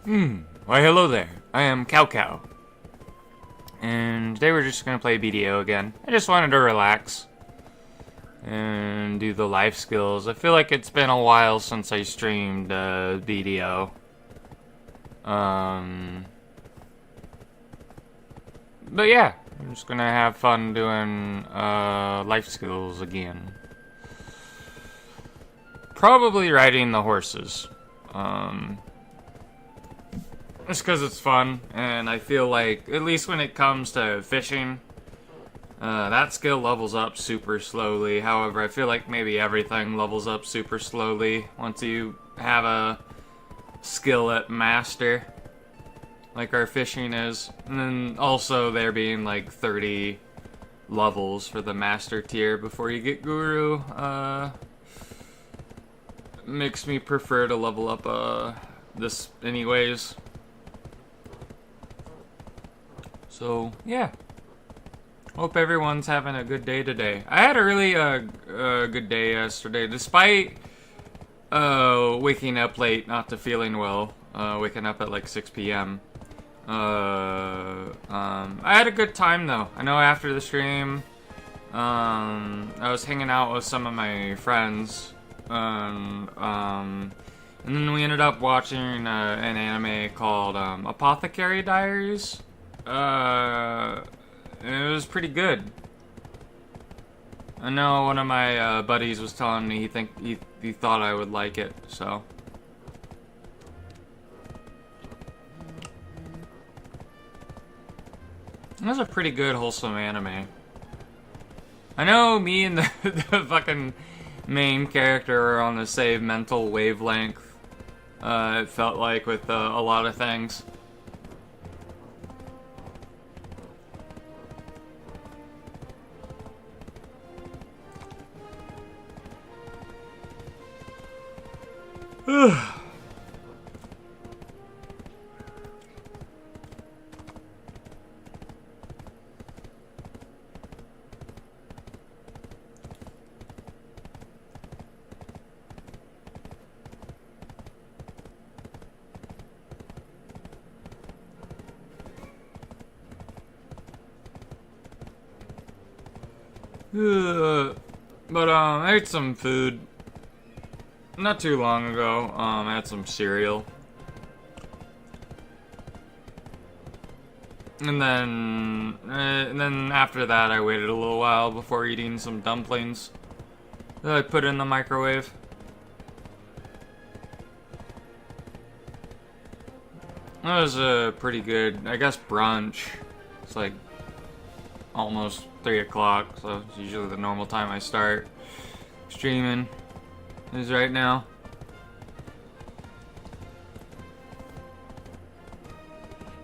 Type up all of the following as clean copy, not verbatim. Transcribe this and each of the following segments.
Why hello there. I am Cow Cow. And today we're just gonna play BDO again. I just wanted to relax and do the life skills. I feel like it's been a while since I streamed BDO. But yeah, I'm just gonna have fun doing life skills again. Probably riding the horses. Just because it's fun, and I feel like, at least when it comes to fishing, that skill levels up super slowly. However, I feel like maybe everything levels up super slowly once you have a skill at master, like our fishing is. And then also there being like 30 levels for the master tier before you get guru, makes me prefer to level up this anyways. So, yeah. Hope everyone's having a good day today. I had a really good day yesterday, despite waking up late, not to feeling well. Waking up at like 6 p.m. I had a good time though. I know after the stream, I was hanging out with some of my friends, and then we ended up watching an anime called Apothecary Diaries. It was pretty good. I know one of my buddies was telling me he thought I would like it, so. It was a pretty good, wholesome anime. I know me and the fucking main character are on the same mental wavelength, it felt like, with a lot of things. But I ate some food not too long ago. I had some cereal, and then after that, I waited a little while before eating some dumplings that I put in the microwave. That was a pretty good, I guess, brunch. It's like almost 3 o'clock, so it's usually the normal time I start streaming is right now.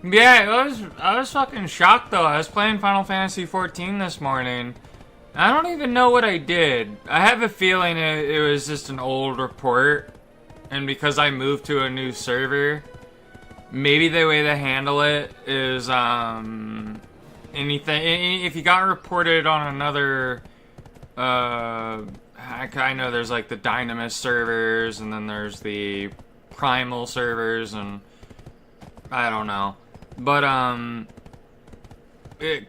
Yeah, I was fucking shocked though. I was playing Final Fantasy XIV this morning. I don't even know what I did. I have a feeling it was just an old report, and because I moved to a new server, maybe the way to handle it is anything, if you got reported on another, I know there's like the Dynamis servers, and then there's the Primal servers, and I don't know. But,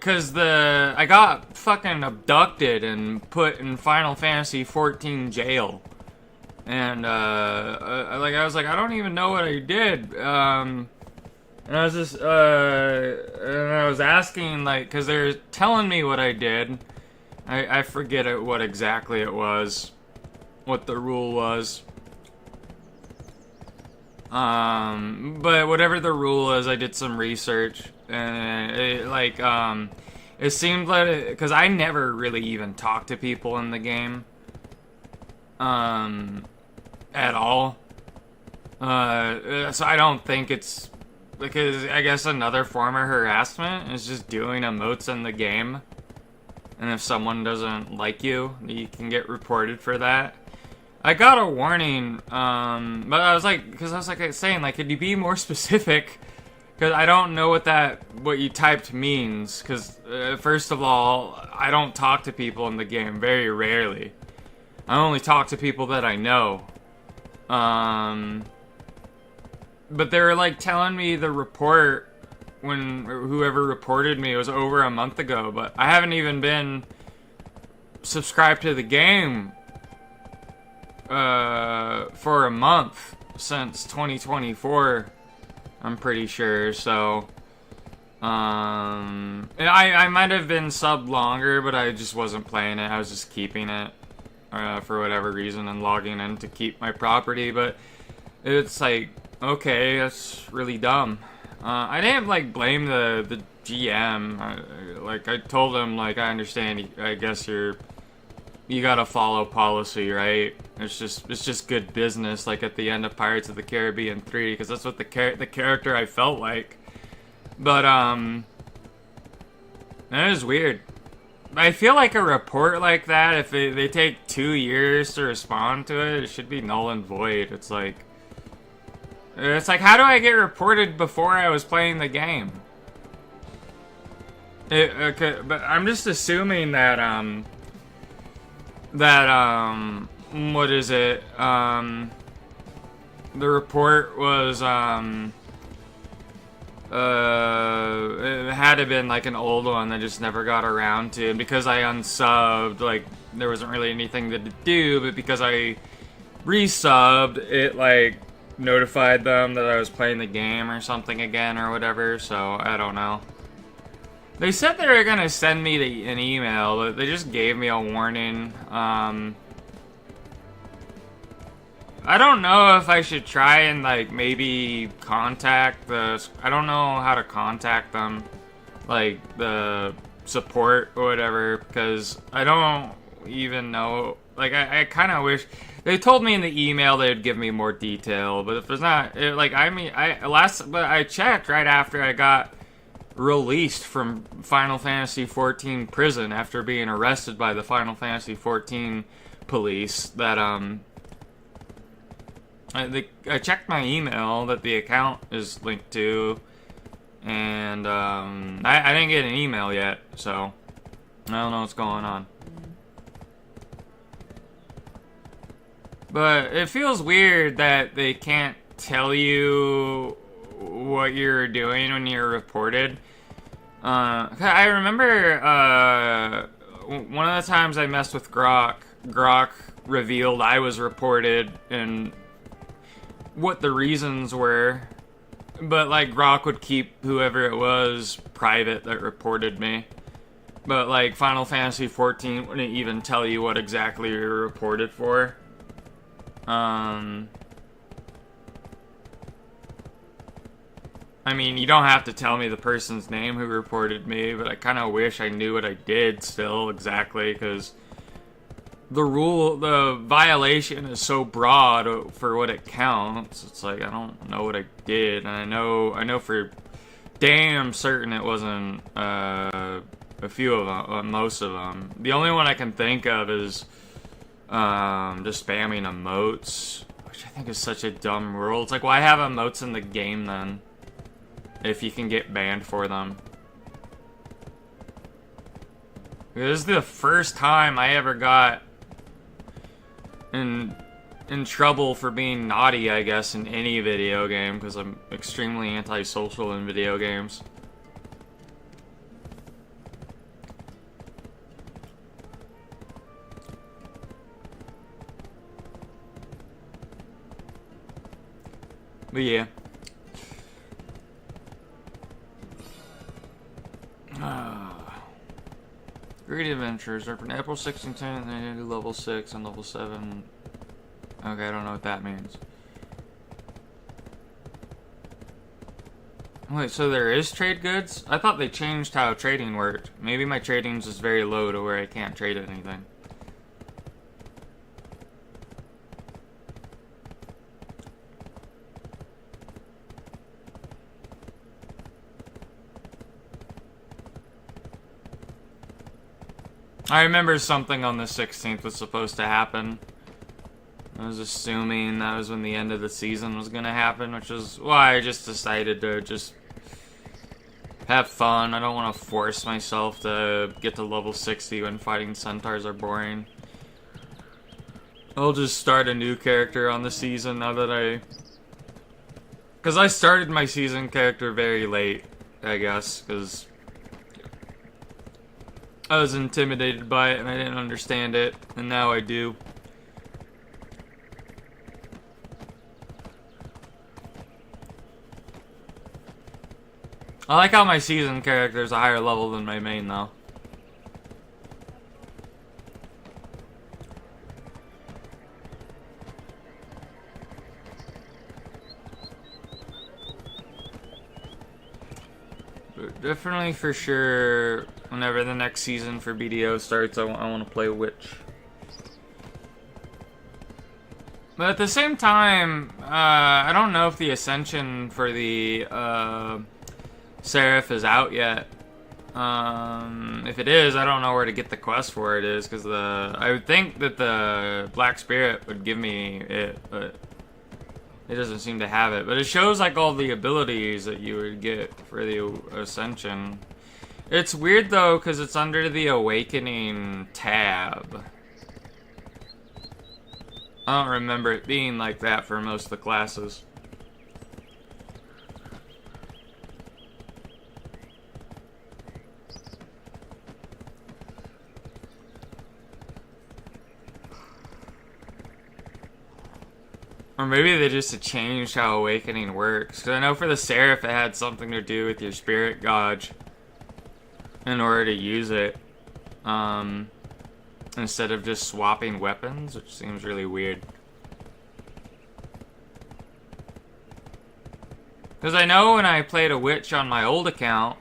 cause I got fucking abducted and put in Final Fantasy XIV jail. And, I was like, I don't even know what I did. And I was just, and I was asking, like, cause they're telling me what I did. I forget what exactly it was, what the rule was. But whatever the rule is, I did some research, and it seemed like, because I never really even talked to people in the game, at all. So I don't think it's, because I guess another form of harassment is just doing emotes in the game. And if someone doesn't like you, you can get reported for that. I got a warning, but I was like, saying, like, could you be more specific? Because I don't know what you typed means. Because, first of all, I don't talk to people in the game, very rarely. I only talk to people that I know. but they were like telling me the report when whoever reported me was over a month ago, but I haven't even been subscribed to the game for a month since 2024, I'm pretty sure. So I might have been subbed longer, but I just wasn't playing it. I was just keeping it for whatever reason and logging in to keep my property. But it's like, okay, that's really dumb. I didn't like blame the GM. I told him, like, I understand. I guess you gotta follow policy, right? It's just good business. Like at the end of Pirates of the Caribbean 3, because that's what the character I felt like. But that is weird. I feel like a report like that, if they take 2 years to respond to it, it should be null and void. It's like, how do I get reported before I was playing the game? Okay, but I'm just assuming that what is it? The report was it had to have been like an old one that just never got around to, and because I unsubbed, like there wasn't really anything to do, but because I resubbed, it like notified them that I was playing the game or something again or whatever. So I don't know. They said they were gonna send me an email, but they just gave me a warning. I don't know if I should try and like maybe contact I don't know how to contact them, like the support or whatever, because I don't even know. Like I kind of wish they told me in the email they'd give me more detail, but if there's not, but I checked right after I got released from Final Fantasy XIV prison after being arrested by the Final Fantasy XIV police that I checked my email that the account is linked to, and I didn't get an email yet, so I don't know what's going on. But it feels weird that they can't tell you what you're doing when you're reported. I remember one of the times I messed with Grok revealed I was reported and what the reasons were, but like Grok would keep whoever it was private that reported me. But like Final Fantasy XIV wouldn't even tell you what exactly you were reported for. I mean, you don't have to tell me the person's name who reported me, but I kind of wish I knew what I did still exactly, because the violation is so broad for what it counts. It's like, I don't know what I did, and I know for damn certain it wasn't a few of them, most of them. The only one I can think of is just spamming emotes, which I think is such a dumb rule. It's like, why have emotes in the game then, if you can get banned for them? This is the first time I ever got in trouble for being naughty, I guess, in any video game, because I'm extremely antisocial in video games. But yeah. Great Adventures are from April 6 and 10, and they do level 6 and level 7. Okay, I don't know what that means. Wait, so there is trade goods? I thought they changed how trading worked. Maybe my trading's just very low to where I can't trade anything. I remember something on the 16th was supposed to happen. I was assuming that was when the end of the season was going to happen, which is why I just decided to just have fun. I don't want to force myself to get to level 60 when fighting centaurs are boring. I'll just start a new character on the season now that Because I started my season character very late, I guess, because I was intimidated by it and I didn't understand it, and now I do. I like how my season character is a higher level than my main, though. But definitely for sure, whenever the next season for BDO starts, I want to play Witch. But at the same time, I don't know if the Ascension for the Seraph is out yet. If it is, I don't know where to get the quest for it is, because I would think that the Black Spirit would give me it, but it doesn't seem to have it. But it shows like all the abilities that you would get for the Ascension. It's weird though, because it's under the Awakening tab. I don't remember it being like that for most of the classes. Or maybe they just changed how Awakening works. Because I know for the Seraph it had something to do with your Spirit Gauge in order to use it. Instead of just swapping weapons, which seems really weird. Because I know when I played a Witch on my old account,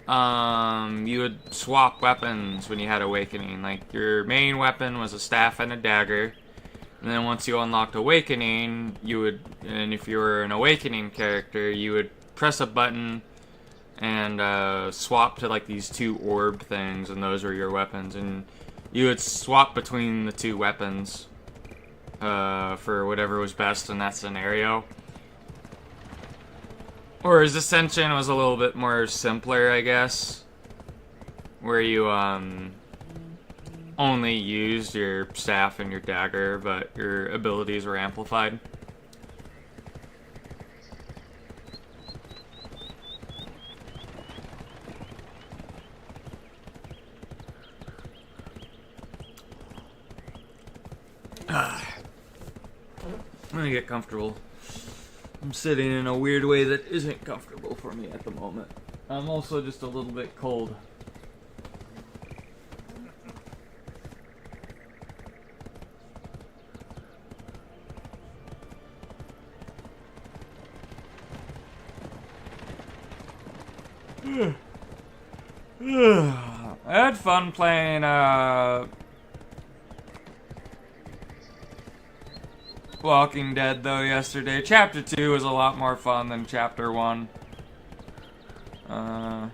you would swap weapons when you had Awakening. Like, your main weapon was a staff and a dagger. And then once you unlocked Awakening, you would, and if you were an Awakening character, you would press a button and swap to like these two orbed things, and those were your weapons. And you would swap between the two weapons for whatever was best in that scenario. Whereas Ascension was a little bit more simpler, I guess, where you only used your staff and your dagger, but your abilities were amplified. I'm gonna get comfortable. I'm sitting in a weird way that isn't comfortable for me at the moment. I'm also just a little bit cold. I had fun playing Walking Dead though yesterday. Chapter 2 was a lot more fun than Chapter 1. The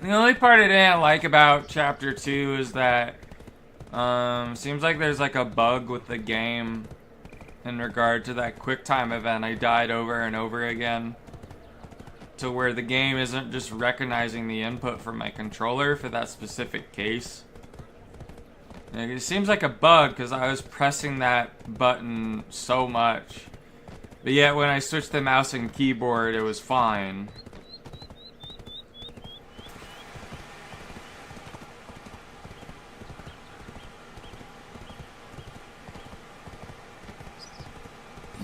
only part I didn't like about Chapter 2 is that seems like there's like a bug with the game in regard to that QuickTime event. I died over and over again, to where the game isn't just recognizing the input from my controller for that specific case. And it seems like a bug because I was pressing that button so much, but yet when I switched the mouse and keyboard, it was fine.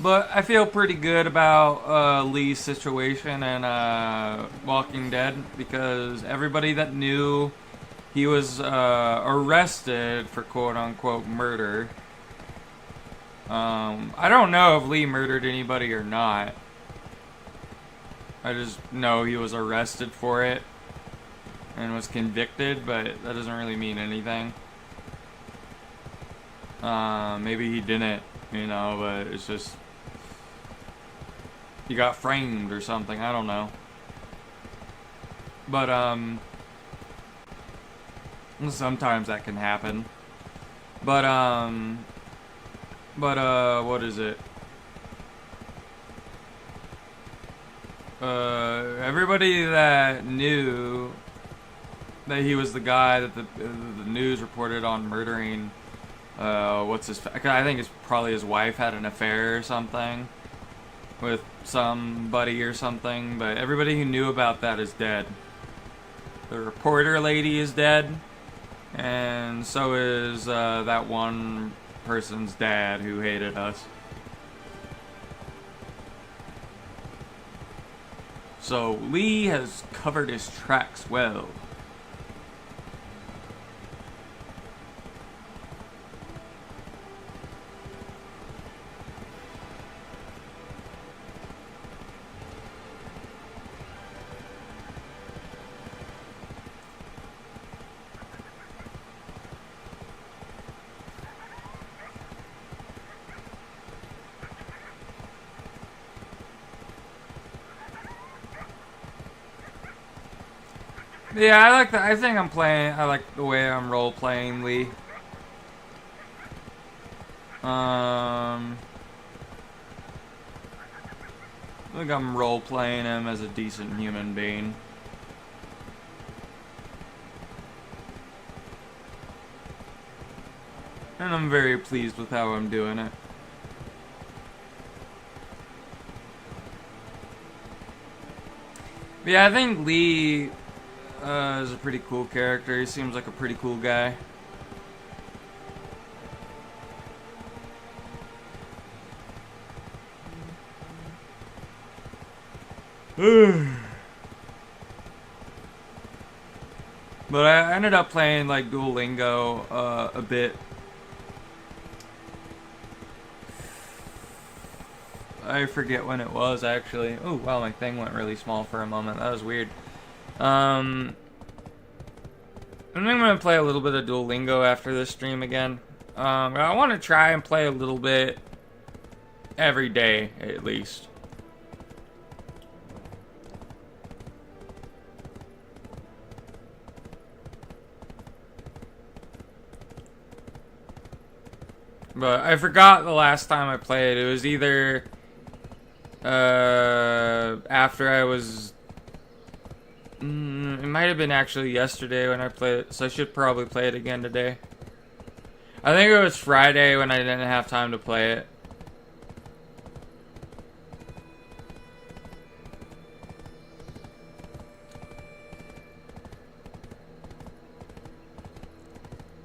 But I feel pretty good about Lee's situation and Walking Dead, because everybody that knew he was arrested for quote-unquote murder. I don't know if Lee murdered anybody or not. I just know he was arrested for it and was convicted, but that doesn't really mean anything. Maybe he didn't, you know, but it's just... he got framed or something, I don't know. But, sometimes that can happen. But, what is it? Everybody that knew that he was the guy that the news reported on murdering I think it's probably his wife had an affair or something with somebody or something, but everybody who knew about that is dead. The reporter lady is dead, and so is that one person's dad who hated us. So Lee has covered his tracks well. Yeah, I like that. I like the way I'm role playing Lee. I think I'm role playing him as a decent human being. And I'm very pleased with how I'm doing it. But yeah, I think Lee is a pretty cool character. He seems like a pretty cool guy. But I ended up playing like Duolingo a bit. I forget when it was actually. Oh wow, my thing went really small for a moment. That was weird. I think I'm gonna play a little bit of Duolingo after this stream again. I want to try and play a little bit every day at least. But I forgot the last time I played. It was either after I was. It might have been actually yesterday when I played it, so I should probably play it again today. I think it was Friday when I didn't have time to play it.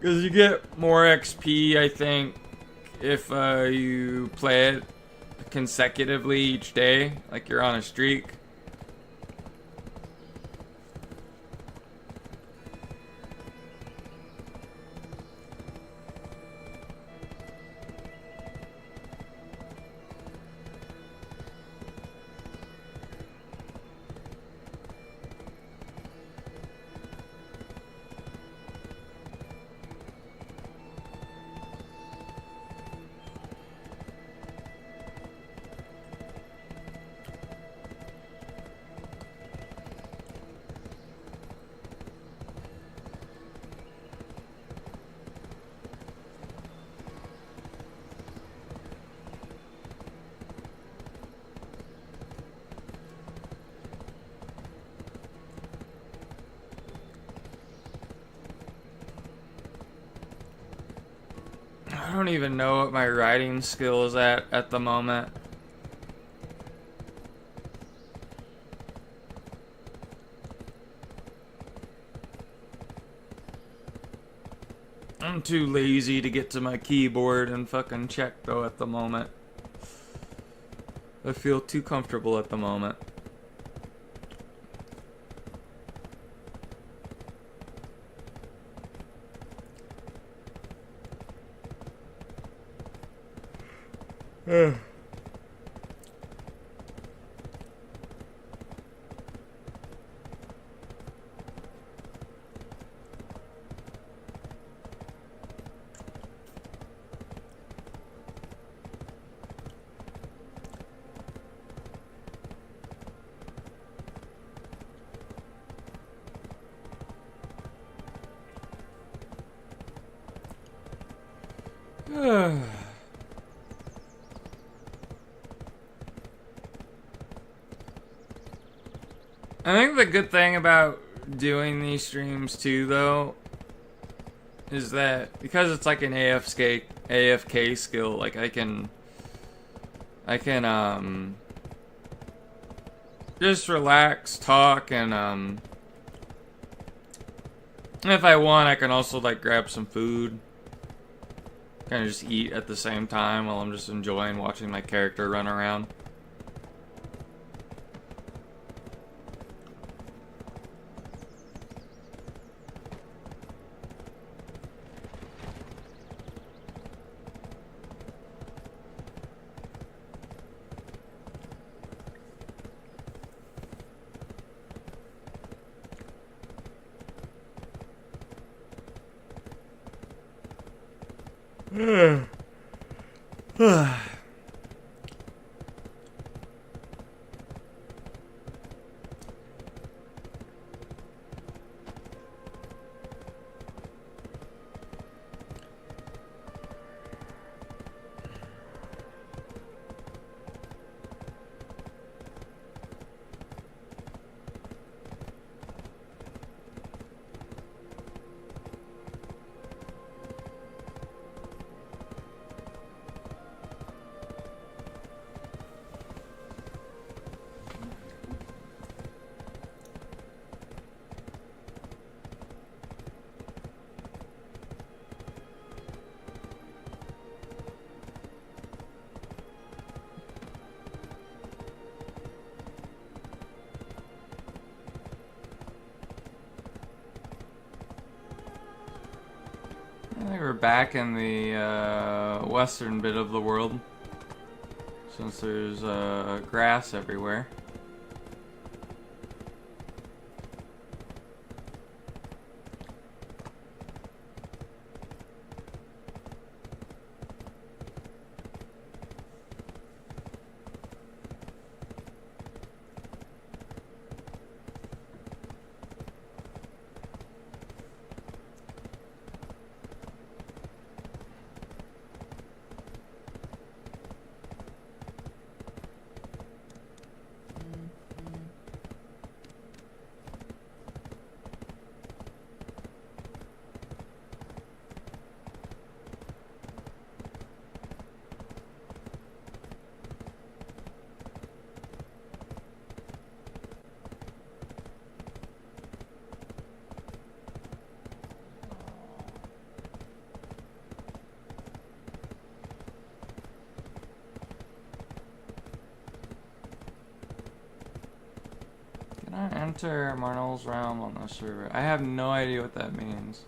Because you get more XP, I think, if you play it consecutively each day, like you're on a streak. I don't even know what my writing skill is at the moment. I'm too lazy to get to my keyboard and fucking check though at the moment. I feel too comfortable at the moment. I think the good thing about doing these streams too, though, is that because it's like an AFK skill, like I can just relax, talk, and if I want, I can also like grab some food, kind of just eat at the same time while I'm just enjoying watching my character run around. I think we're back in the western bit of the world, since there's grass everywhere. Enter Marnell's realm on the server. I have no idea what that means.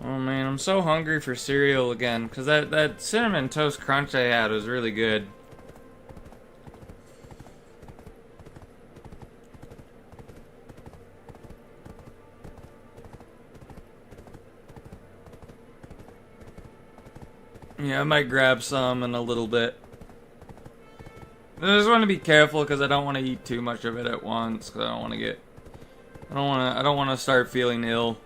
Oh man, I'm so hungry for cereal again, because that Cinnamon Toast Crunch I had was really good. Yeah, I might grab some in a little bit. I just want to be careful because I don't want to eat too much of it at once, because I don't want to start feeling ill.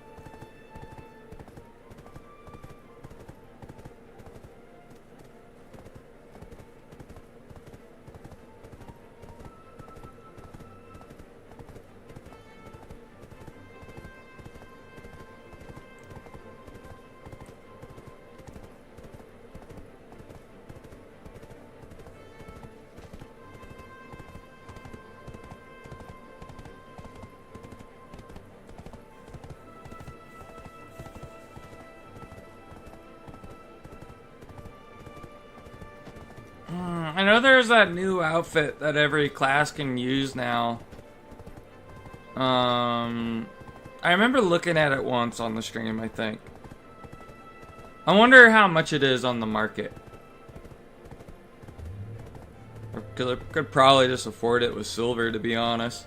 I know there's that new outfit that every class can use now. I remember looking at it once on the stream, I think. I wonder how much it is on the market. Because I could probably just afford it with silver, to be honest.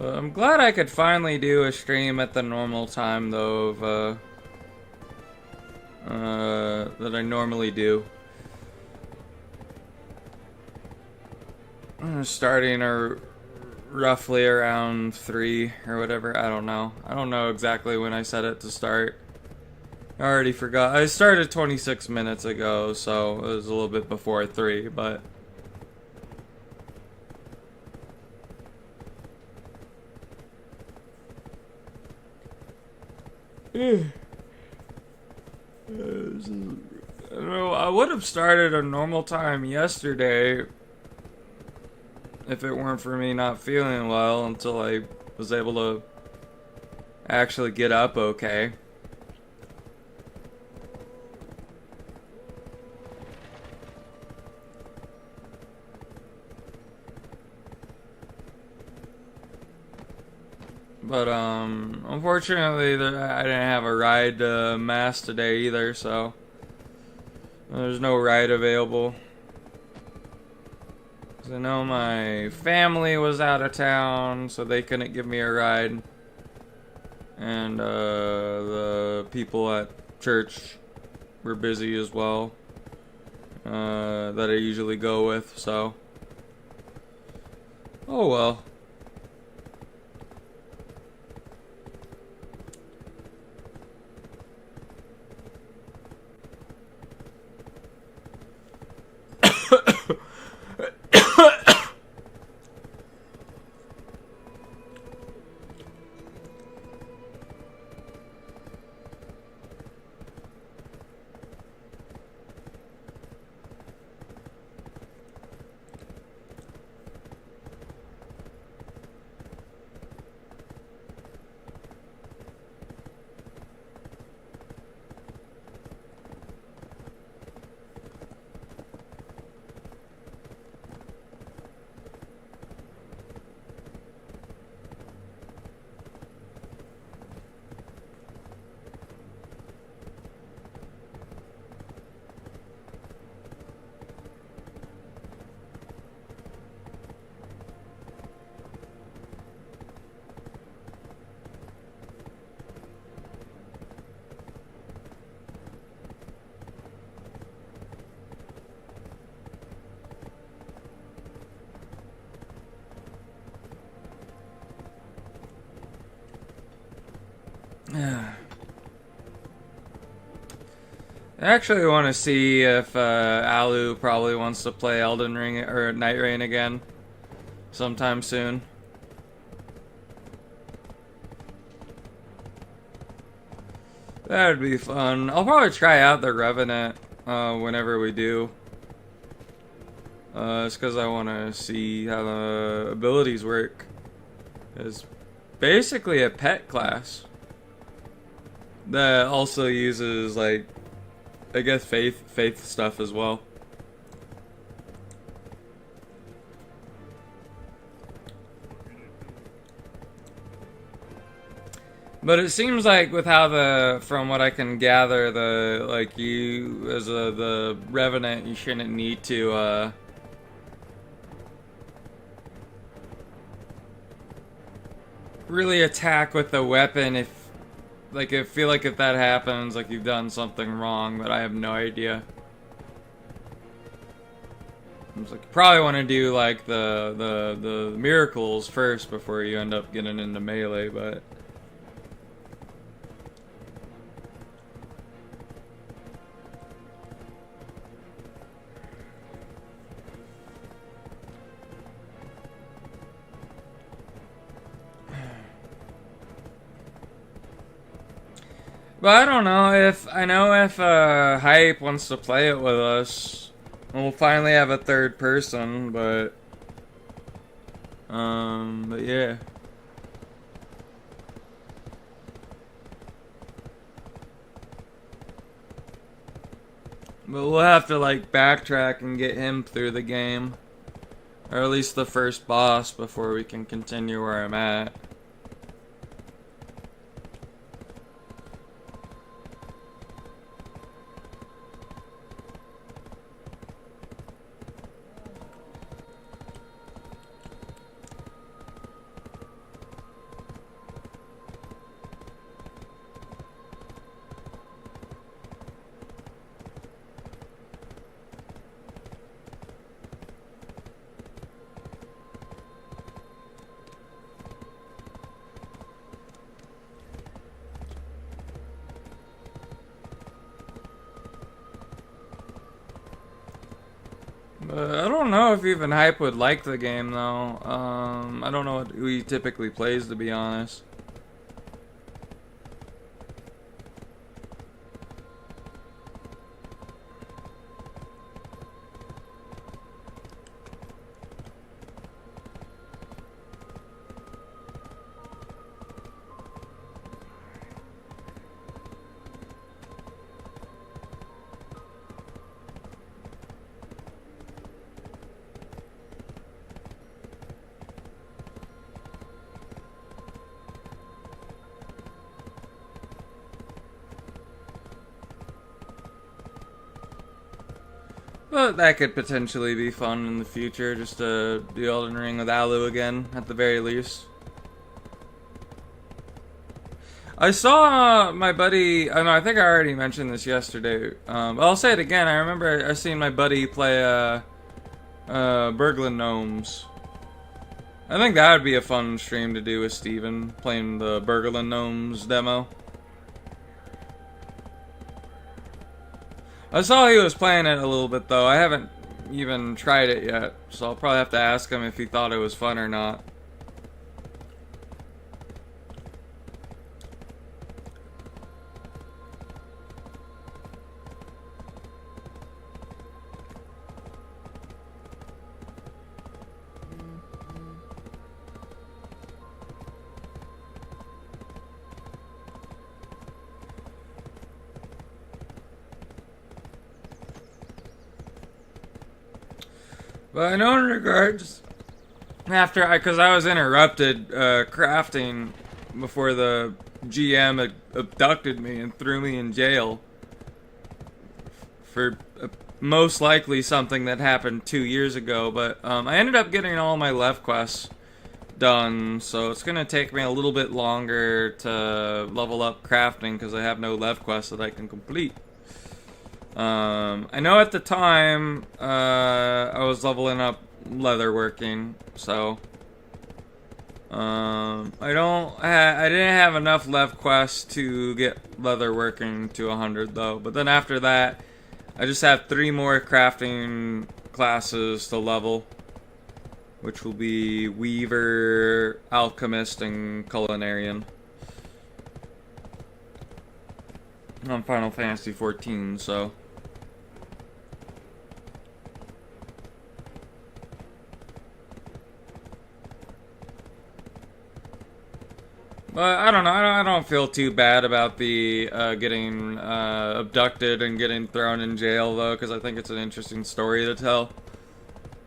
I'm glad I could finally do a stream at the normal time, though, of, that I normally do. Starting roughly around 3 or whatever. I don't know. I don't know exactly when I set it to start. I already forgot. I started 26 minutes ago, so it was a little bit before 3, but... I don't know, I would have started a normal time yesterday if it weren't for me not feeling well until I was able to actually get up okay. But, unfortunately, I didn't have a ride to Mass today either, so there's no ride available. 'Cause I know my family was out of town, so they couldn't give me a ride. And, the people at church were busy as well, that I usually go with, so. Oh well. I actually want to see if Alu probably wants to play Elden Ring or Night Rain again sometime soon. That would be fun. I'll probably try out the Revenant whenever we do. It's because I want to see how the abilities work. It's basically a pet class that also uses, like, I guess faith stuff as well. But it seems like with how from what I can gather, like you as the Revenant, you shouldn't need to really attack with the weapon if, like, I feel like if that happens, like, you've done something wrong, but I have no idea. It's like, you probably want to do, like, the miracles first before you end up getting into melee, but... But I don't know if Hype wants to play it with us, we'll finally have a third person. But yeah. But we'll have to like backtrack and get him through the game. Or at least the first boss before we can continue where I'm at. I don't know if even Hype would like the game though. I don't know who he typically plays, to be honest. But that could potentially be fun in the future, just to do Elden Ring with Alu again, at the very least. I saw my buddy, I think I already mentioned this yesterday, but I'll say it again. I remember I seen my buddy play Burglar Gnomes. I think that would be a fun stream to do with Steven, playing the Burglar Gnomes demo. I saw he was playing it a little bit though. I haven't even tried it yet, so I'll probably have to ask him if he thought it was fun or not. But I know in regards, because I was interrupted crafting before the GM had abducted me and threw me in jail for most likely something that happened 2 years ago. But I ended up getting all my left quests done, so it's gonna take me a little bit longer to level up crafting because I have no left quests that I can complete. I know at the time, I was leveling up leatherworking, so, I didn't have enough left quests to get leatherworking to 100 though, but then after that, I just have 3 more crafting classes to level, which will be Weaver, Alchemist, and Culinarian. On Final Fantasy 14, so. But I don't know. I don't feel too bad about the getting abducted and getting thrown in jail, though, because I think it's an interesting story to tell.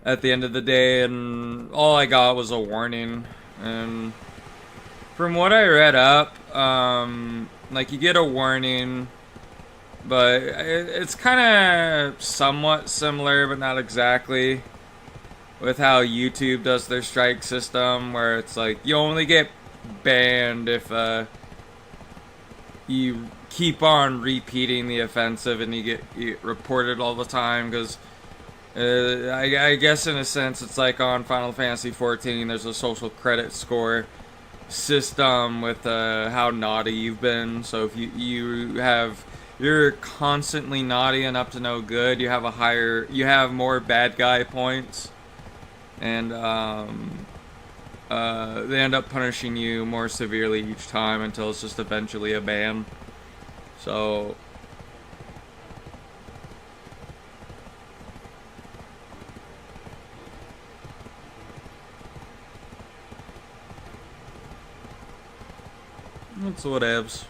At the end of the day, and all I got was a warning. And from what I read up, like you get a warning, but it's kind of somewhat similar, but not exactly, with how YouTube does their strike system, where it's like you only get banned if you keep on repeating the offensive and you get reported all the time. Because I guess in a sense it's like on Final Fantasy 14 there's a social credit score system with how naughty you've been. So if you're constantly naughty and up to no good, you have more bad guy points, and they end up punishing you more severely each time until it's just eventually a ban. So that's whatevs.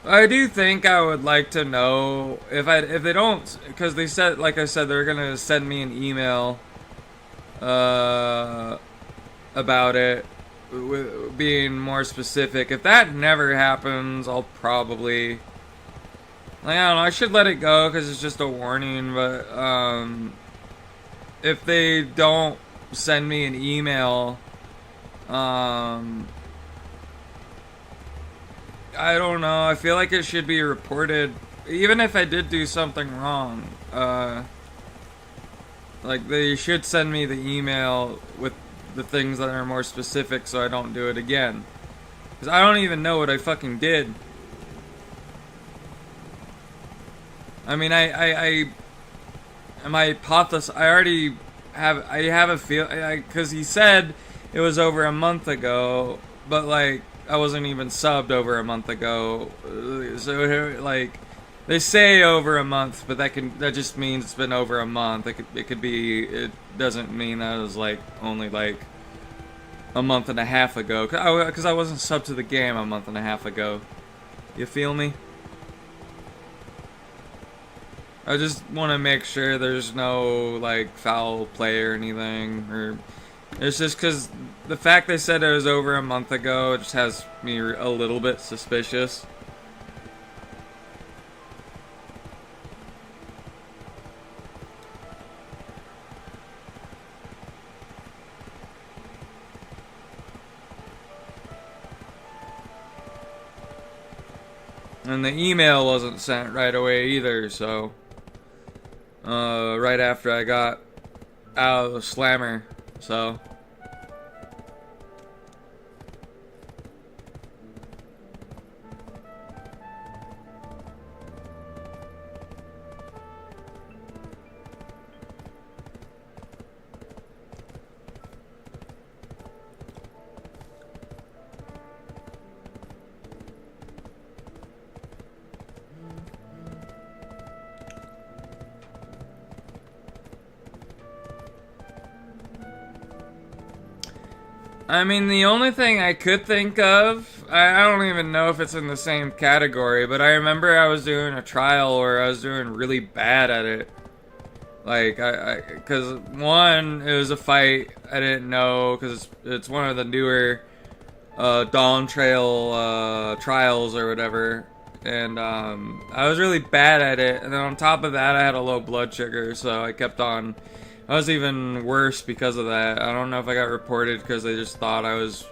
I do think I would like to know if they don't, because they said, like I said, they're gonna send me an email uh about it with being more specific. If that never happens, I'll probably, like, I don't know, I should let it go because it's just a warning. But if they don't send me an email, I don't know. I feel like it should be reported, even if I did do something wrong. Like, they should send me the email with the things that are more specific so I don't do it again. Because I don't even know what I fucking did. I mean, my hypothesis, I have a feel, because he said it was over a month ago, but like, I wasn't even subbed over a month ago. So like, they say over a month, but that just means it's been over a month. It doesn't mean that it was like only like a month and a half ago, because I wasn't subbed to the game a month and a half ago. You feel me? I just want to make sure there's no like foul play or anything, or it's just because the fact they said it was over a month ago, it just has me a little bit suspicious. And the email wasn't sent right away either, so right after I got out of the slammer, so I mean, the only thing I could think of, I don't even know if it's in the same category, but I remember I was doing a trial where I was doing really bad at it. Like, because one, it was a fight I didn't know, because it's one of the newer Dawn Trail trials or whatever. And I was really bad at it, and then on top of that, I had a low blood sugar, so I kept on. I was even worse because of that. I don't know if I got reported because they just thought I was,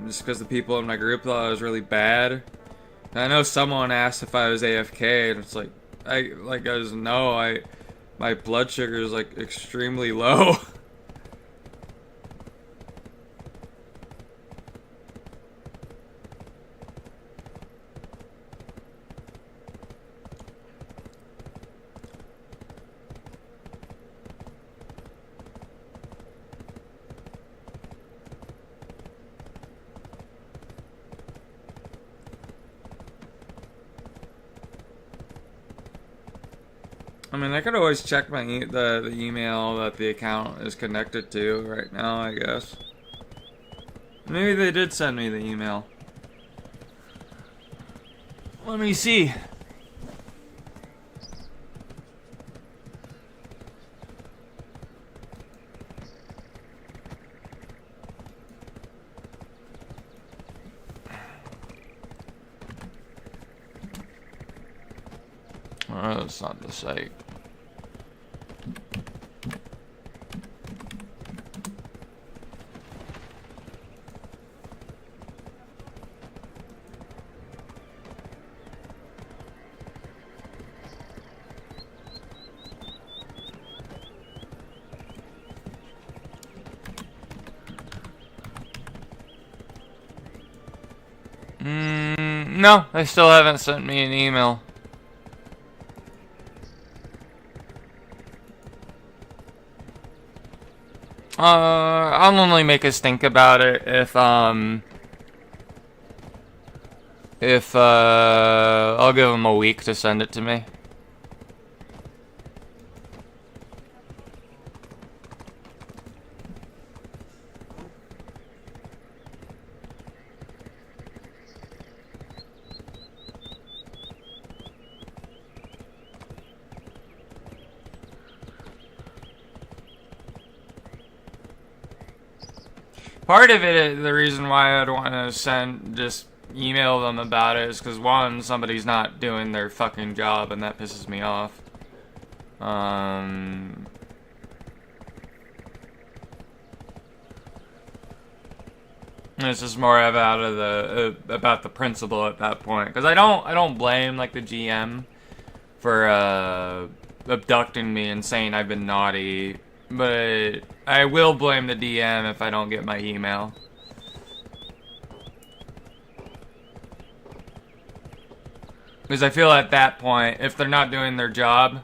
just because the people in my group thought I was really bad. And I know someone asked if I was AFK, and it's like, my blood sugar is like extremely low. I mean, I could always check the email that the account is connected to right now, I guess. Maybe they did send me the email. Let me see. Oh, that's not the site. No, they still haven't sent me an email. I'll only make us think about it if I'll give them a week to send it to me. part of it, the reason why I'd want to just email them about it is because, one, somebody's not doing their fucking job, and that pisses me off. It's just more about the principle at that point, because I don't blame like the GM for abducting me and saying I've been naughty, but I will blame the DM if I don't get my email. Because I feel at that point, if they're not doing their job,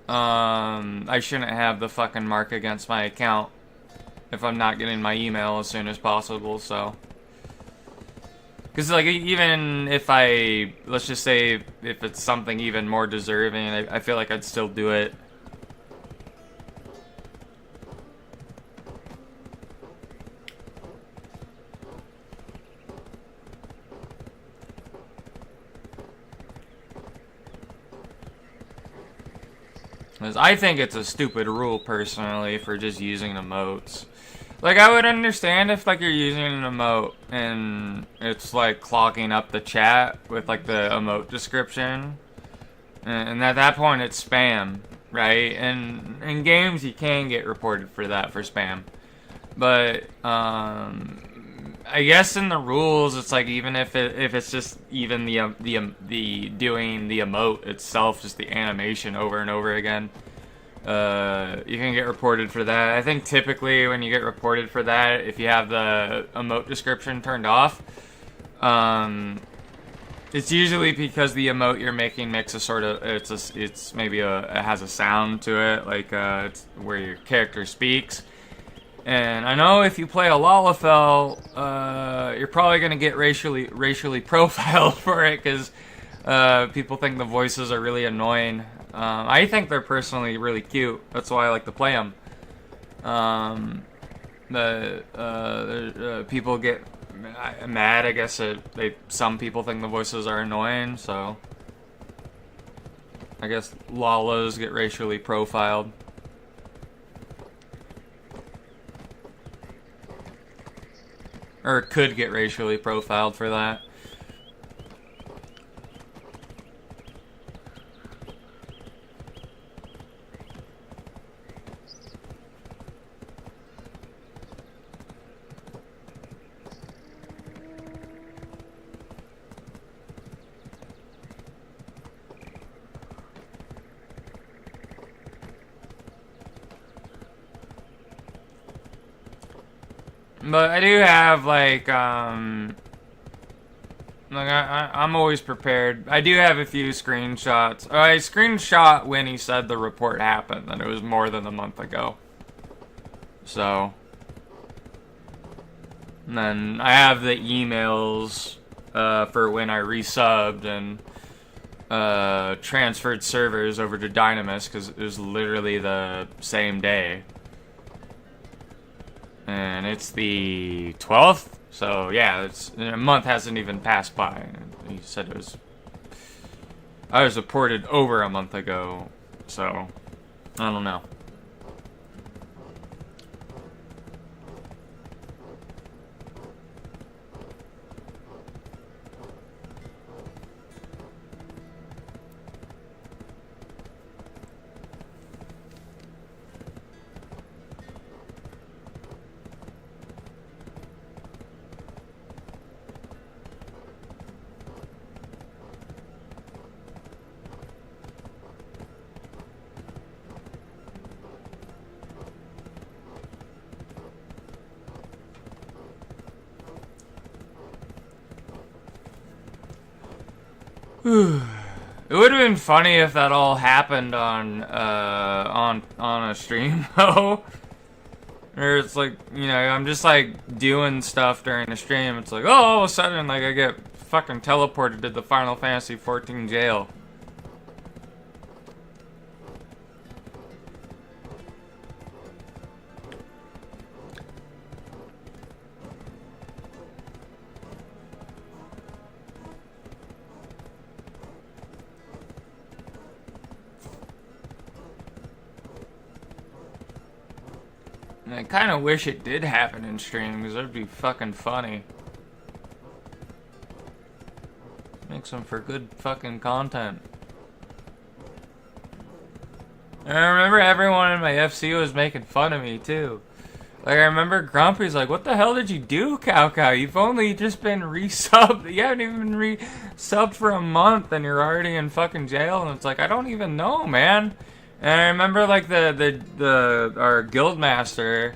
I shouldn't have the fucking mark against my account if I'm not getting my email as soon as possible, so. Because, like, even if let's just say, if it's something even more deserving, I feel like I'd still do it. Because I think it's a stupid rule, personally, for just using emotes. Like, I would understand if, like, you're using an emote and it's, like, clogging up the chat with, like, the emote description. And at that point, it's spam, right? And in games, you can get reported for that, for spam. But, I guess in the rules, it's like, even if it's just even the doing the emote itself, just the animation over and over again, you can get reported for that. I think typically when you get reported for that, if you have the emote description turned off, it's usually because the emote you're making makes a sort of, it has a sound to it, like it's where your character speaks. And I know if you play a Lalafell, you're probably gonna get racially profiled for it, because people think the voices are really annoying. I think they're personally really cute. That's why I like to play them. People get mad, I guess. Some people think the voices are annoying, so I guess Lalas get racially profiled. Or could get racially profiled for that. But I do have, like, I'm always prepared. I do have a few screenshots. Oh, I screenshot when he said the report happened, and it was more than a month ago. So. And then I have the emails for when I resubbed and transferred servers over to Dynamis, because it was literally the same day. And it's the 12th, so yeah, a month hasn't even passed by. He said I was reported over a month ago, so I don't know. It would have been funny if that all happened on a stream, though. Or it's like, you know, I'm just like doing stuff during the stream. It's like, oh, all of a sudden, like I get fucking teleported to the Final Fantasy XIV jail. And I kind of wish it did happen in stream, because that'd be fucking funny. Makes them for good fucking content. And I remember everyone in my FC was making fun of me, too. Like, I remember Grumpy's like, what the hell did you do, Cow Cow? You've only just been resubbed. You haven't even been resubbed for a month, and you're already in fucking jail. And it's like, I don't even know, man. And I remember, like, our guild master,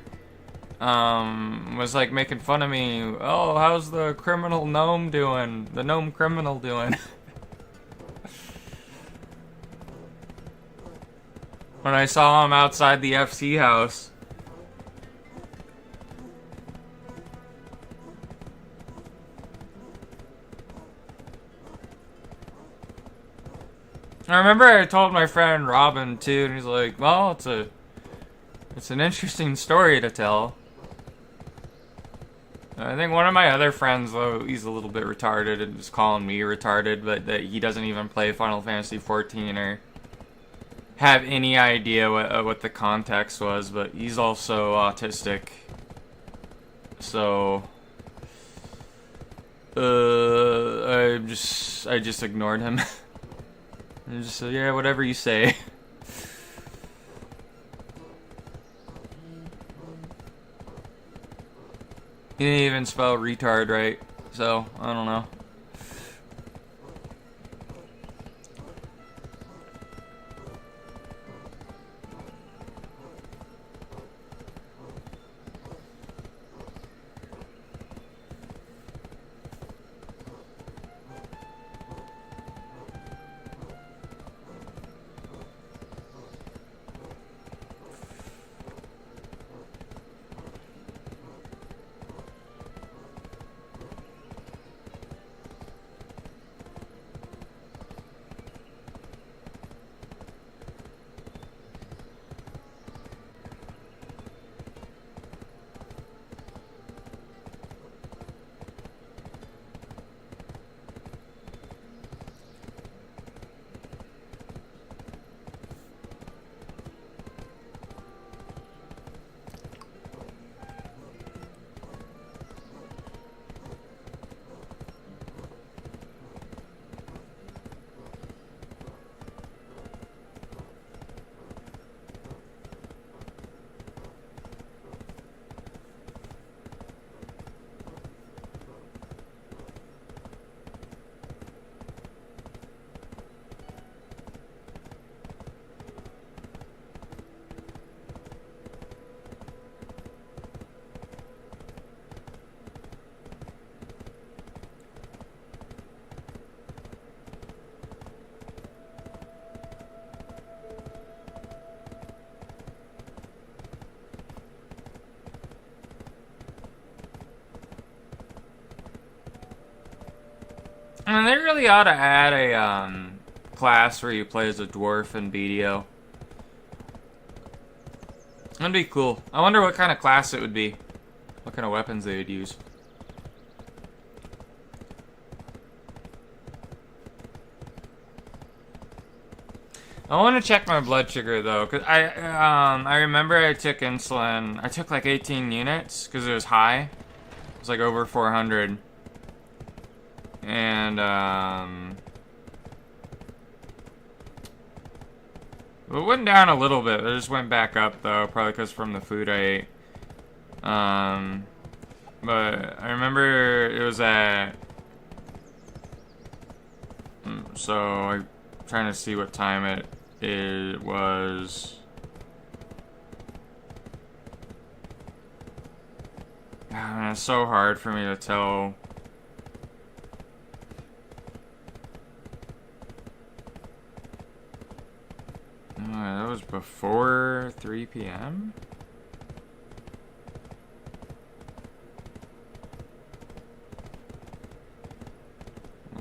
was, like, making fun of me. Oh, how's the criminal gnome doing? The gnome criminal doing? When I saw him outside the FC house. I remember I told my friend Robin too, and he's like, well, it's an interesting story to tell. I think one of my other friends, though, he's a little bit retarded and was calling me retarded, but that he doesn't even play Final Fantasy XIV or have any idea what the context was, but he's also autistic. So I just ignored him. And just said, yeah, whatever you say. He didn't even spell retard right, so I don't know. I mean, they really ought to add a class where you play as a dwarf in BDO. That'd be cool. I wonder what kind of class it would be. What kind of weapons they would use. I want to check my blood sugar though, cause I remember I took insulin. I took like 18 units because it was high. It was like over 400. And it went down a little bit. It just went back up though, probably because from the food I ate. But I remember it was at. So I'm trying to see what time it was. Man, it's so hard for me to tell. That was before 3 p.m.?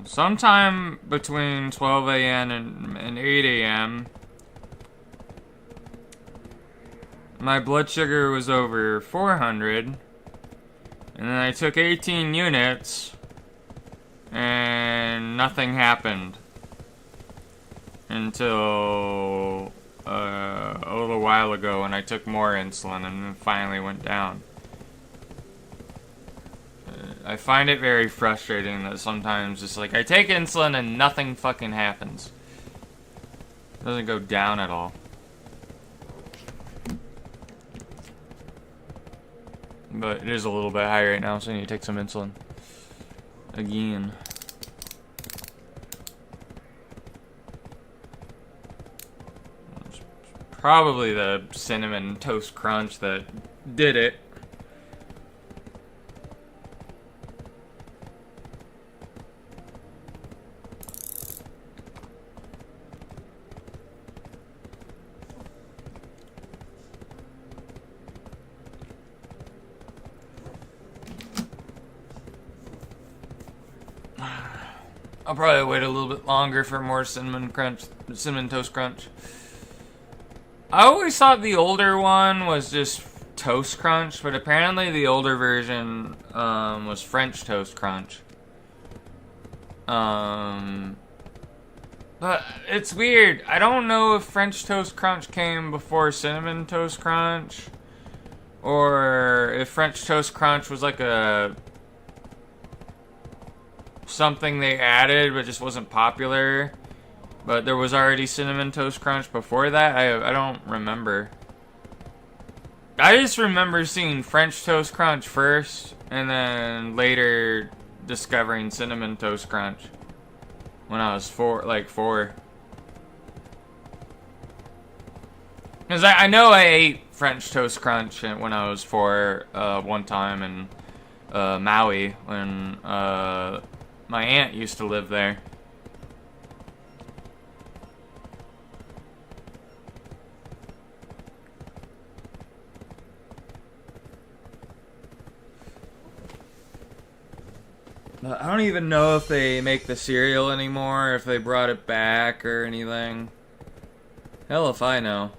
Sometime between 12 a.m. and 8 a.m. my blood sugar was over 400. And then I took 18 units. And nothing happened. Until a little while ago when I took more insulin and it finally went down. I find it very frustrating that sometimes it's like I take insulin and nothing fucking happens. It doesn't go down at all. But it is a little bit high right now, so I need to take some insulin. Again. It's probably the Cinnamon Toast Crunch that did it. I'll probably wait a little bit longer for more Cinnamon Toast Crunch. I always thought the older one was just Toast Crunch, but apparently the older version was French Toast Crunch. But it's weird. I don't know if French Toast Crunch came before Cinnamon Toast Crunch, or if French Toast Crunch was like a something they added but just wasn't popular, but there was already Cinnamon Toast Crunch before that. I don't remember. I just remember seeing French Toast Crunch first and then later discovering Cinnamon Toast Crunch when I was four. Because I know I ate French Toast Crunch when I was 4 one time in Maui when my aunt used to live there. But I don't even know if they make the cereal anymore, if they brought it back or anything. Hell if I know.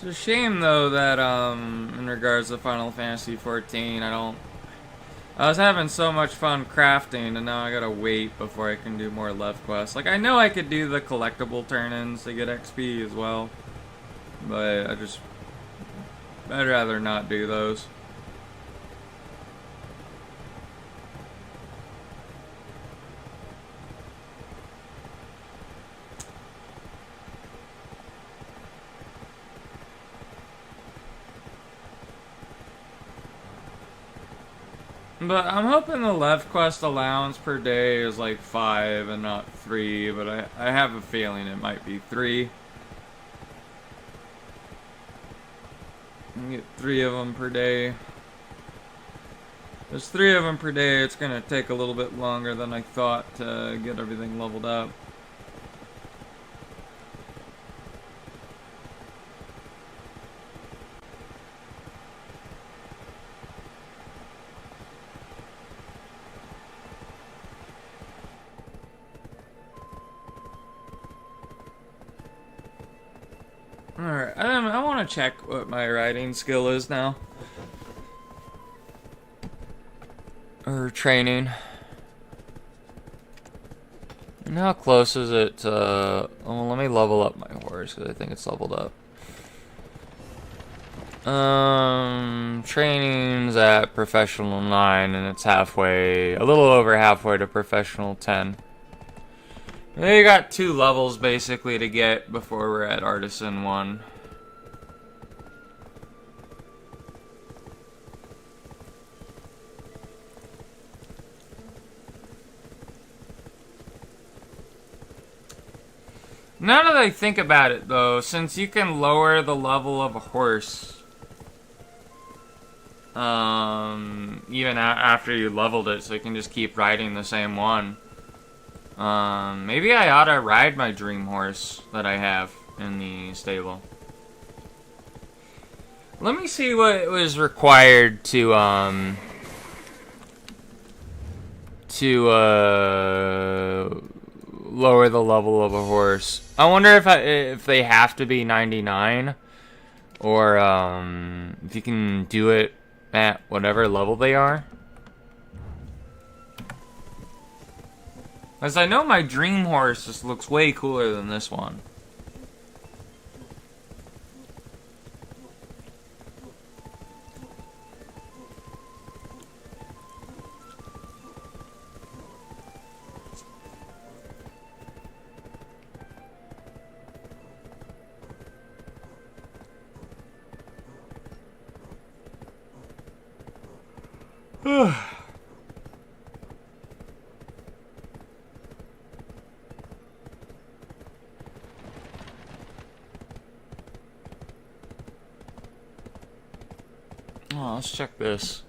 It's a shame though that in regards to Final Fantasy 14, I was having so much fun crafting, and now I gotta wait before I can do more left quests. Like, I know I could do the collectible turn-ins to get XP as well, but I'd rather not do those. But I'm hoping the left quest allowance per day is like 5 and not 3, but I have a feeling it might be 3. You get 3 of them per day. There's 3 of them per day. It's gonna take a little bit longer than I thought to get everything leveled up. Alright, I want to check what my writing skill is now. Or training. And how close is it to... Oh, let me level up my horse, because I think it's leveled up. Training's at professional 9, and it's halfway... A little over halfway to professional 10. You got 2 levels, basically, to get before we're at Artisan 1. Now that I think about it, though, since you can lower the level of a horse, even after you leveled it, so you can just keep riding the same one. Maybe I ought to ride my dream horse that I have in the stable. Let me see what was required to lower the level of a horse. I wonder if they have to be 99, or if you can do it at whatever level they are. As I know, my dream horse just looks way cooler than this one. Oh, let's check this.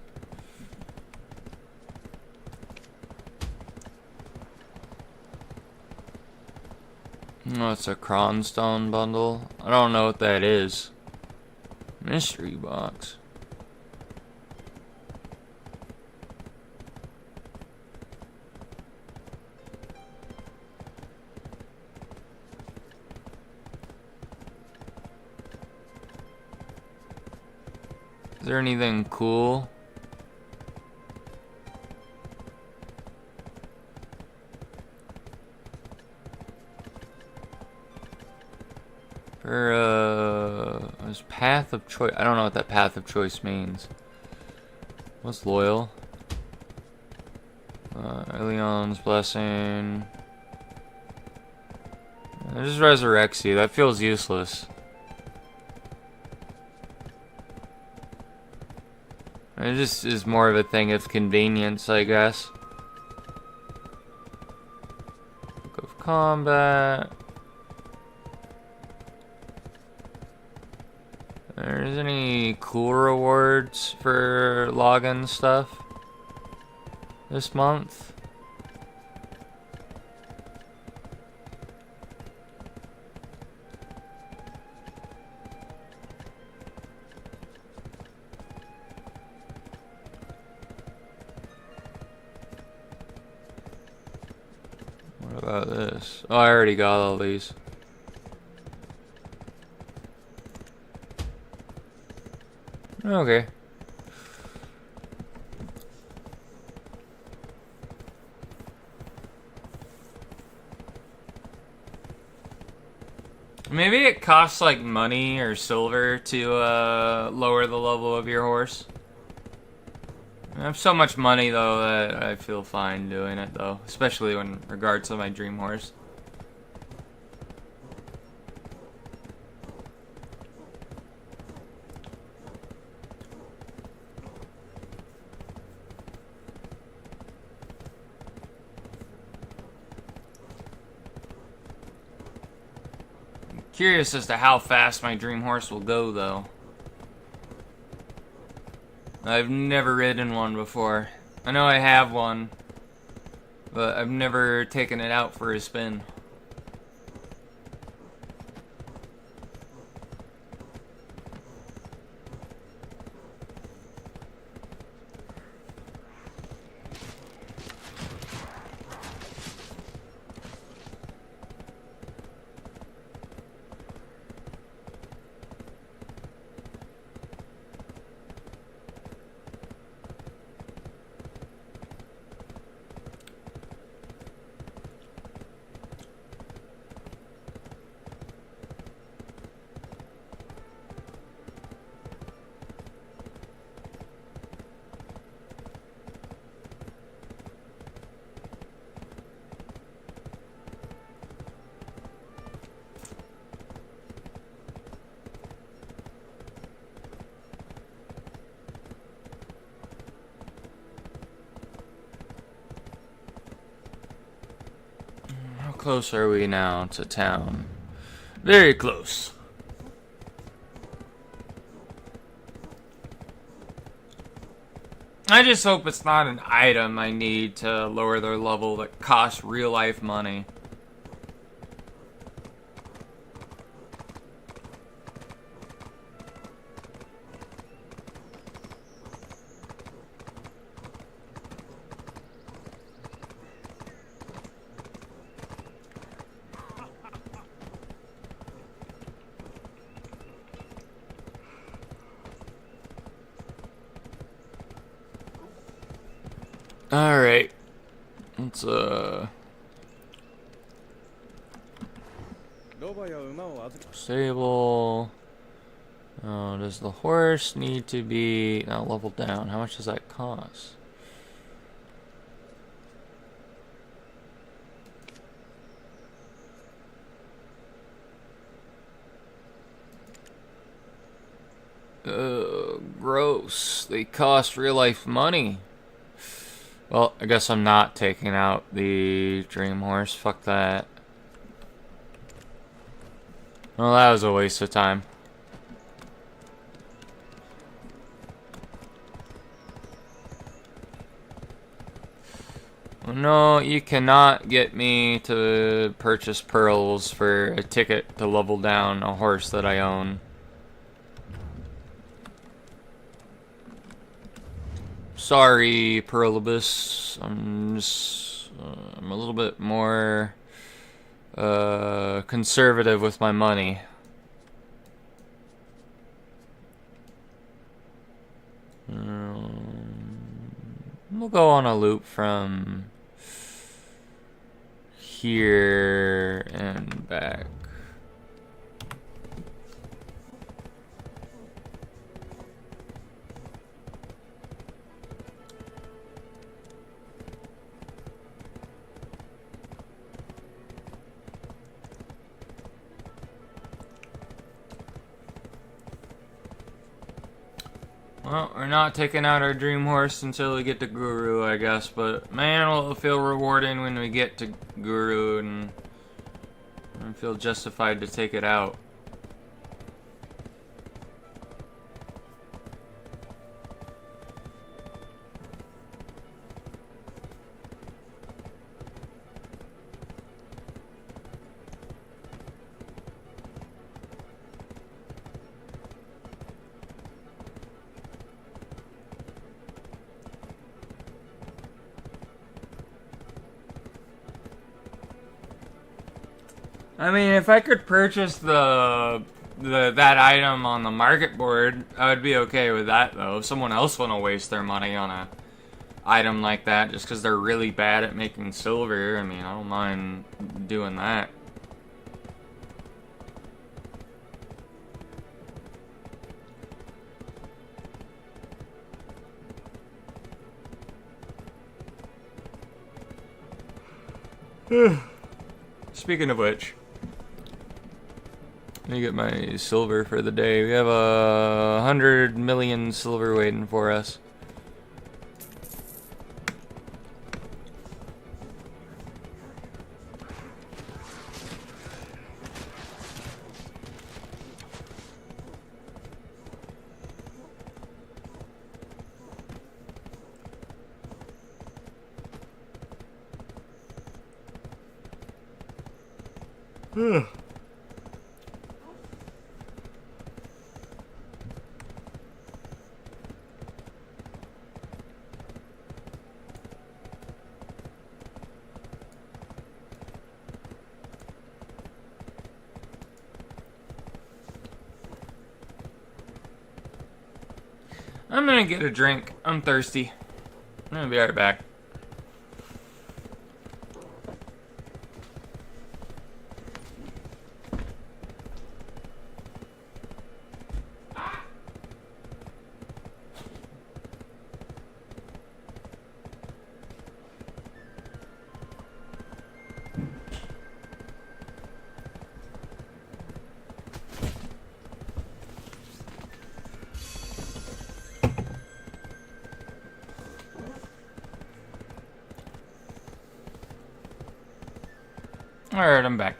Oh, it's a Cronstone bundle. I don't know what that is. Mystery box. Is there anything cool? There's path of choice. I don't know what that path of choice means. What's loyal? Elion's blessing. It just resurrects you. That feels useless. It just is more of a thing of convenience, I guess. Book of Combat. There's any cool rewards for login stuff this month? What about this? Oh, I already got all these. Okay. Maybe it costs like money or silver to lower the level of your horse. I have so much money though that I feel fine doing it though, especially in regards to my dream horse. I'm curious as to how fast my dream horse will go though. I've never ridden one before. I know I have one, but I've never taken it out for a spin. How close are we now to town? Very close. I just hope it's not an item I need to lower their level that costs real life money. Alright. Let's, stable. Oh, does the horse need to be leveled down? How much does that cost? Gross. They cost real life money. Well, I guess I'm not taking out the dream horse. Fuck that. Well, that was a waste of time. No, you cannot get me to purchase pearls for a ticket to level down a horse that I own. Sorry, Pearlibus. I'm a little bit more conservative with my money. We'll go on a loop from here and back. Well, we're not taking out our dream horse until we get to Guru, I guess, but man, will it feel rewarding when we get to Guru and I feel justified to take it out. I mean, if I could purchase the that item on the market board, I would be okay with that though. If someone else want to waste their money on a item like that just because they're really bad at making silver, I mean, I don't mind doing that. Speaking of which, let me get my silver for the day. We have 100 million silver waiting for us. I'm gonna get a drink. I'm thirsty. I'm gonna be right back. Alright, I'm back.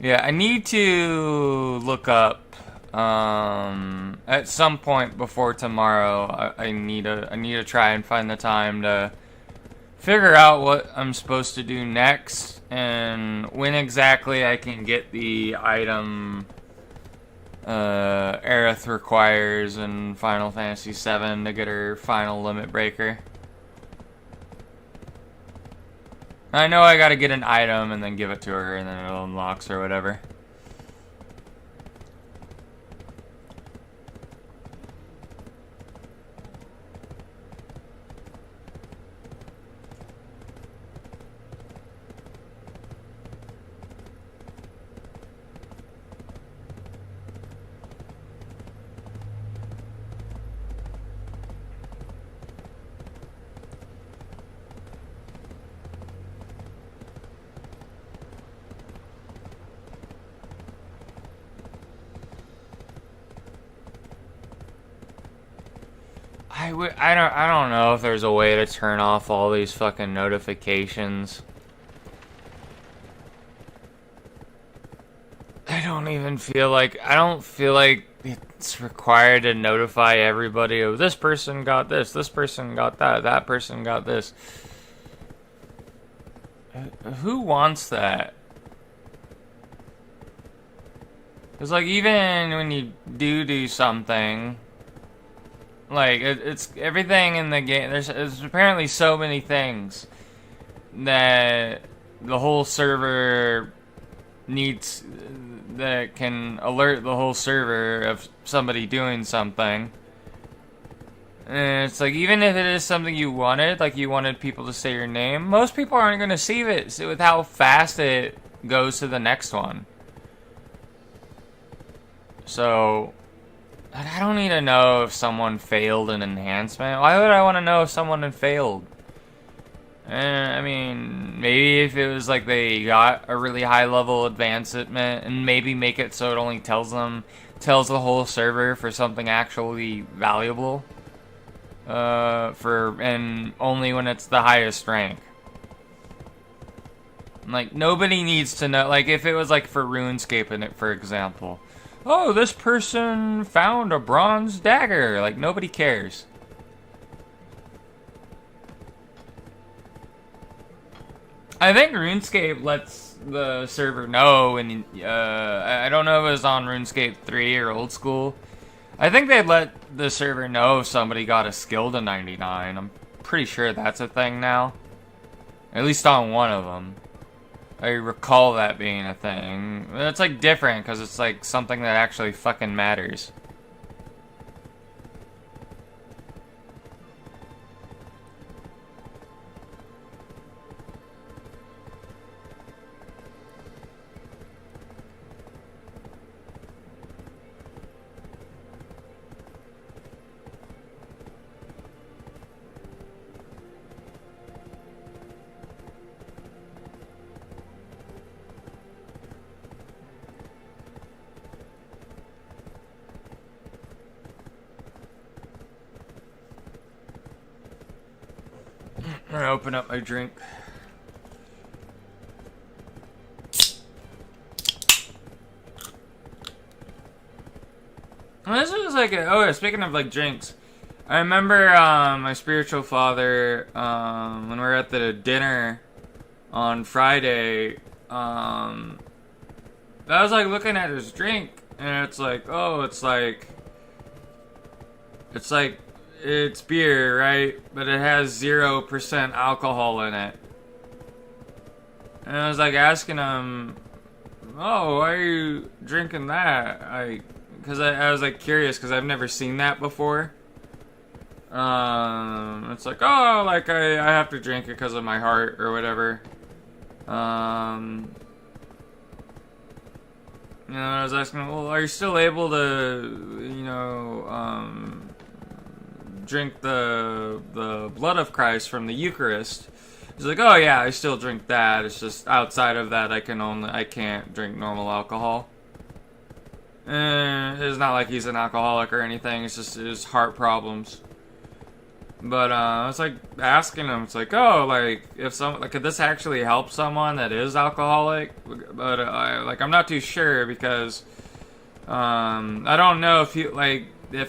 Yeah, I need to look up at some point before tomorrow. I need to try and find the time to figure out what I'm supposed to do next and when exactly I can get the item Aerith requires in Final Fantasy VII to get her final limit breaker. I know I gotta get an item and then give it to her and then it unlocks or whatever. I don't know if there's a way to turn off all these fucking notifications. I don't feel like it's required to notify everybody of this person got this person got that person got this. Who wants that? Because like even when you do something, like it's everything in the game. There's apparently so many things that the whole server needs that can alert the whole server of somebody doing something. And it's like even if it is something you wanted, like you wanted people to say your name, most people aren't going to see it with how fast it goes to the next one. So I don't need to know if someone failed an enhancement. Why would I want to know if someone had failed? I mean, maybe if it was like they got a really high level advancement and maybe make it so it only tells the whole server for something actually valuable. And only when it's the highest rank. Like, nobody needs to know, like, if it was like for RuneScape, for example. oh, this person found a bronze dagger. Like, nobody cares. I think RuneScape lets the server know, and I don't know if it was on RuneScape 3 or old school. I think they'd let the server know if somebody got a skill to 99. I'm pretty sure that's a thing now. At least on one of them. I recall that being a thing. It's like different because it's like something that actually fucking matters. I'm gonna open up my drink. Well, this was like speaking of like drinks, I remember my spiritual father when we were at the dinner on Friday. I was like looking at his drink, and it's like, oh, it's beer, right? But it has 0% alcohol in it. And I was like asking him, oh, why are you drinking that? Because I was like curious because I've never seen that before. It's like, oh, like I have to drink it because of my heart or whatever. You know, I was asking, well, are you still able to, you know, drink the blood of Christ from the Eucharist? He's like, oh yeah, I still drink that. It's just outside of that, I can't drink normal alcohol. It's not like he's an alcoholic or anything. It's just his heart problems. But I was like asking him, it's like, oh, like if could this actually help someone that is alcoholic? But I'm not too sure because I don't know if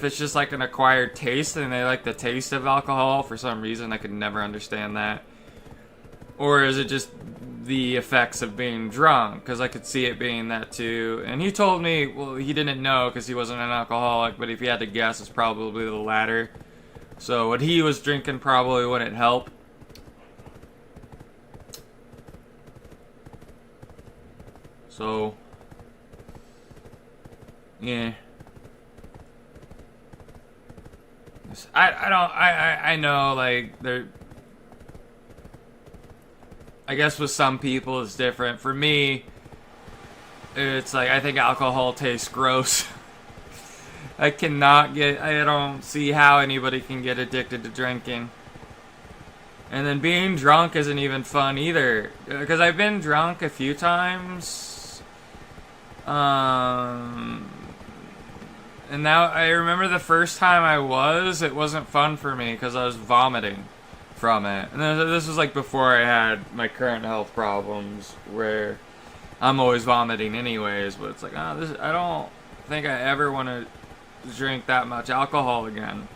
it's just like an acquired taste and they like the taste of alcohol for some reason. I could never understand that. Or is it just the effects of being drunk? Because I could see it being that too. And he told me, well, he didn't know because he wasn't an alcoholic, but if he had to guess, it's probably the latter. So what he was drinking probably wouldn't help. So, yeah. I know, like, I guess with some people it's different. For me, it's like, I think alcohol tastes gross. I don't see how anybody can get addicted to drinking. And then being drunk isn't even fun either. Because I've been drunk a few times. And now I remember the first time it wasn't fun for me because I was vomiting from it. And this was like before I had my current health problems where I'm always vomiting anyways. But it's like, I don't think I ever want to drink that much alcohol again.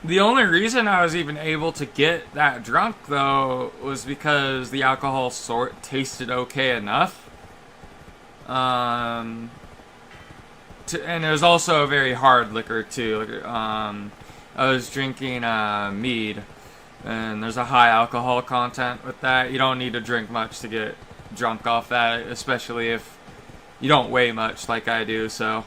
The only reason I was even able to get that drunk though was because the alcohol tasted okay enough. And it was also a very hard liquor too. I was drinking mead, and there's a high alcohol content with that. You don't need to drink much to get drunk off that, especially if you don't weigh much like I do. So.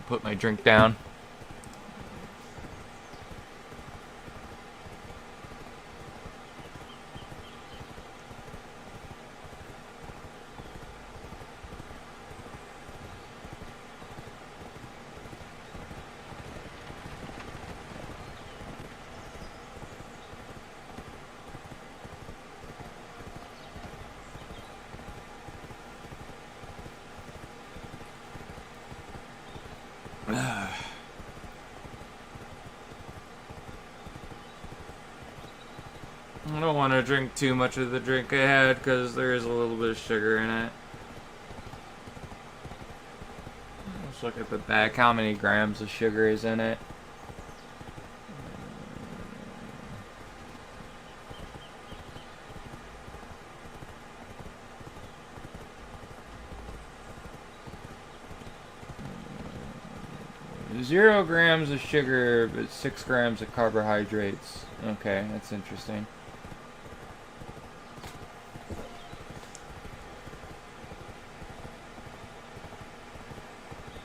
Put my drink down. I don't want to drink too much of the drink I had because there is a little bit of sugar in it. Let's look at the back. How many grams of sugar is in it? Zero grams of sugar, but 6 grams of carbohydrates. Okay, that's interesting.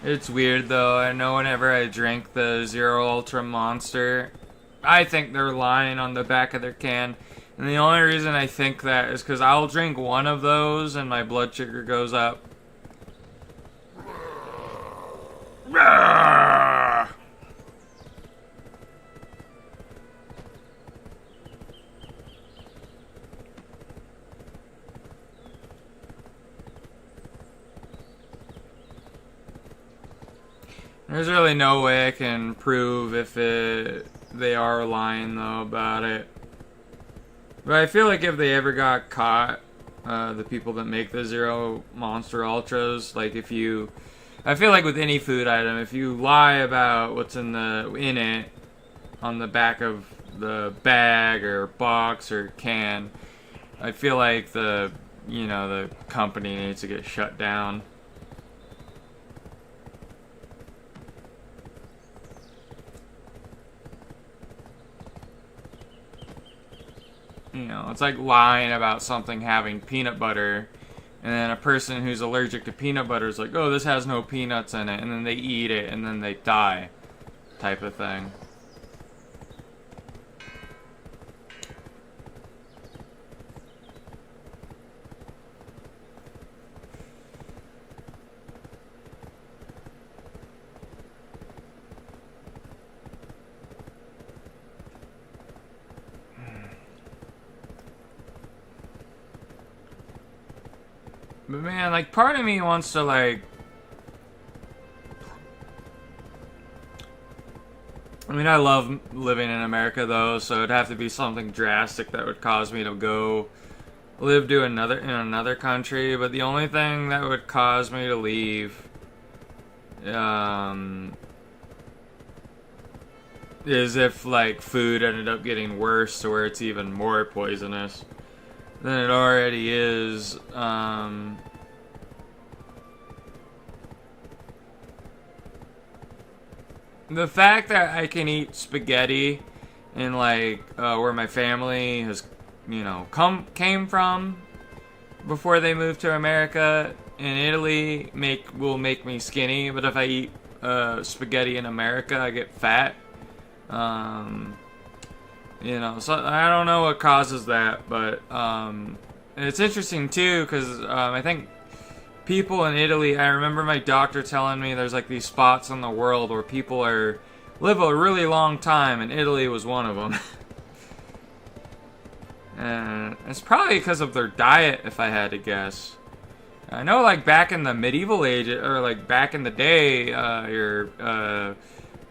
It's weird though. I know whenever I drink the Zero Ultra Monster, I think they're lying on the back of their can. And the only reason I think that is because I'll drink one of those and my blood sugar goes up. There's really no way I can prove if they are lying though about it. But I feel like if they ever got caught, the people that make the Zero Monster Ultras, like I feel like with any food item, if you lie about what's in it on the back of the bag or box or can, I feel like the company needs to get shut down. It's like lying about something having peanut butter, and then a person who's allergic to peanut butter is like, oh, this has no peanuts in it, and then they eat it, and then they die, type of thing. But man, like, part of me wants to, like... I mean, I love living in America, though, so it'd have to be something drastic that would cause me to go live in another country. But the only thing that would cause me to leave is if, like, food ended up getting worse to where it's even more poisonous than it already is. The fact that I can eat spaghetti in like where my family has, came from before they moved to America in Italy will make me skinny. But if I eat spaghetti in America, I get fat. So I don't know what causes that, but it's interesting too because I think people in Italy, I remember my doctor telling me there's like these spots in the world where people live a really long time, and Italy was one of them. And it's probably because of their diet, if I had to guess. I know, like, back in the medieval age, or like back in the day, your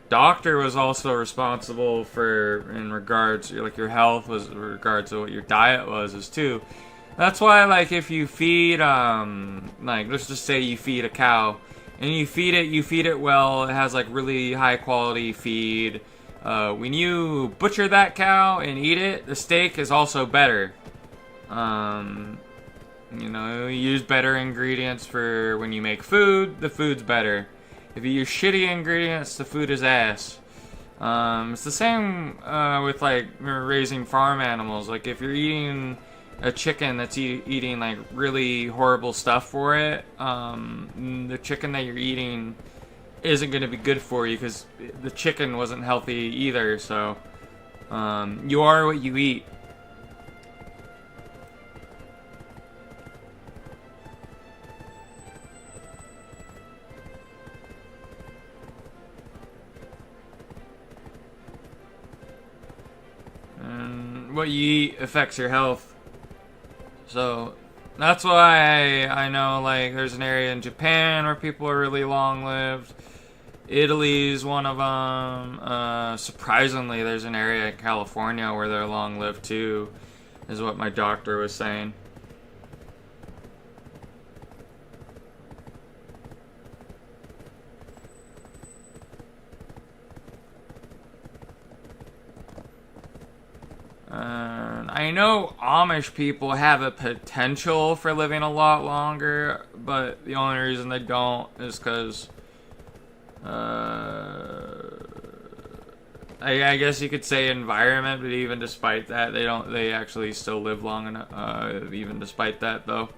doctor was also responsible for, in regards, like, your health was in regards to what your diet was, as too. That's why, like, if you feed, like, let's just say you feed a cow, and you feed it well, it has, like, really high quality feed. When you butcher that cow and eat it, the steak is also better. You use better ingredients for when you make food, the food's better. If you use shitty ingredients, the food is ass. It's the same with, like, raising farm animals. Like, if you're eating a chicken that's eating like really horrible stuff for it, the chicken that you're eating isn't going to be good for you because the chicken wasn't healthy either. So you are what you eat. And what you eat affects your health. So that's why I know, like, there's an area in Japan where people are really long-lived. Italy's one of them. Surprisingly, there's an area in California where they're long-lived too, is what my doctor was saying. I know Amish people have a potential for living a lot longer, but the only reason they don't is because, I guess you could say environment, but even despite that, they actually still live long enough, even despite that, though.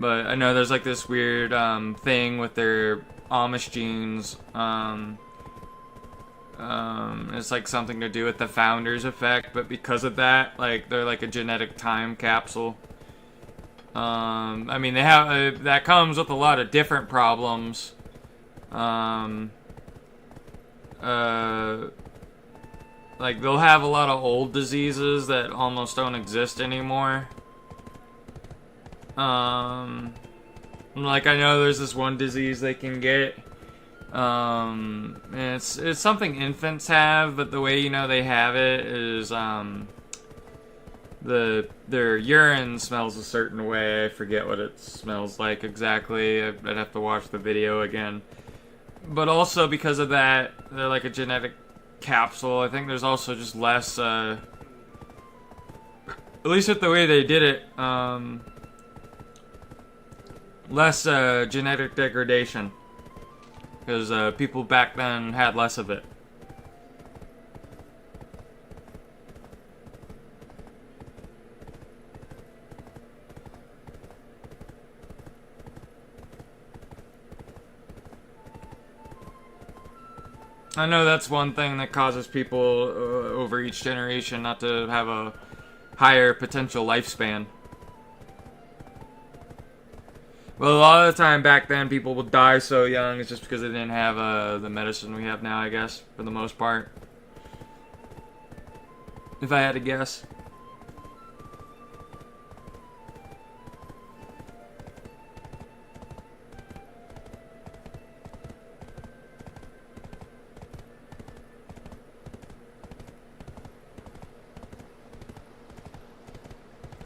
But I know there's like this weird, thing with their Amish genes, it's like something to do with the founder's effect, but because of that, like, they're like a genetic time capsule. I mean, they have, that comes with a lot of different problems. Like, they'll have a lot of old diseases that almost don't exist anymore. Like, I know there's this one disease they can get. It's something infants have, but the way you know they have it is, their urine smells a certain way. I forget what it smells like exactly. I'd have to watch the video again. But also because of that, they're like a genetic capsule. I think there's also just less, at least with the way they did it, less, genetic degradation. Because people back then had less of it. I know that's one thing that causes people over each generation not to have a higher potential lifespan. Well, a lot of the time back then, people would die so young. It's just because they didn't have the medicine we have now, I guess, for the most part. If I had to guess.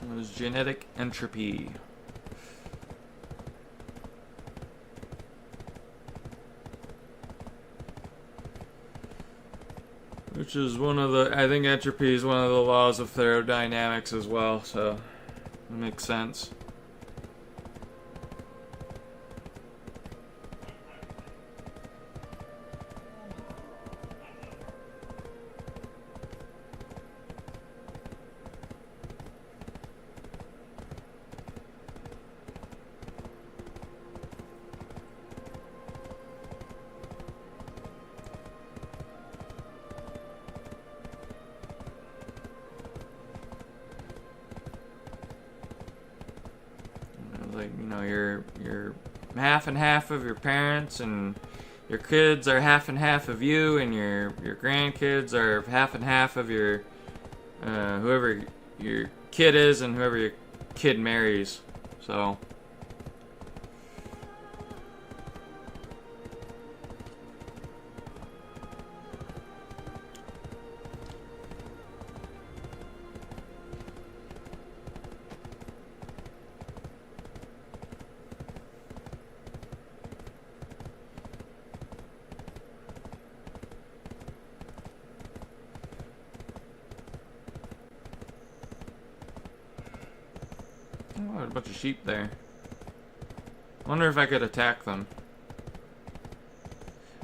It was genetic entropy. Which is one of the, I think entropy is one of the laws of thermodynamics as well, so it makes sense. Like, you know, you're half and half of your parents, and your kids are half and half of you, and your grandkids are half and half of your whoever your kid is and whoever your kid marries. So oh, a bunch of sheep there. Wonder if I could attack them.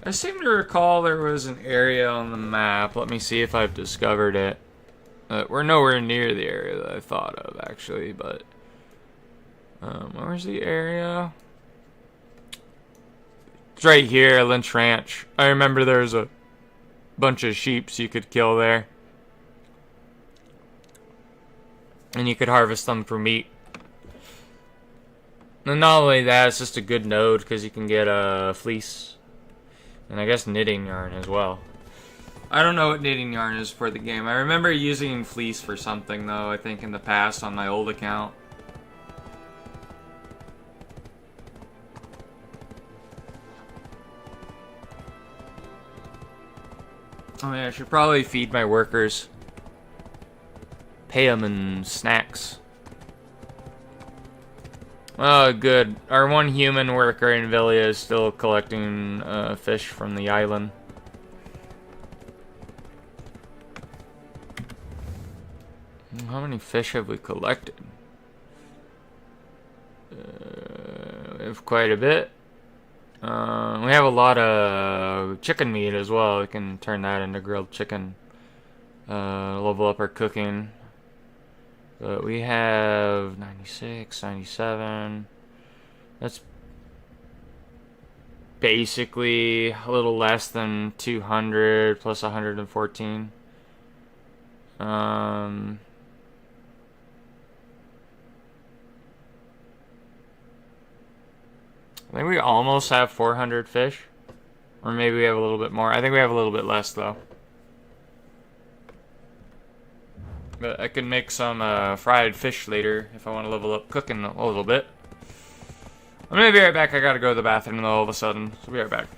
I seem to recall there was an area on the map. Let me see if I've discovered it. We're nowhere near the area that I thought of, actually, but where's the area? It's right here, Lynch Ranch. I remember there was a bunch of sheeps you could kill there. And you could harvest them for meat. And not only that, it's just a good node because you can get a fleece. And I guess knitting yarn as well. I don't know what knitting yarn is for the game. I remember using fleece for something, though, I think in the past on my old account. Oh yeah, I should probably feed my workers. Pay them in snacks. Oh, good. Our one human worker in Villia is still collecting fish from the island. How many fish have we collected? We have quite a bit. We have a lot of chicken meat as well. We can turn that into grilled chicken. Level up our cooking. But we have 96, 97. That's basically a little less than 200 plus 114. I think we almost have 400 fish. Or maybe we have a little bit more. I think we have a little bit less, though. But I can make some fried fish later if I want to level up cooking a little bit. I'm gonna be right back. I gotta go to the bathroom though all of a sudden. So I'll be right back.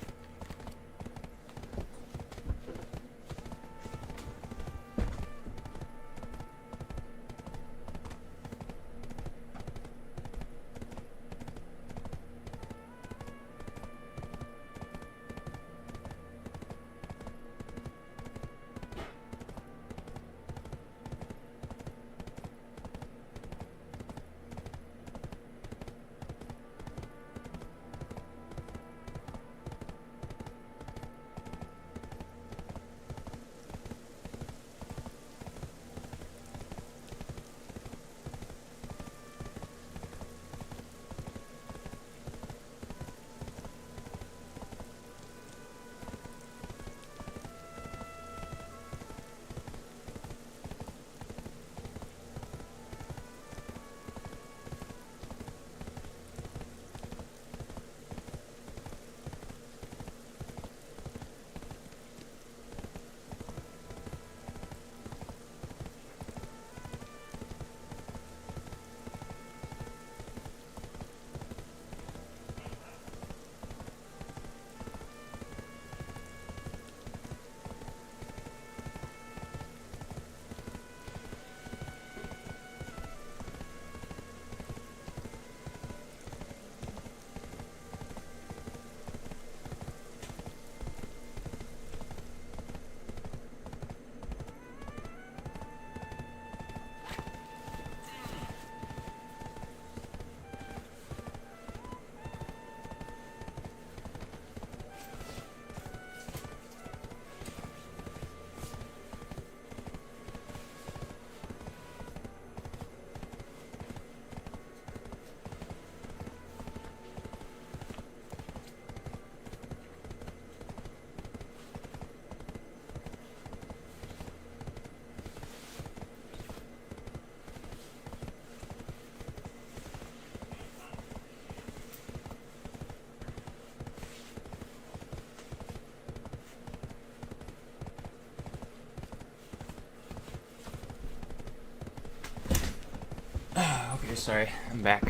Okay, sorry, I'm back.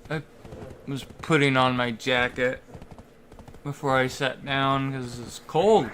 I was putting on my jacket before I sat down because it's cold.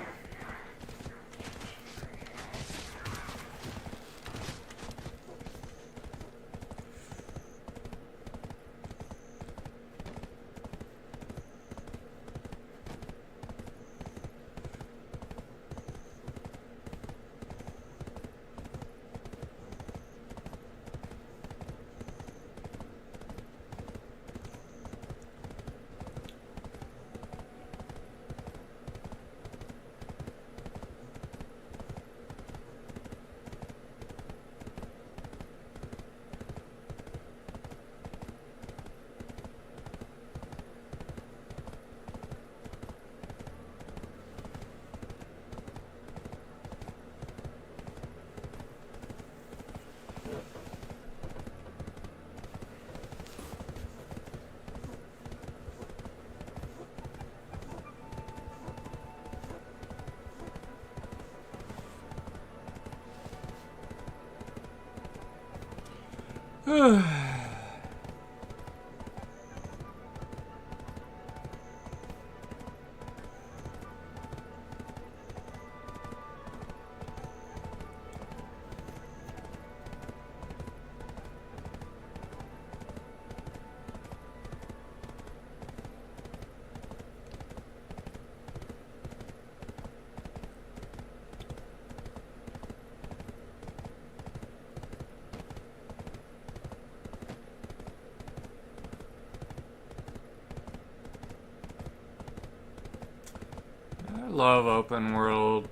love open world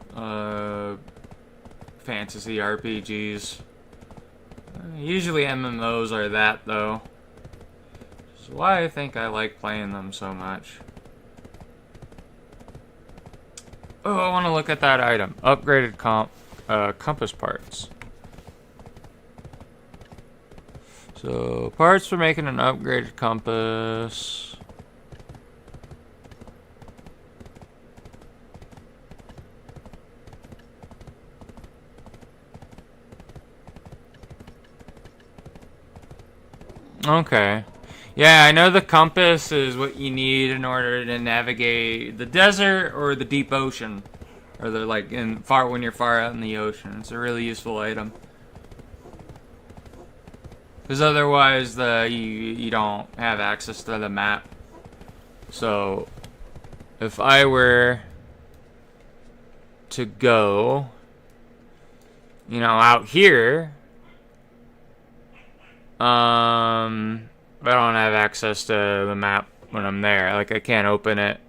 fantasy RPGs. Usually MMOs are that, though. Which is why I think I like playing them so much. Oh, I want to look at that item. Upgraded compass parts. So, parts for making an upgraded compass. Okay. Yeah, I know the compass is what you need in order to navigate the desert or the deep ocean. Or the when you're far out in the ocean. It's a really useful item. Because otherwise you don't have access to the map. So if I were to go, out here, I don't have access to the map when I'm there. Like, I can't open it.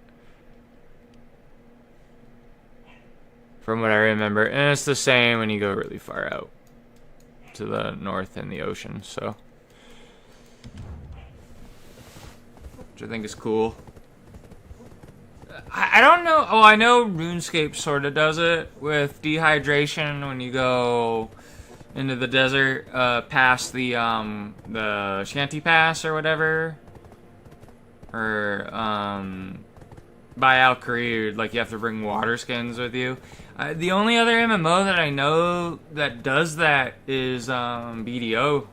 From what I remember. And it's the same when you go really far out to the north in the ocean, so. Which I think is cool. I don't know. Oh, I know RuneScape sort of does it with dehydration when you go into the desert, past the Shanty Pass or whatever, or by Al Kharid, like you have to bring water skins with you. The only other MMO that I know that does that is BDO,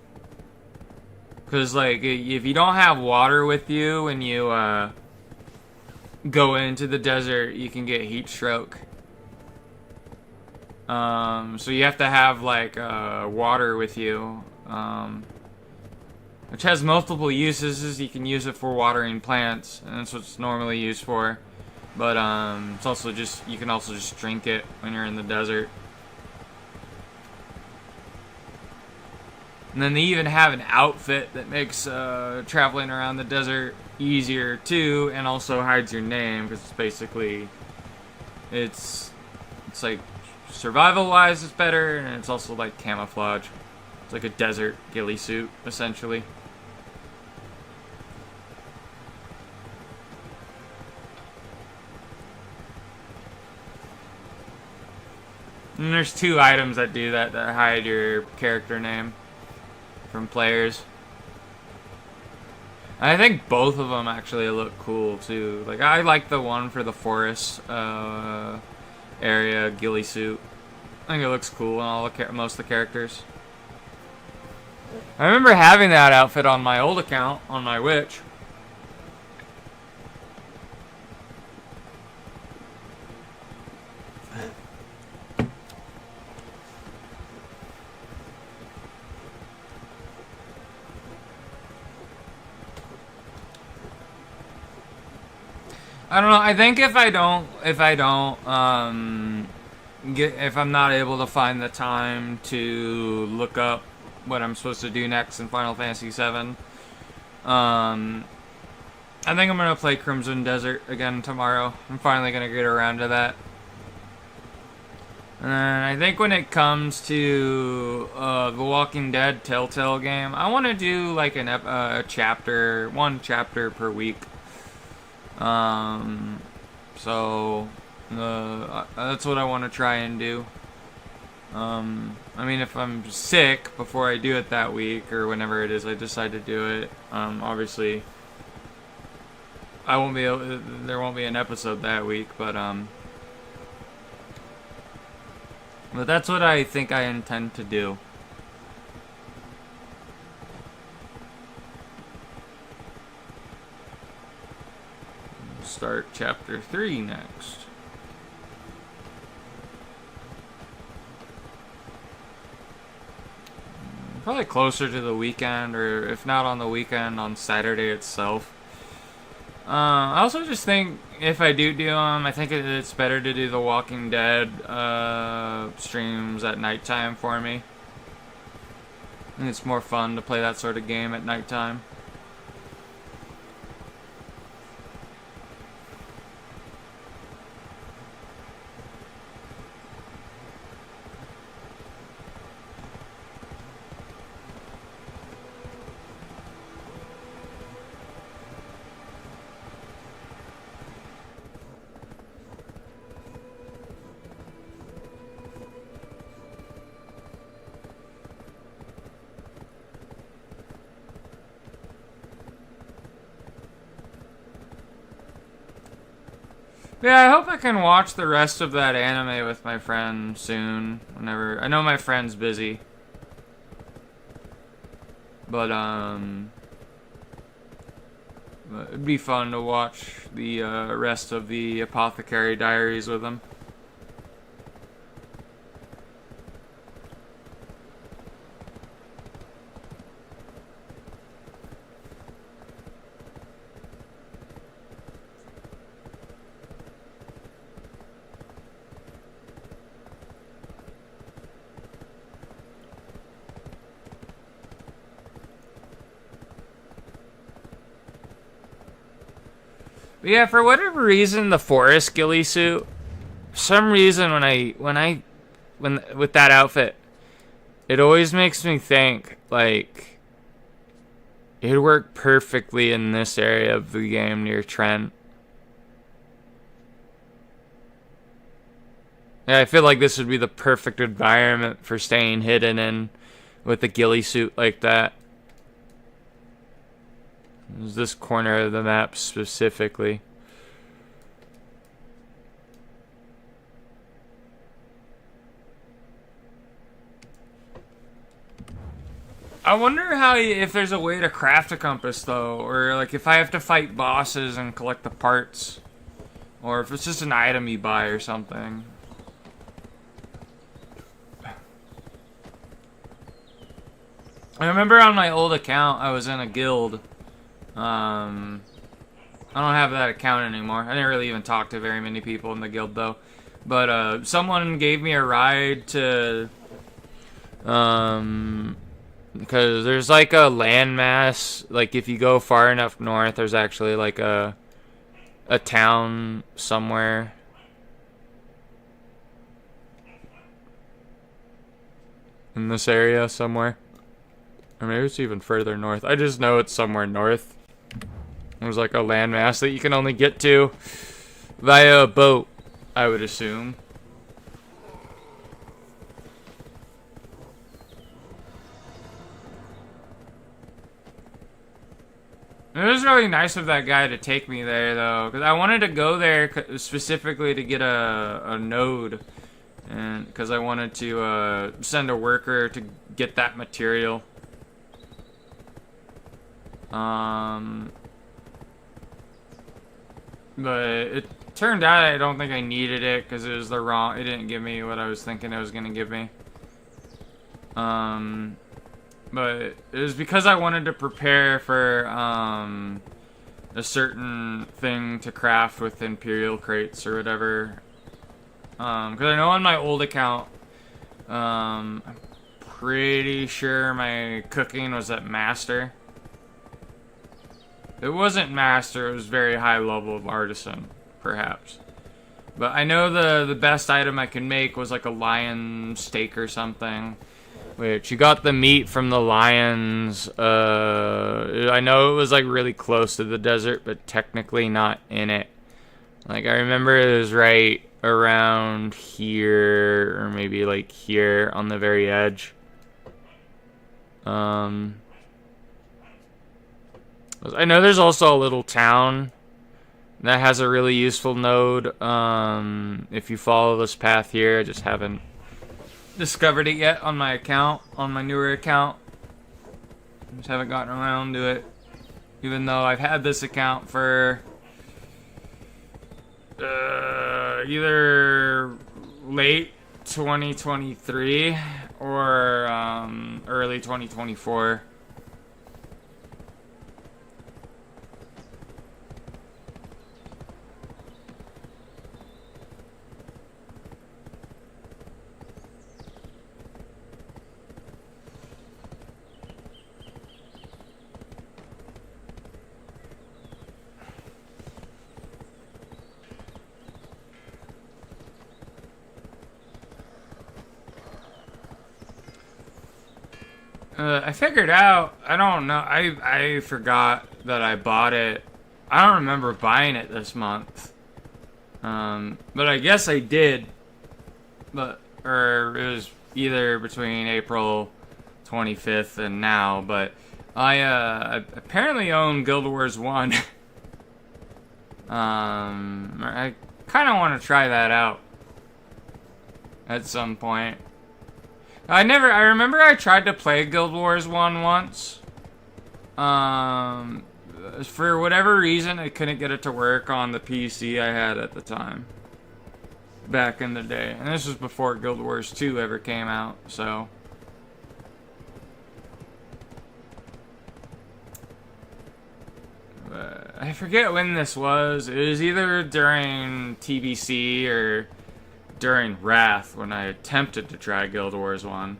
because like if you don't have water with you when you go into the desert, you can get heat stroke. So you have to have like water with you, which has multiple uses. You can use it for watering plants, and that's what it's normally used for. But it's also you can also just drink it when you're in the desert. And then they even have an outfit that makes traveling around the desert easier too, and also hides your name, because it's basically it's like survival wise it's better, and it's also like camouflage. It's like a desert ghillie suit essentially. And there's 2 items that do that hide your character name from players. I think both of them actually look cool too. Like, I like the one for the forest area ghillie suit. I think it looks cool on most of the characters. I remember having that outfit on my old account on my Witch. I don't know. I think if I'm not able to find the time to look up what I'm supposed to do next in Final Fantasy VII, I think I'm gonna play Crimson Desert again tomorrow. I'm finally gonna get around to that. And I think when it comes to the Walking Dead Telltale game, I want to do like one chapter per week. So that's what I want to try and do. I mean, if I'm sick before I do it that week, or whenever it is I decide to do it, obviously there won't be an episode that week, but that's what I think I intend to do. Start chapter 3 next. Probably closer to the weekend, or if not on the weekend, on Saturday itself. I also just think if I do them, I think it's better to do the Walking Dead streams at nighttime for me. I think it's more fun to play that sort of game at nighttime. Yeah, I hope I can watch the rest of that anime with my friend soon. Whenever I know my friend's busy, but it'd be fun to watch the rest of the Apothecary Diaries with him. But yeah, for whatever reason, the forest ghillie suit. For some reason, when with that outfit, it always makes me think like it'd work perfectly in this area of the game near Trent. Yeah, I feel like this would be the perfect environment for staying hidden in with a ghillie suit like that. There's this corner of the map specifically. I wonder if there's a way to craft a compass though, or like if I have to fight bosses and collect the parts, or if it's just an item you buy or something. I remember on my old account I was in a guild. I don't have that account anymore. I didn't really even talk to very many people in the guild though. But someone gave me a ride to because there's like a landmass, like if you go far enough north there's actually like a town somewhere. In this area somewhere. Or maybe it's even further north. I just know it's somewhere north. There's like a landmass that you can only get to via a boat, I would assume. It was really nice of that guy to take me there, though, because I wanted to go there specifically to get a node, and because I wanted to send a worker to get that material. But it turned out I don't think I needed it because it was it didn't give me what I was thinking it was gonna give me. But it was because I wanted to prepare for a certain thing to craft with Imperial crates or whatever. Because I know on my old account, I'm pretty sure my cooking was at Master. It wasn't Master, it was very high level of Artisan, perhaps. But I know the best item I could make was like a lion steak or something. Which, you got the meat from the lions. I know it was like really close to the desert, but technically not in it. Like, I remember it was right around here, or maybe like here on the very edge. I know there's also a little town that has a really useful node. If you follow this path here, I just haven't discovered it yet on my account, on my newer account. Just haven't gotten around to it. Even though I've had this account for either late 2023 or early 2024. I figured out, I don't know, I forgot that I bought it. I don't remember buying it this month. But I guess I did. Or it was either between April 25th and now, but I apparently own Guild Wars 1. I kind of want to try that out at some point. I remember I tried to play Guild Wars 1 once. For whatever reason, I couldn't get it to work on the PC I had at the time. Back in the day. And this was before Guild Wars 2 ever came out, so... I forget when this was. It was either during TBC or during Wrath when I attempted to try Guild Wars 1.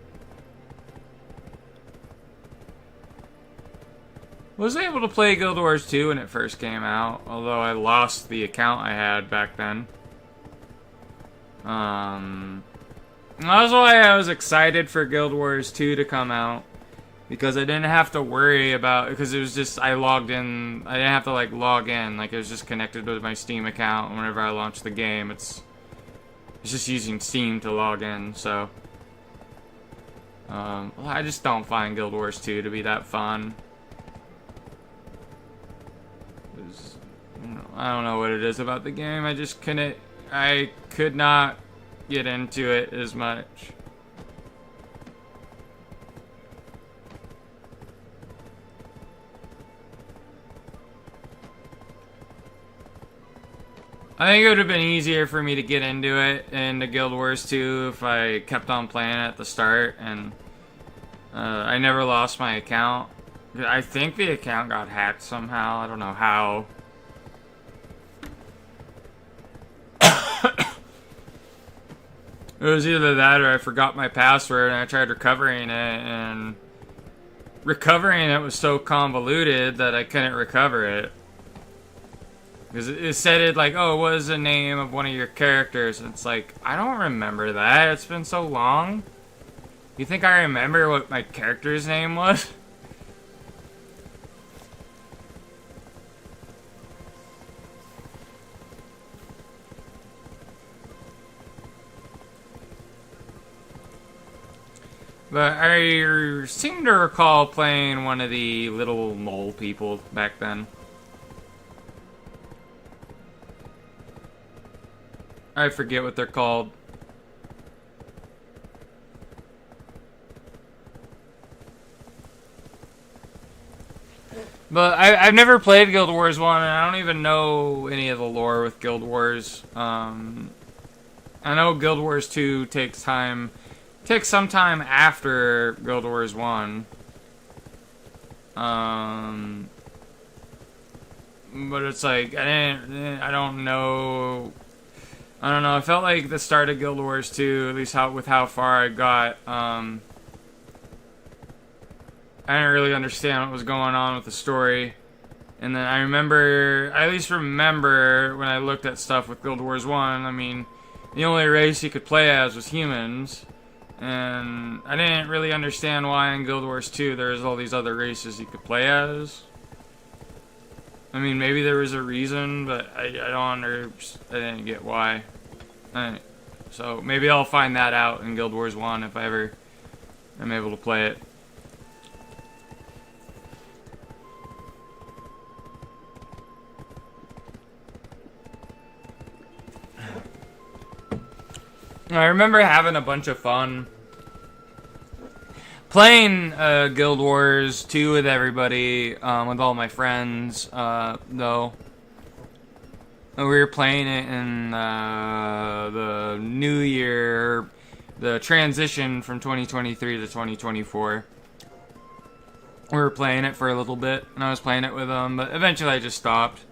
Was able to play Guild Wars 2 when it first came out, although I lost the account I had back then. That's why I was excited for Guild Wars 2 to come out. Because I didn't have to worry about, because it was just, I logged in, I didn't have to like log in, like it was just connected with my Steam account. Whenever I launched the game, it's just using Steam to log in, so. Well, I just don't find Guild Wars 2 to be that fun. I don't know what it is about the game, I could not get into it as much. I think it would have been easier for me to get into Guild Wars 2 if I kept on playing at the start, and I never lost my account. I think the account got hacked somehow, I don't know how. It was either that or I forgot my password and I tried recovering it, and recovering it was so convoluted that I couldn't recover it. Because it said it like, oh, what is the name of one of your characters? And it's like, I don't remember that. It's been so long. You think I remember what my character's name was? But I seem to recall playing one of the little mole people back then. I forget what they're called. But I've never played Guild Wars 1, and I don't even know any of the lore with Guild Wars. I know Guild Wars 2 takes some time after Guild Wars 1. But it's like, I don't know. I felt like the start of Guild Wars 2, at least with how far I got, I didn't really understand what was going on with the story. And then I at least remember when I looked at stuff with Guild Wars 1, I mean, the only race you could play as was humans. And I didn't really understand why in Guild Wars 2 there's all these other races you could play as. I mean, maybe there was a reason, but I didn't get why. So maybe I'll find that out in Guild Wars 1 if I ever am able to play it. I remember having a bunch of fun playing Guild Wars 2 with everybody, with all my friends, though. We were playing it in the new year, the transition from 2023 to 2024. We were playing it for a little bit, and I was playing it with them, but eventually I just stopped.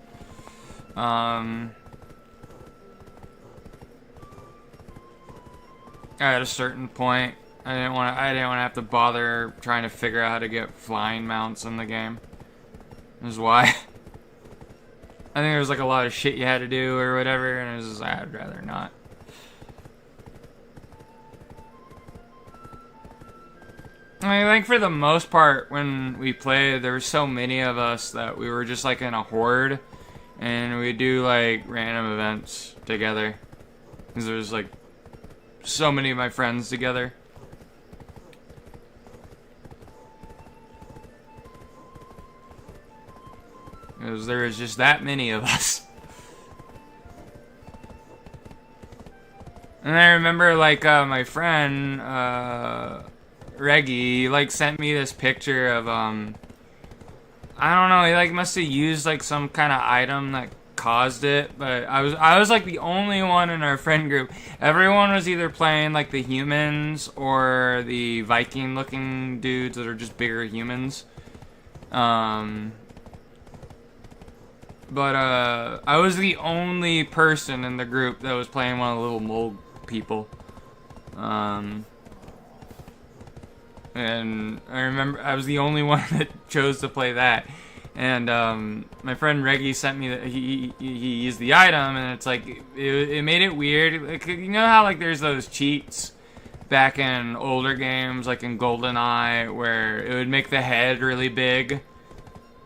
At a certain point, I didn't want to have to bother trying to figure out how to get flying mounts in the game. This is why. I think there was like a lot of shit you had to do or whatever, and it was just, I'd rather not. I think for the most part, when we played, there were so many of us that we were just like in a horde, and we'd do like random events together. Because there was like so many of my friends together. Because there was just that many of us. And I remember, like, my friend, Reggie, like, sent me this picture of, I don't know, he, like, must have used, like, some kind of item that caused it, but I was, like, the only one in our friend group. Everyone was either playing, like, the humans or the Viking-looking dudes that are just bigger humans. But I was the only person in the group that was playing one of the little mole people. And I remember I was the only one that chose to play that. And my friend Reggie sent me that he used the item, and it's like it made it weird. Like, you know how like there's those cheats back in older games, like in GoldenEye, where it would make the head really big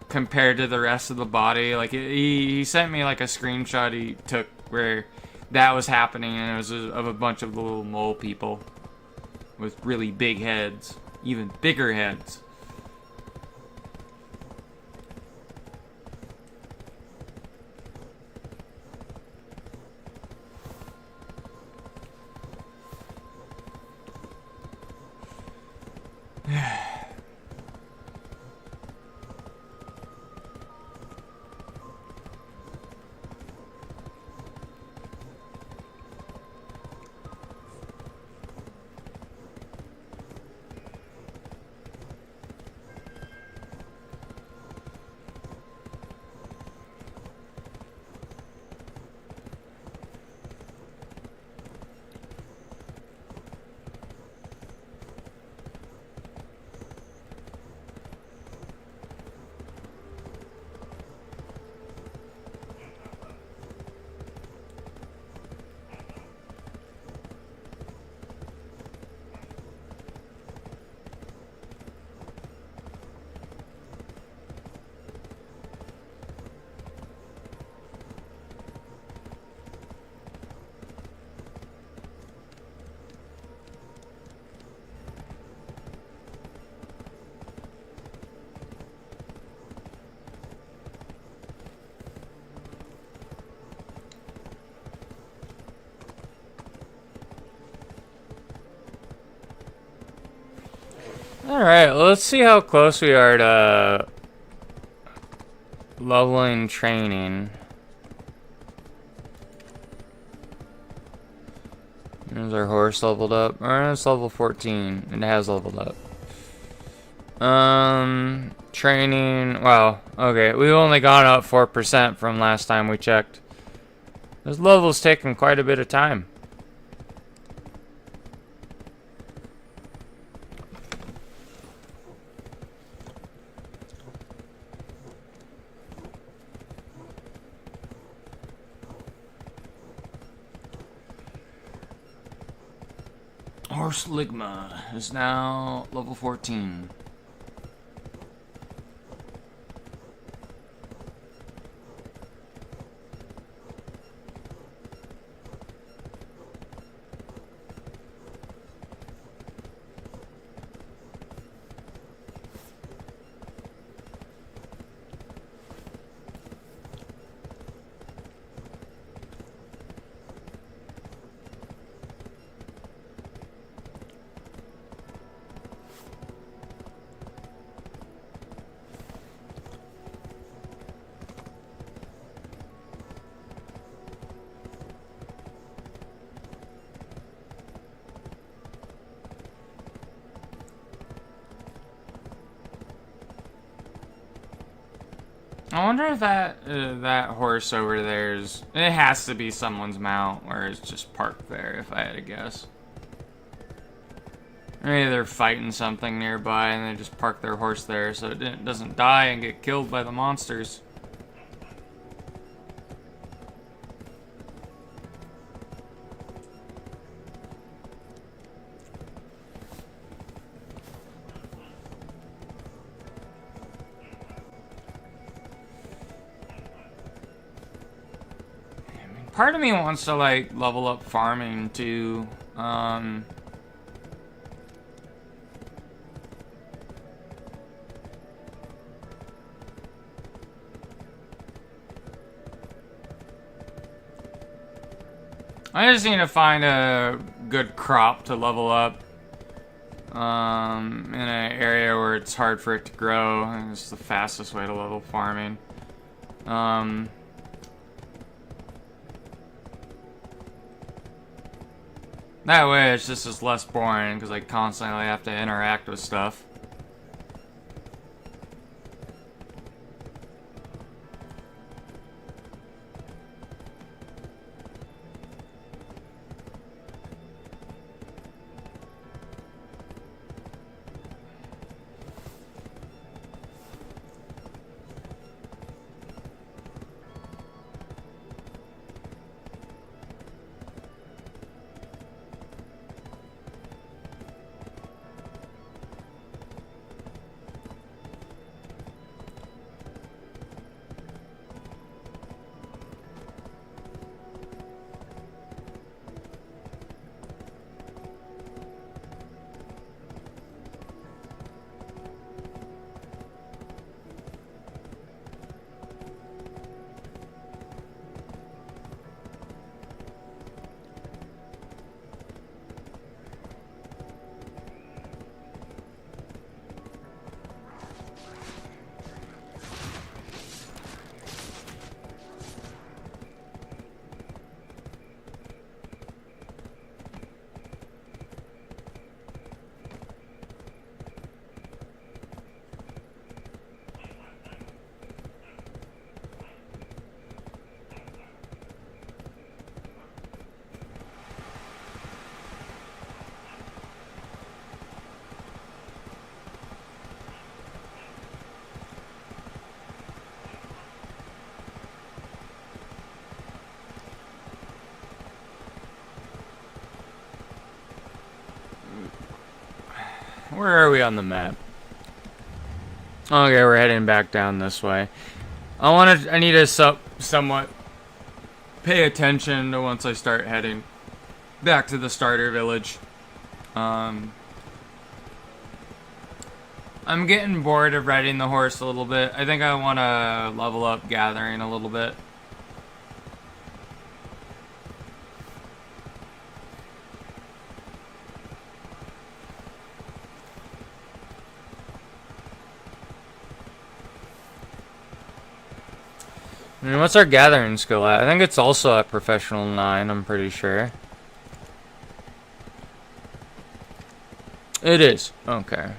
compared to the rest of the body. Like he sent me like a screenshot he took where that was happening, and it was of a bunch of little mole people with really big heads, even bigger heads. Alright, let's see how close we are to leveling training. There's our horse leveled up. Alright, it's level 14. It has leveled up. Training. Wow. Okay, we've only gone up 4% from last time we checked. This level's taken quite a bit of time. Horse Ligma is now level 14. I wonder if that horse over there is... It has to be someone's mount, or it's just parked there, if I had to guess. Maybe they're fighting something nearby, and they just park their horse there so it doesn't die and get killed by the monsters. Part of me wants to, like, level up farming, too. I just need to find a good crop to level up. In an area where it's hard for it to grow. And it's the fastest way to level farming. That way it's just less boring because I constantly have to interact with stuff. Where are we on the map? Okay, we're heading back down this way. I need to somewhat pay attention to once I start heading back to the starter village. I'm getting bored of riding the horse a little bit. I think I want to level up gathering a little bit. I mean, what's our gathering skill at? I think it's also at professional 9, I'm pretty sure. It is. Okay.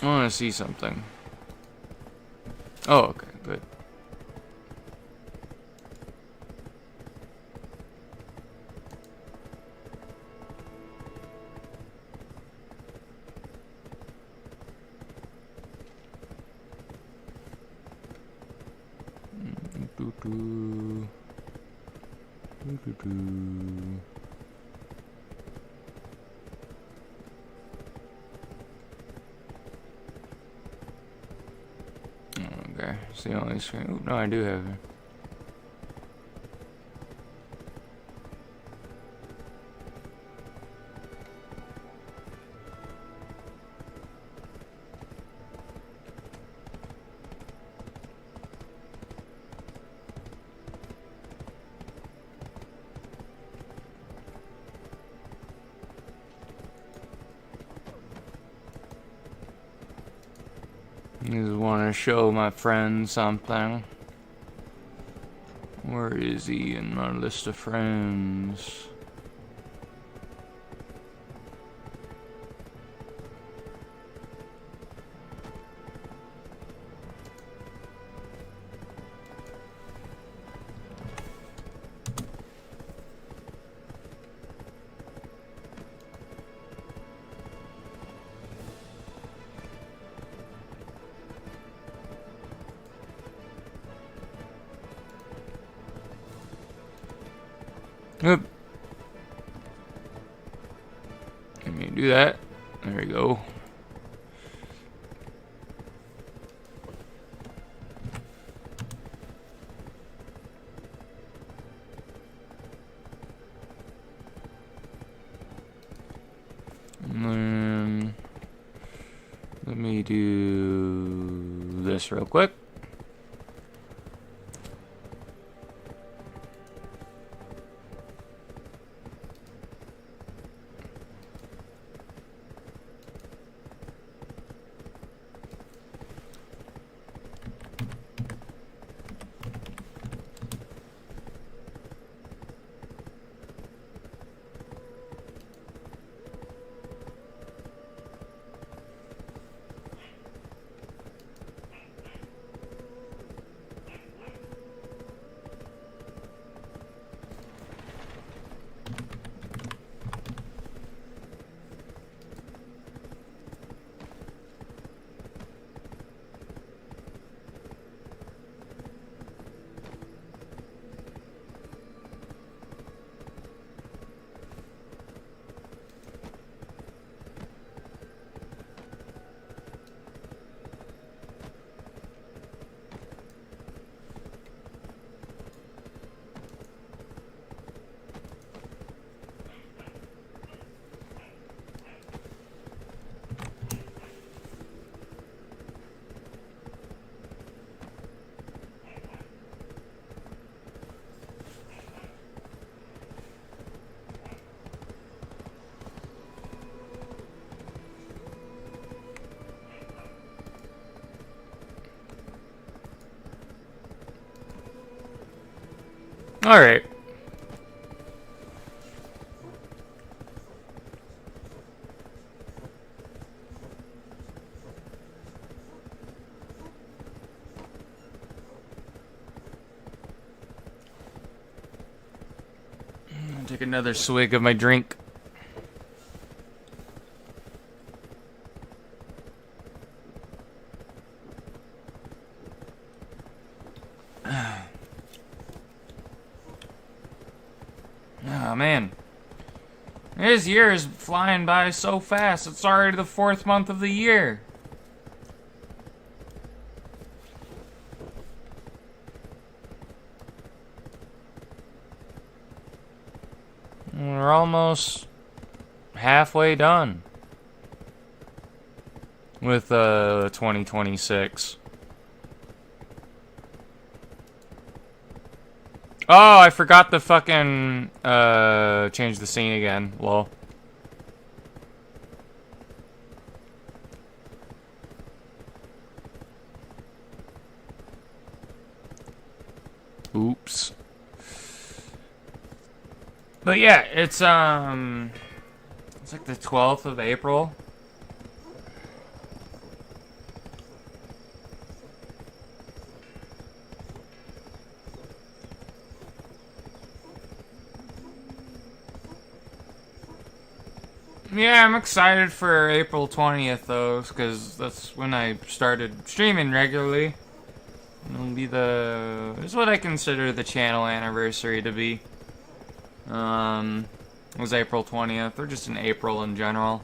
I want to see something. Oh, okay, good. Okay, it's the only screen. Ooh, no, I do have it. Just want to show my friend something. Where is he in my list of friends? Oop. Let me do that. There we go. And then let me do this real quick. All right. I'll take another swig of my drink. Oh, man. This year is flying by so fast. It's already the 4th month of the year. We're almost halfway done with 2026. Oh, I forgot to fucking change the scene again. Lol. Oops. But yeah, it's like the 12th of April. Yeah, I'm excited for April 20th though, because that's when I started streaming regularly. It'll be it's what I consider the channel anniversary to be. It was April 20th, or just in April in general.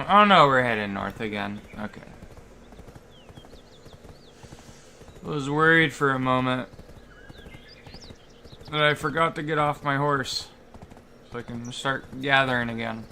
Oh no, we're heading north again. Okay. I was worried for a moment that I forgot to get off my horse so I can start gathering again.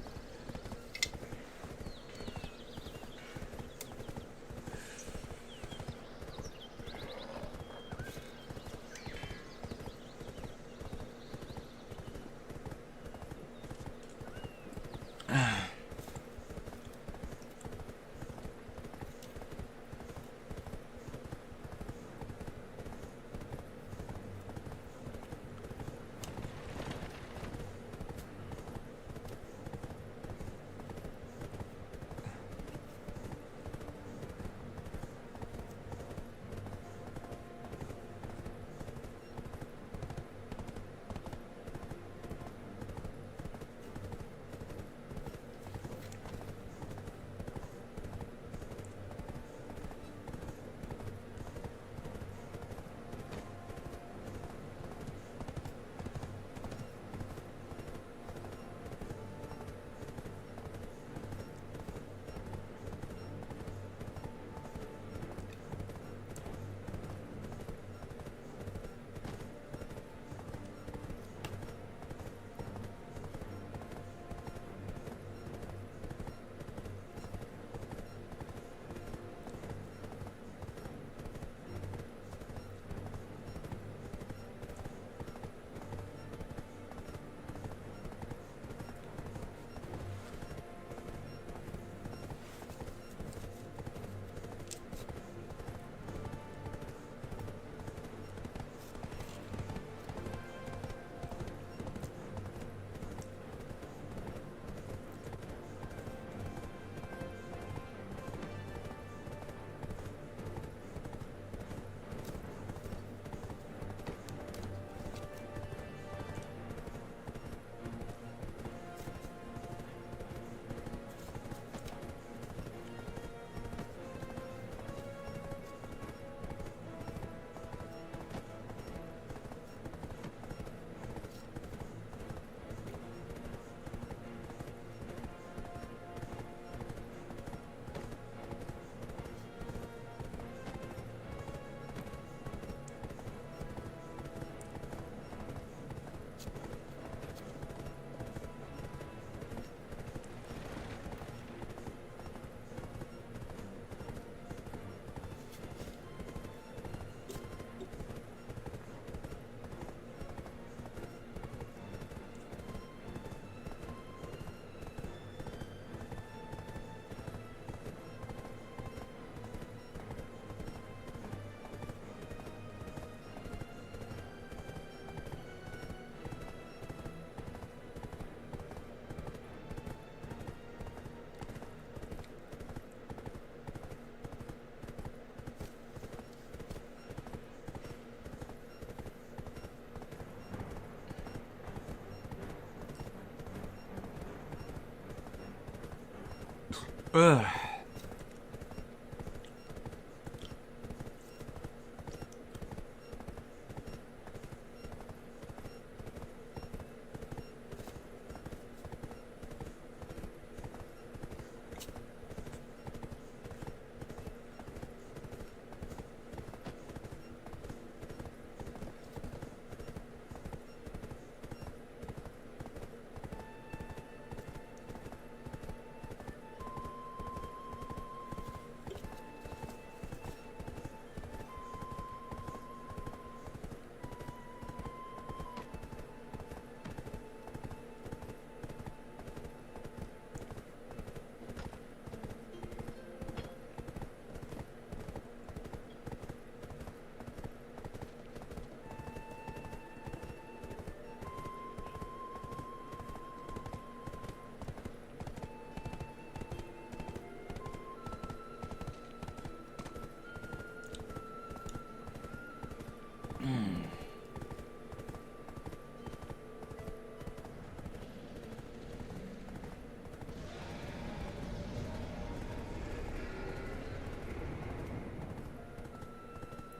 Ugh.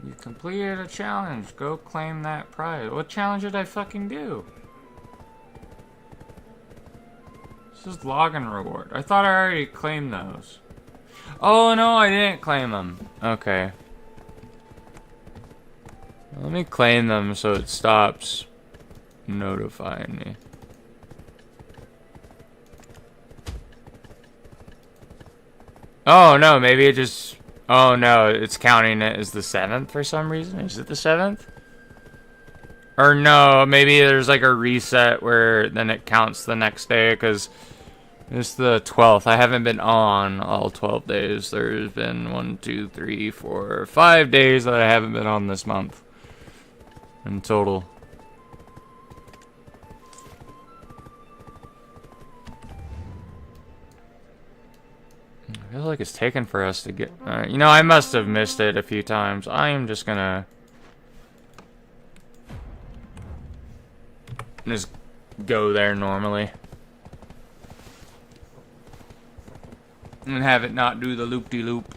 You completed a challenge. Go claim that prize. What challenge did I fucking do? This is login reward. I thought I already claimed those. Oh no, I didn't claim them. Okay. Let me claim them so it stops notifying me. Oh no, maybe it just... Oh no, it's counting it as the 7th for some reason. Is it the 7th? Or no, maybe there's like a reset where then it counts the next day, because it's the 12th. I haven't been on all 12 days. There's been 1, 2, 3, 4, 5 days that I haven't been on this month in total. I feel like it's taken for us to get... you know, I must have missed it a few times. I am just gonna... just go there normally. And have it not do the loop-de-loop.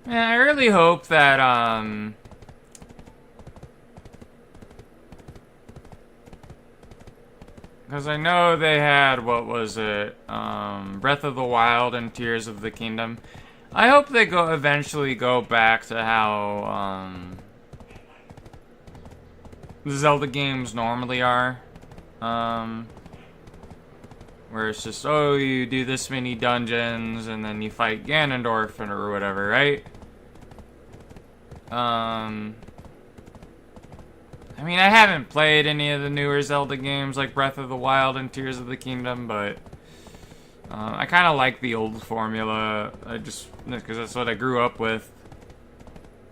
Yeah, I really hope that, because I know they had, what was it, Breath of the Wild and Tears of the Kingdom. I hope they eventually go back to how, the Zelda games normally are. Where it's just, oh, you do this many dungeons, and then you fight Ganondorf or whatever, right? I mean, I haven't played any of the newer Zelda games like Breath of the Wild and Tears of the Kingdom, but I kind of like the old formula. Because that's what I grew up with.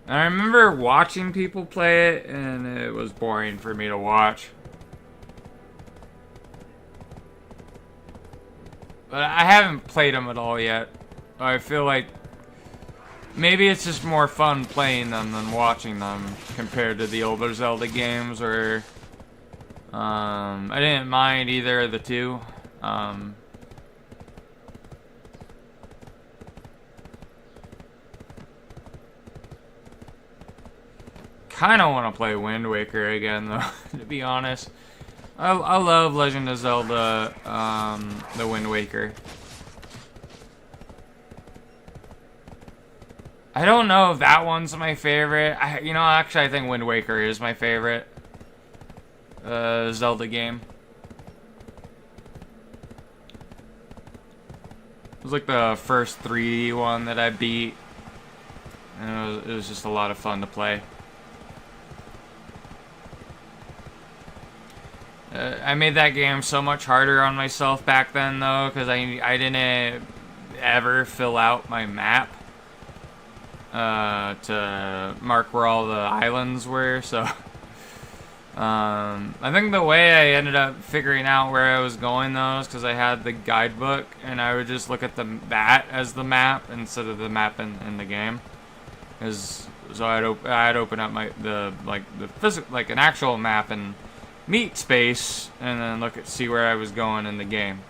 And I remember watching people play it, and it was boring for me to watch. But I haven't played them at all yet. I feel like maybe it's just more fun playing them than watching them compared to the older Zelda games, or I didn't mind either of the two. kind of want to play Wind Waker again, though, to be honest. I love Legend of Zelda, the Wind Waker. I don't know if that one's my favorite. Actually, I think Wind Waker is my favorite Zelda game. It was like the first 3D one that I beat. And it was just a lot of fun to play. I made that game so much harder on myself back then, though, because I didn't ever fill out my map to mark where all the islands were, so I think the way I ended up figuring out where I was going, though, is because I had the guidebook, and I would just look at that as the map instead of the map in the game. So I'd open up the physical, like an actual map and meet space, and then see where I was going in the game.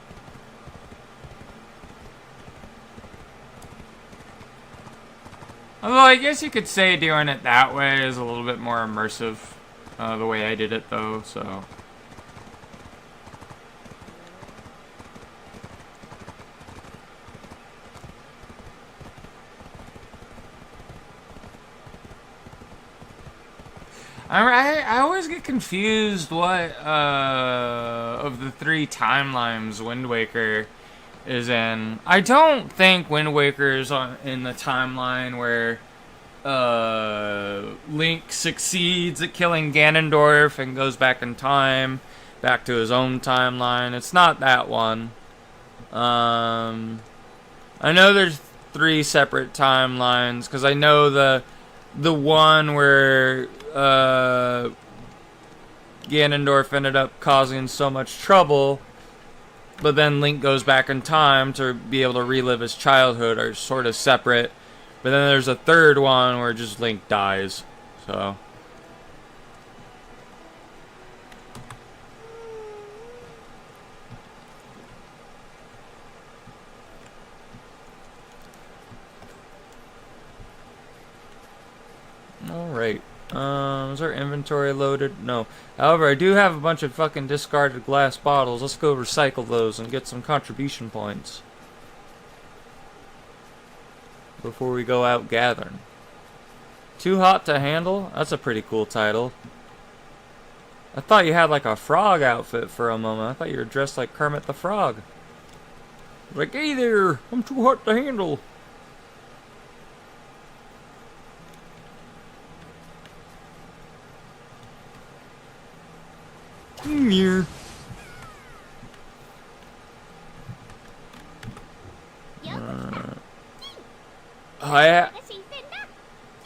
Although I guess you could say doing it that way is a little bit more immersive, the way I did it, though, so. I always get confused what of the 3 timelines Wind Waker is in. I don't think Wind Waker is in the timeline where Link succeeds at killing Ganondorf and goes back in time, back to his own timeline. It's not that one. I know there's 3 separate timelines, because I know the one where Ganondorf ended up causing so much trouble, but then Link goes back in time to be able to relive his childhood, are sort of separate. But then there's a 3rd one where just Link dies. So. Alright. Is our inventory loaded? No. However, I do have a bunch of fucking discarded glass bottles. Let's go recycle those and get some contribution points before we go out gathering. Too Hot to Handle? That's a pretty cool title. I thought you had like a frog outfit for a moment. I thought you were dressed like Kermit the Frog. Like, hey there, I'm too hot to handle. Here. I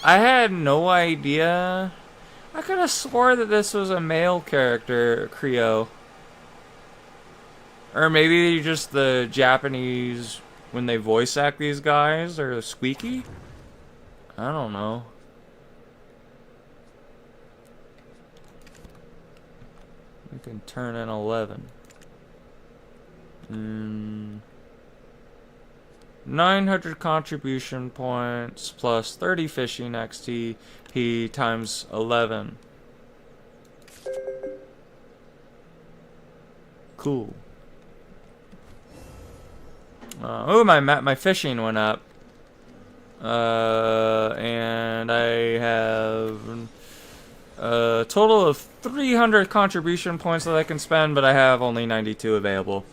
had no idea. I could have swore that this was a male character, Creo. Or maybe just the Japanese, when they voice act these guys, are squeaky? I don't know. We can turn in 11. 900 contribution points plus 30 fishing XP times 11. Cool. Oh, my fishing went up. And I have a total of 300 contribution points that I can spend, but I have only 92 available.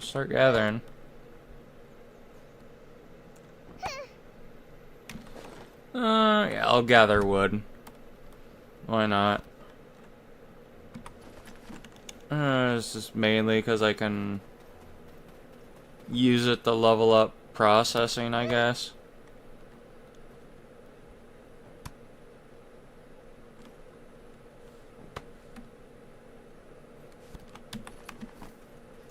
Start gathering. Yeah, I'll gather wood. Why not? It's just mainly because I can use it to level up processing, I guess.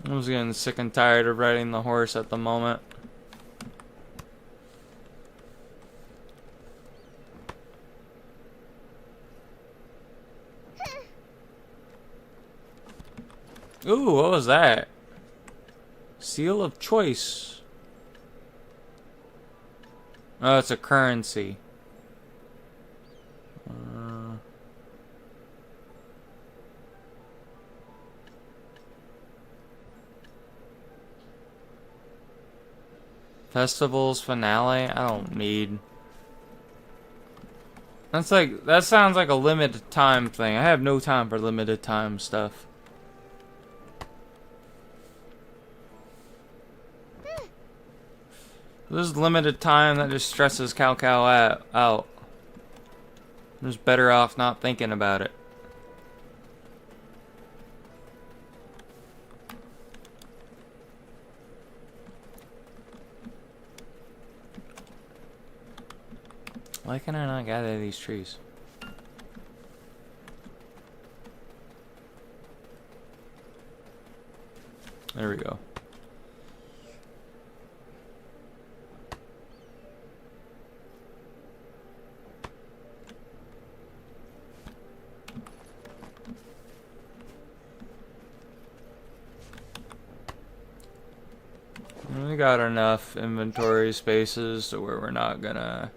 I was getting sick and tired of riding the horse at the moment. Ooh, what was that? Seal of choice. Oh, it's a currency. Festivals finale? I don't need. That's like, that sounds like a limited time thing. I have no time for limited time stuff. This is limited time that just stresses Cao Cao out. I'm just better off not thinking about it. Why can I not gather these trees? There we go. We got enough inventory spaces to where we're not gonna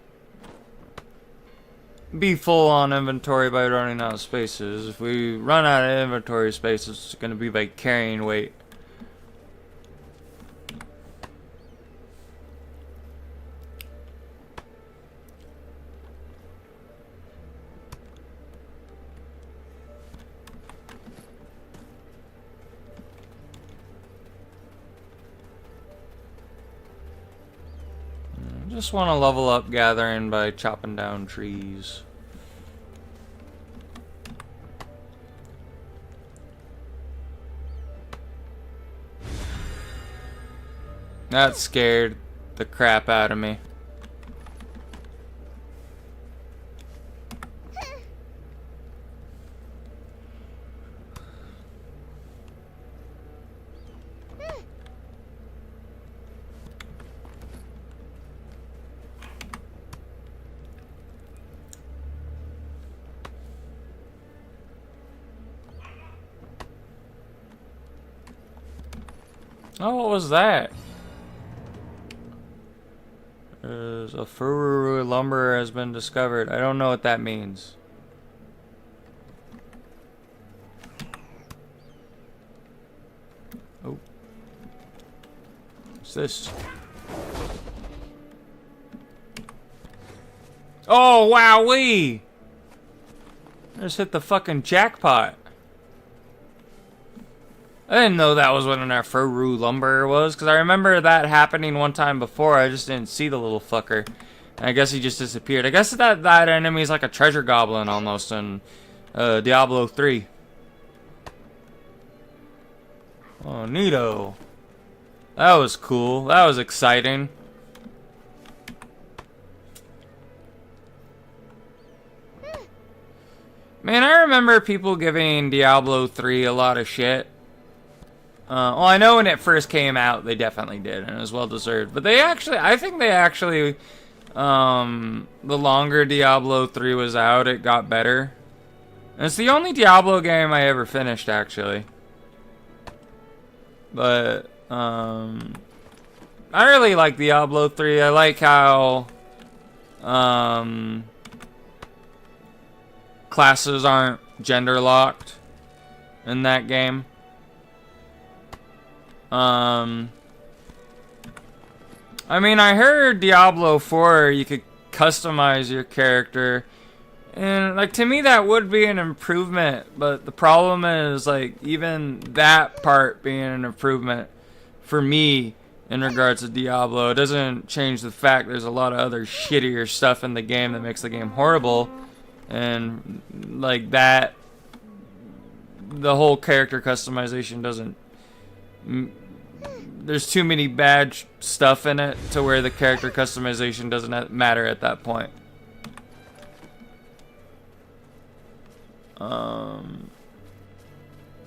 be full on inventory by running out of spaces. If we run out of inventory spaces, it's gonna be by carrying weight. Just want to level up gathering by chopping down trees. That scared the crap out of me. Oh, what was that? There's a Fururu lumber has been discovered. I don't know what that means. Oh. What's this? Oh, wowee! I just hit the fucking jackpot. I didn't know that was what an Fururu lumber was, because I remember that happening one time before. I just didn't see the little fucker. And I guess he just disappeared. I guess that enemy is like a treasure goblin almost in Diablo 3. Oh, neato. That was cool. That was exciting. Man, I remember people giving Diablo 3 a lot of shit. Well, I know when it first came out, they definitely did, and it was well deserved. But they actually, I think they actually, the longer Diablo 3 was out, it got better. And it's the only Diablo game I ever finished, actually. But, I really like Diablo 3. I like how, classes aren't gender locked in that game. I mean, I heard Diablo 4 you could customize your character, and like to me that would be an improvement, but the problem is like even that part being an improvement for me in regards to Diablo, it doesn't change the fact there's a lot of other shittier stuff in the game that makes the game horrible, and like that the whole character customization doesn't, there's too many bad stuff in it to where the character customization doesn't matter at that point.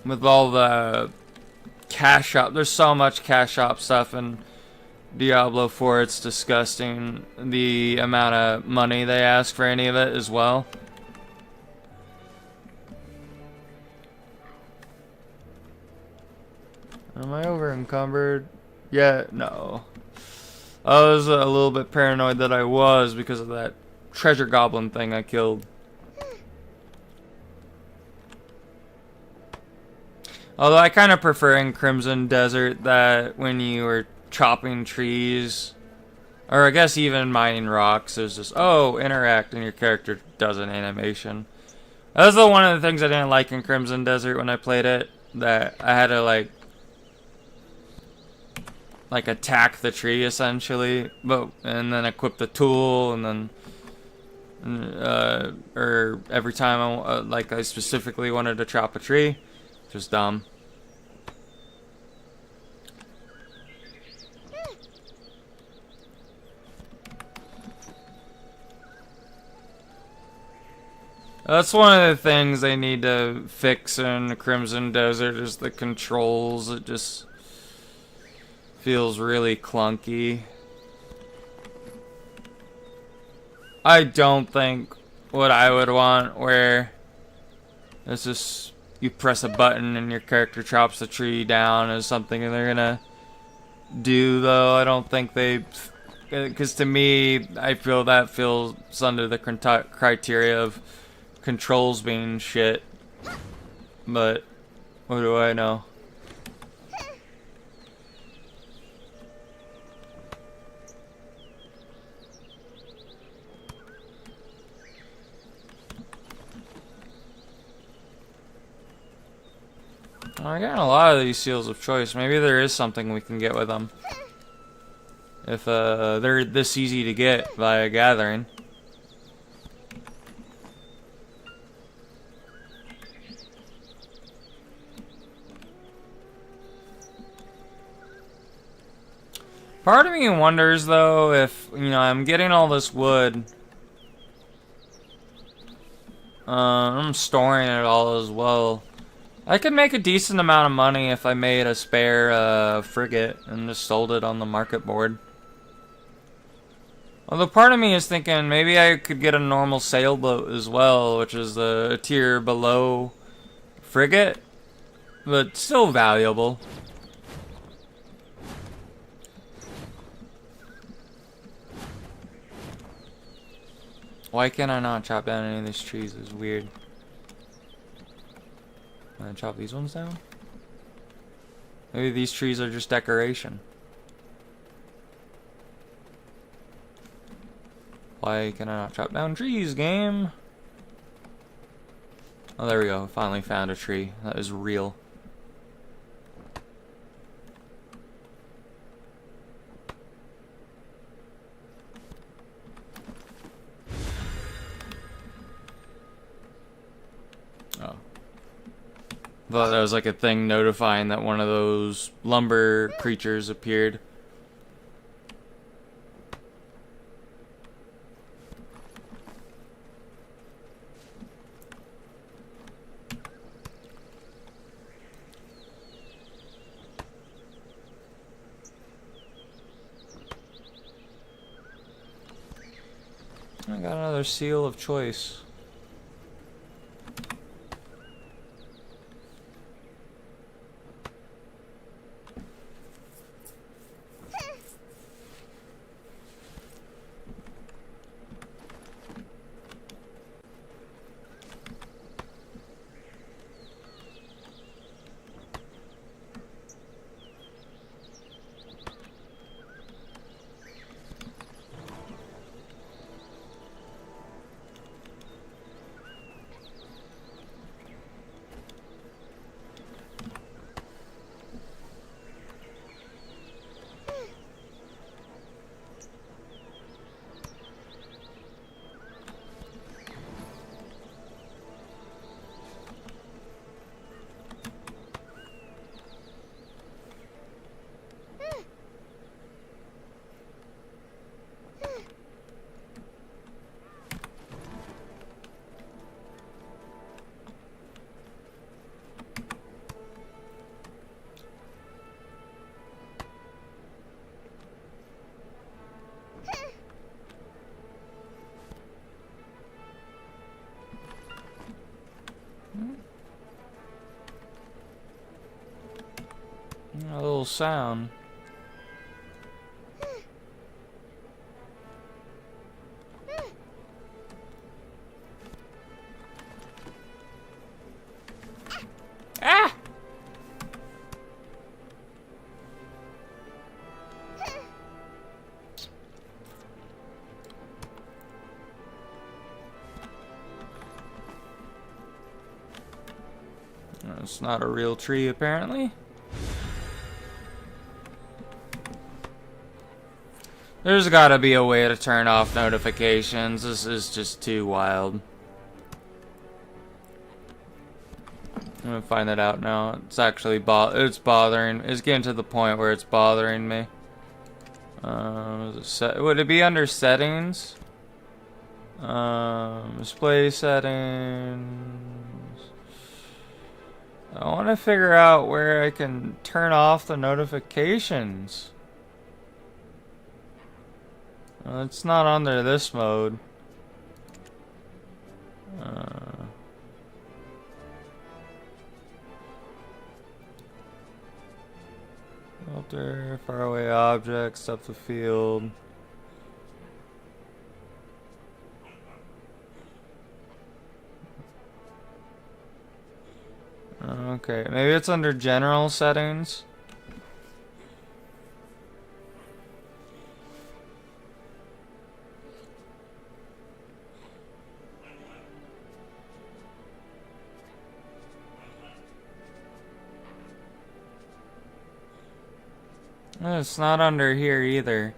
With all the cash shop, there's so much cash shop stuff in Diablo 4, it's disgusting the amount of money they ask for any of it as well. Am I over encumbered? Yeah, no. I was a little bit paranoid that I was because of that treasure goblin thing I killed. Although I kind of prefer in Crimson Desert that when you were chopping trees, or I guess even mining rocks, there's just, oh, interact, and your character does an animation. That was one of the things I didn't like in Crimson Desert when I played it, that I had to like attack the tree essentially, and then equip the tool, and then or every time I specifically wanted to chop a tree, just dumb. That's one of the things they need to fix in Crimson Desert is the controls. It just feels really clunky. I don't think what I would want where it's just you press a button and your character chops the tree down is something they're gonna do, though. I don't think they, because to me I feel that feels under the criteria of controls being shit, but what do I know? I got a lot of these seals of choice. Maybe there is something we can get with them. If they're this easy to get via gathering. Part of me wonders though if, you know, I'm getting all this wood. I'm storing it all as well. I could make a decent amount of money if I made a spare frigate and just sold it on the market board. Although part of me is thinking maybe I could get a normal sailboat as well, which is the tier below frigate, but still valuable. Why can I not chop down any of these trees? It's weird. Can I chop these ones down? Maybe these trees are just decoration. Why can I not chop down trees, game? Oh, there we go. Finally found a tree. That is real. Oh. Thought that was like a thing notifying that one of those lumber creatures appeared. I got another seal of choice. sound. Ah! It's not a real tree, apparently. There's gotta be a way to turn off notifications. This is just too wild. I'm gonna find that out now. It's actually it's bothering. It's getting to the point where it's bothering me. Would it be under settings? Display settings. I want to figure out where I can turn off the notifications. It's not under this mode. Filter, faraway objects, depth of field. Okay, maybe it's under general settings. It's not under here either.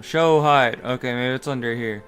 Show hide. Okay, maybe it's under here.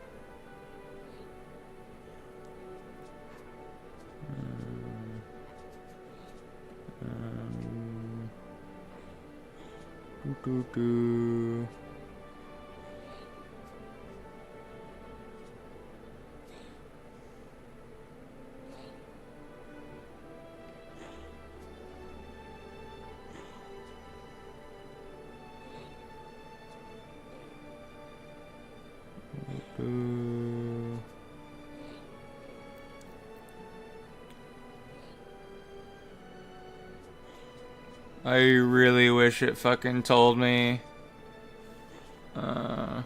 I really wish it fucking told me. Let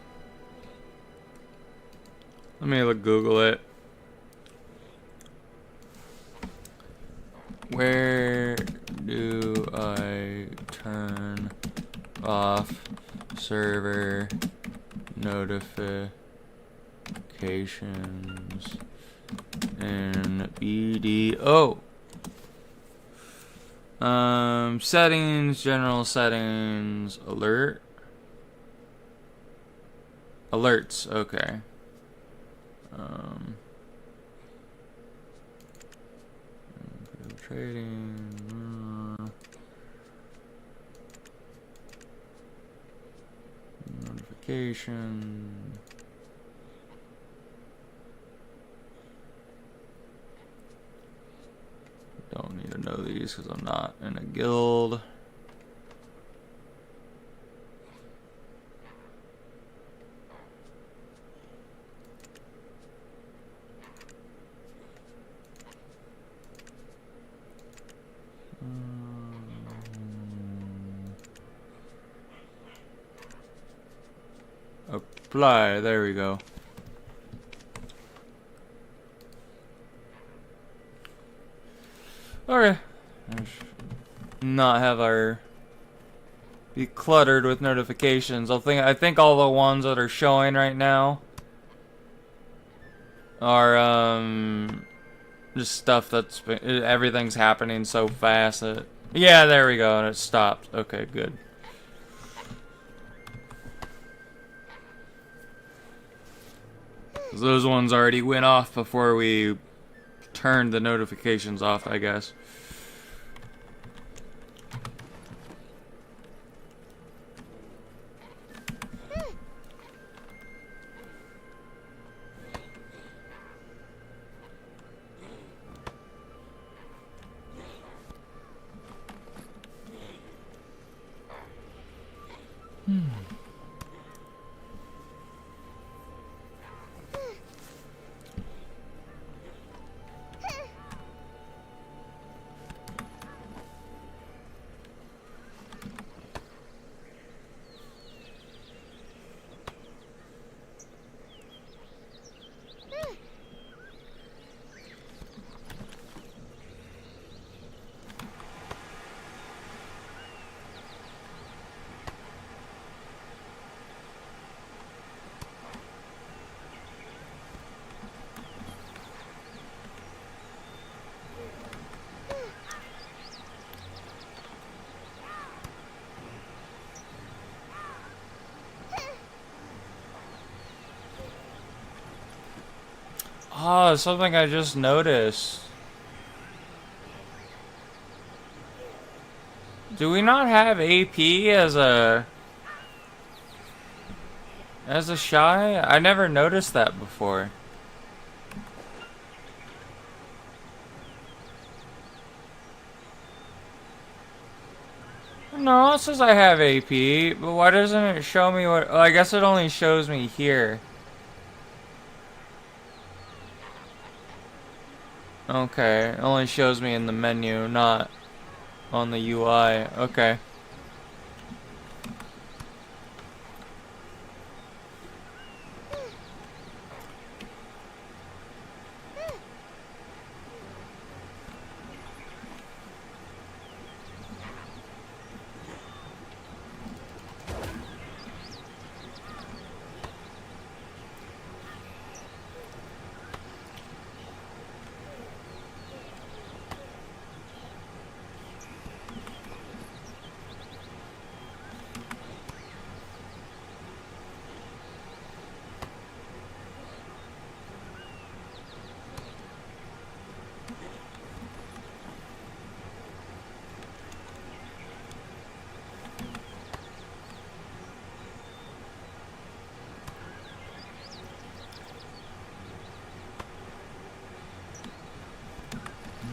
me Google it. Where do I turn off server notifications in BDO? Settings, general settings, alerts, okay. Trading, notification. Don't need to know these because I'm not in a guild. Apply, there we go. Okay. Not have our be cluttered with notifications. I think all the ones that are showing right now are just stuff that's everything's happening so fast that yeah, there we go, and it stopped. Okay, good. Those ones already went off before we turned the notifications off, I guess. Oh, something I just noticed. Do we not have AP as a shy? I never noticed that before. No, it says I have AP, but why doesn't it show me what... Oh, I guess it only shows me here. Okay, it only shows me in the menu, not on the UI. Okay.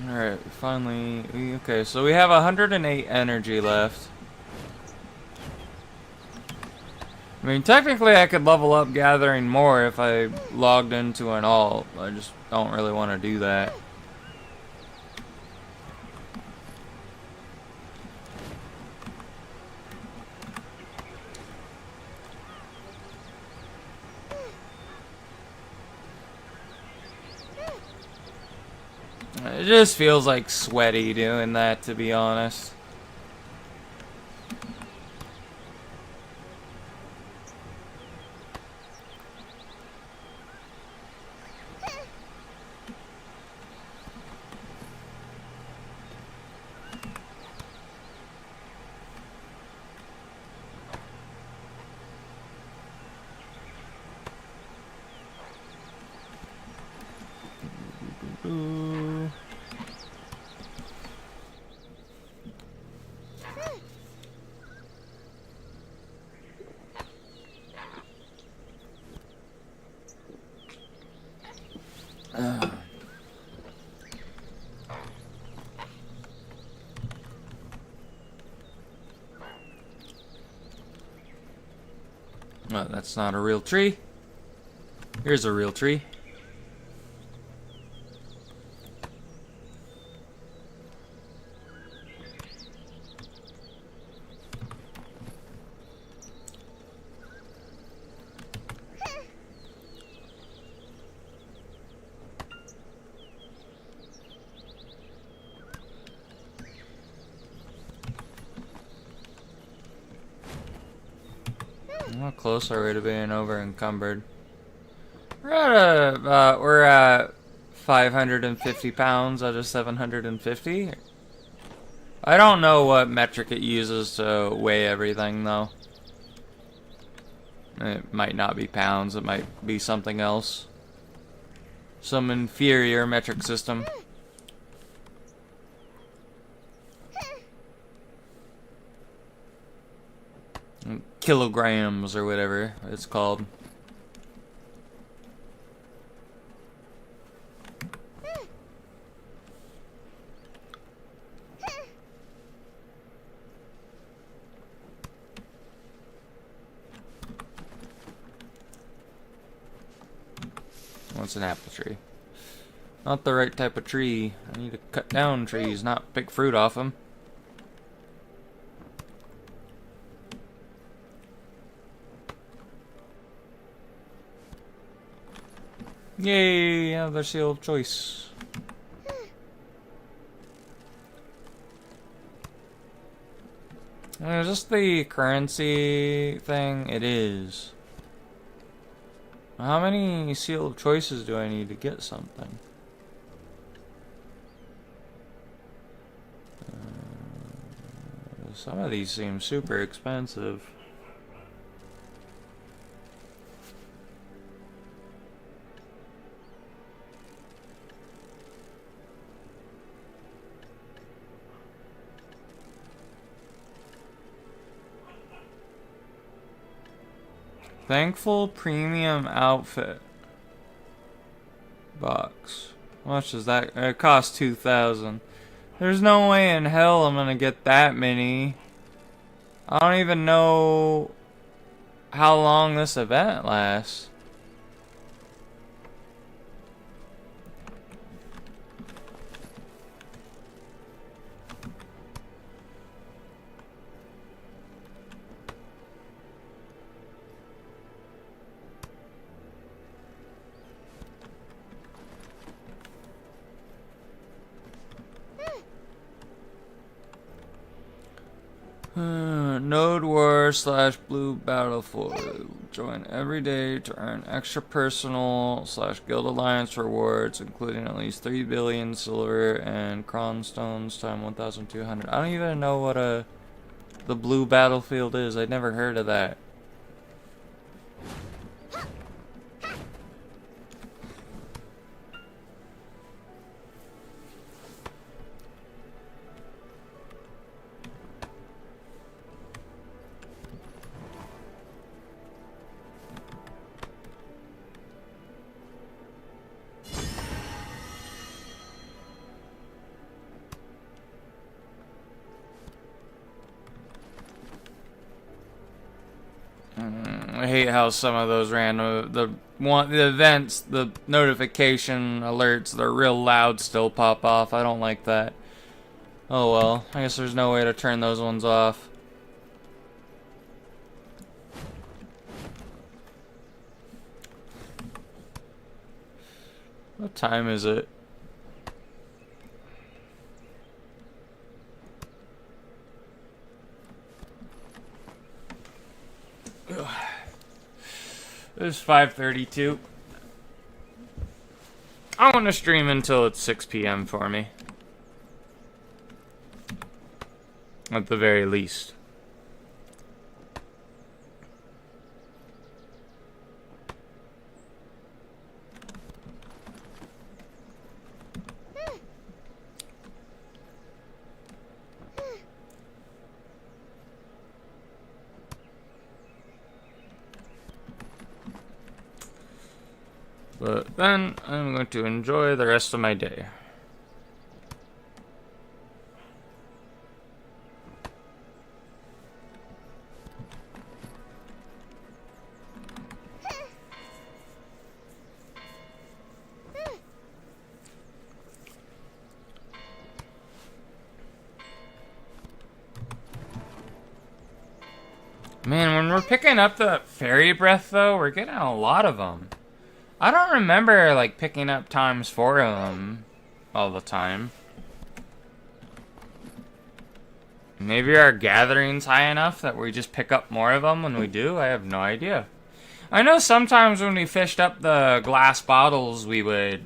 Alright, finally... Okay, so we have 108 energy left. I mean, technically I could level up gathering more if I logged into an alt. I just don't really want to do that. It just feels like sweaty doing that, to be honest. Ooh. Oh, that's not a real tree. Here's a real tree. How close are we to being over encumbered? We're at 550 pounds out of 750. I don't know what metric it uses to weigh everything, though. It might not be pounds, it might be something else. Some inferior metric system. Kilograms or whatever it's called. What's an apple tree? Not the right type of tree. I need to cut down trees, not pick fruit off them. Yay, another seal of choice. Is this the currency thing? It is. How many seal of choices do I need to get something? Some of these seem super expensive. Thankful premium outfit box. How much is that? It costs 2,000. There's no way in hell I'm gonna get that many. I don't even know how long this event lasts. Node War / Blue Battlefield. Join every day to earn extra personal / Guild Alliance rewards, including at least 3 billion silver and cronstones time 1,200. I don't even know what the Blue Battlefield is. I'd never heard of that. I hate how some of those random the events, the notification alerts, they're real loud still pop off. I don't like that. Oh well, I guess there's no way to turn those ones off. What time is it? It's 5:32. I want to stream until it's 6 p.m. for me. At the very least. But then I'm going to enjoy the rest of my day. Man, when we're picking up the fairy breath, though, we're getting a lot of them. I don't remember, like, picking up ×4 of them all the time. Maybe our gathering's high enough that we just pick up more of them when we do? I have no idea. I know sometimes when we fished up the glass bottles, we would,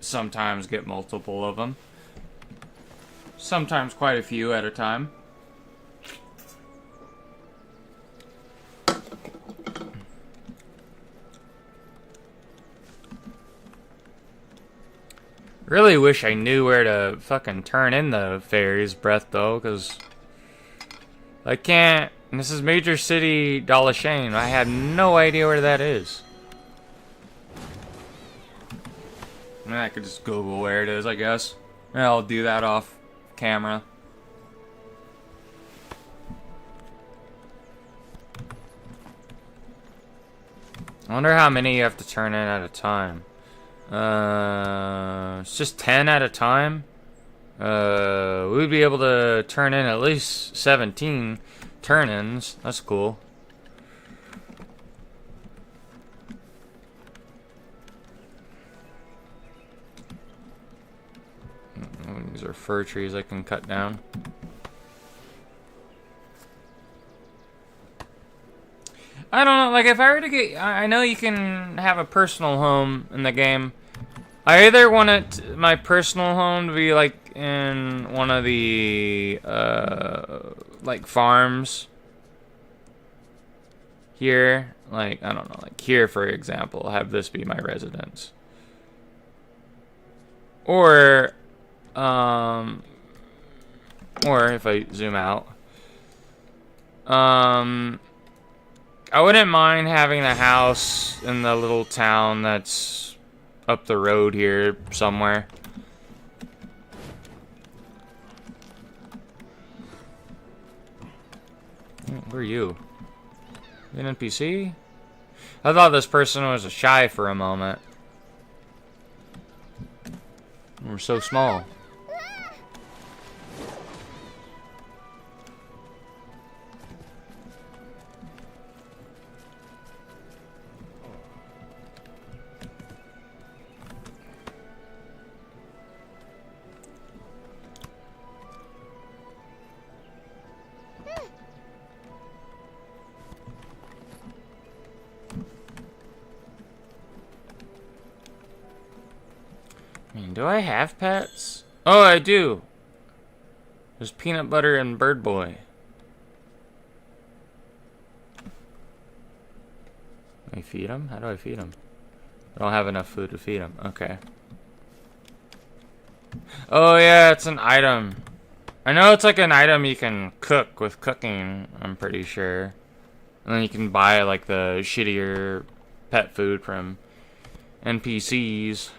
sometimes get multiple of them. Sometimes quite a few at a time. Really wish I knew where to fucking turn in the fairy's breath, though, because I can't. And this is Major City Dalashane. I have no idea where that is. I mean, I could just Google where it is, I guess. Yeah, I'll do that off camera. I wonder how many you have to turn in at a time. It's just 10 at a time. We'd be able to turn in at least 17 turn-ins. That's cool. These are fir trees I can cut down. I don't know, like, if I were to get... I know you can have a personal home in the game. I either want it, my personal home to be, like, in one of the, like, farms. Here. Like, I don't know, like, here, for example, have this be my residence. Or if I zoom out, I wouldn't mind having a house in the little town that's up the road here somewhere. Who are you? An NPC? I thought this person was a shy for a moment. We're so small. I mean, do I have pets? Oh, I do. There's Peanut Butter and Bird Boy. Can I feed them? How do I feed them? I don't have enough food to feed them. Okay. Oh, yeah, it's an item. I know it's like an item you can cook with cooking, I'm pretty sure. And then you can buy, like, the shittier pet food from NPCs.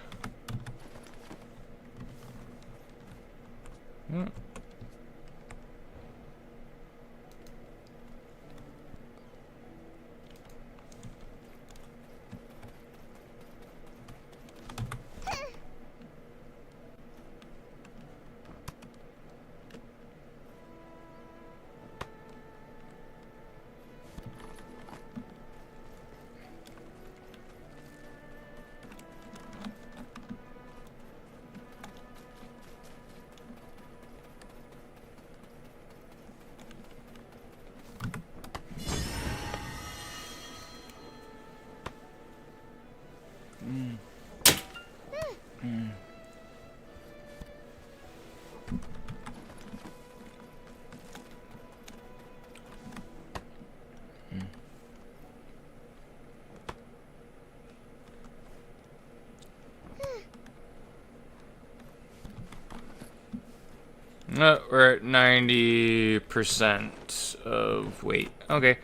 We're at 90% of weight. Okay.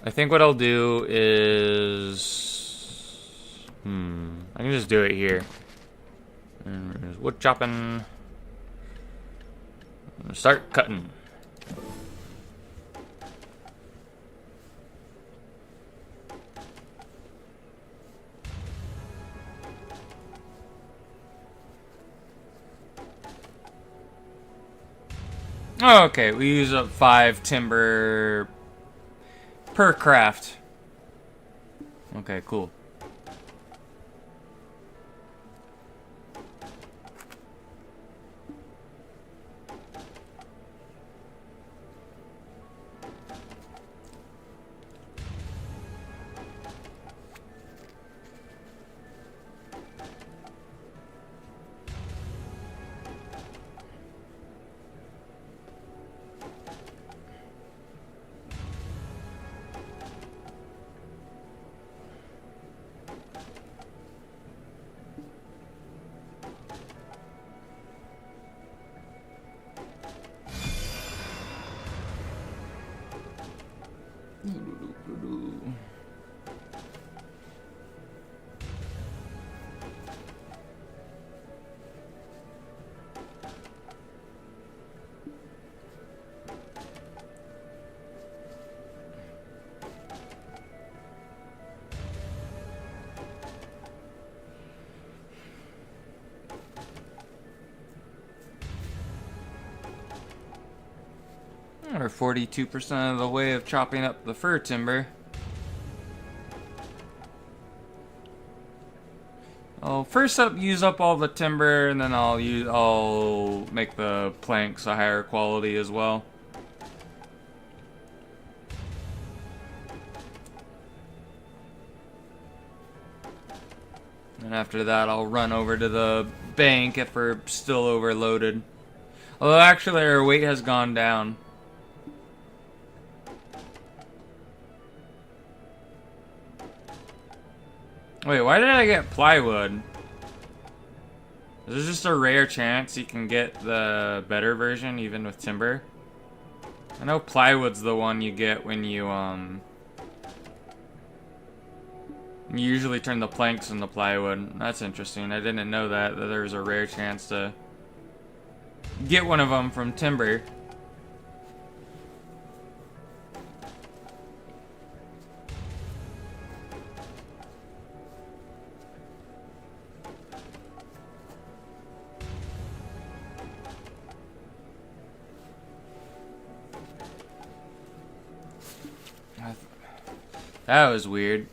I think what I'll do is... I can just do it here. There's wood chopping. Start cutting. Oh, okay, we use up 5 timber per craft. Okay, cool. We're 42% of the way of chopping up the fir timber. I'll first use up all the timber, and then I'll make the planks a higher quality as well. And after that, I'll run over to the bank if we're still overloaded. Although actually our weight has gone down. Wait, why did I get plywood? Is there just a rare chance you can get the better version even with timber? I know plywood's the one you get when you You usually turn the planks into plywood. That's interesting. I didn't know that there was a rare chance to get one of them from timber. That was weird.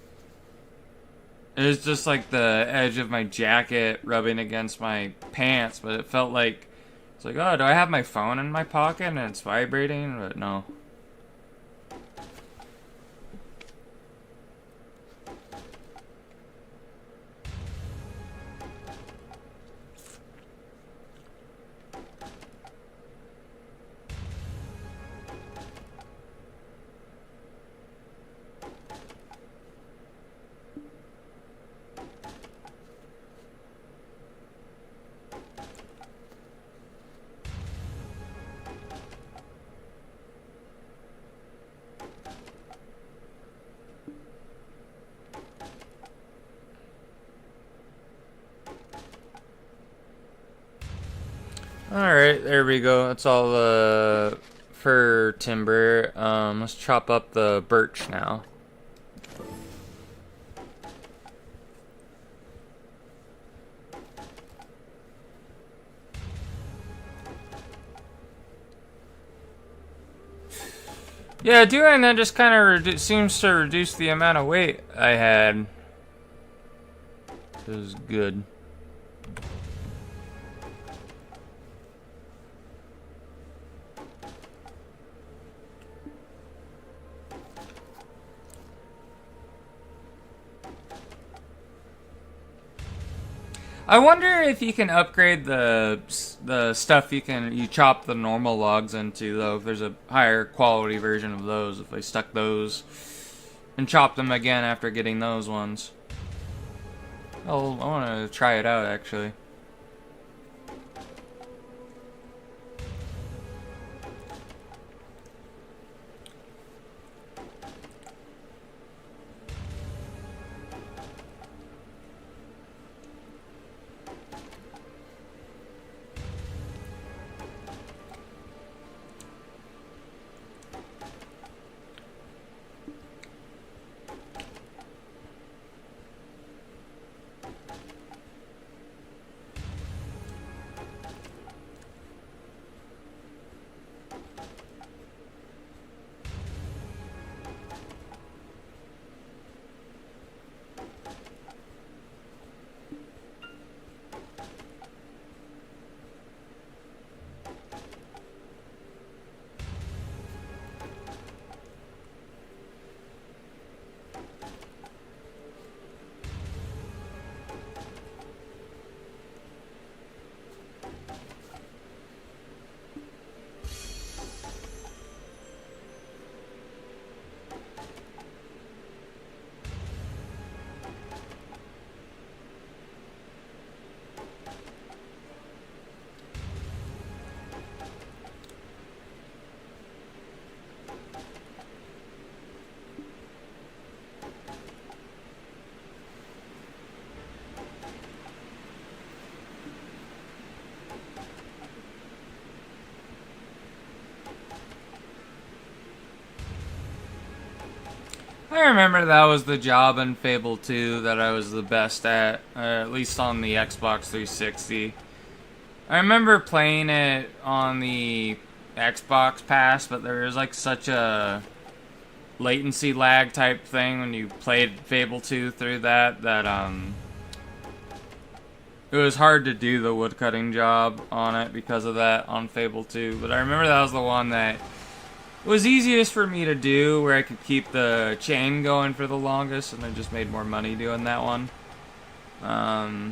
It was just like the edge of my jacket rubbing against my pants, but it felt like, it's like, oh, do I have my phone in my pocket and it's vibrating? But no. Alright, there we go. That's all the fir timber. Let's chop up the birch now. Yeah, doing that just kind of seems to reduce the amount of weight I had. It was good. I wonder if you can upgrade the stuff you chop the normal logs into, though. If there's a higher quality version of those, if they stuck those and chopped them again after getting those ones. Oh, I want to try it out actually. I remember that was the job in Fable 2 that I was the best at least on the Xbox 360. I remember playing it on the Xbox Pass, but there was like such a latency lag type thing when you played Fable 2 through that it was hard to do the woodcutting job on it because of that on Fable 2. But I remember that was the one that it was easiest for me to do, where I could keep the chain going for the longest, and I just made more money doing that one. I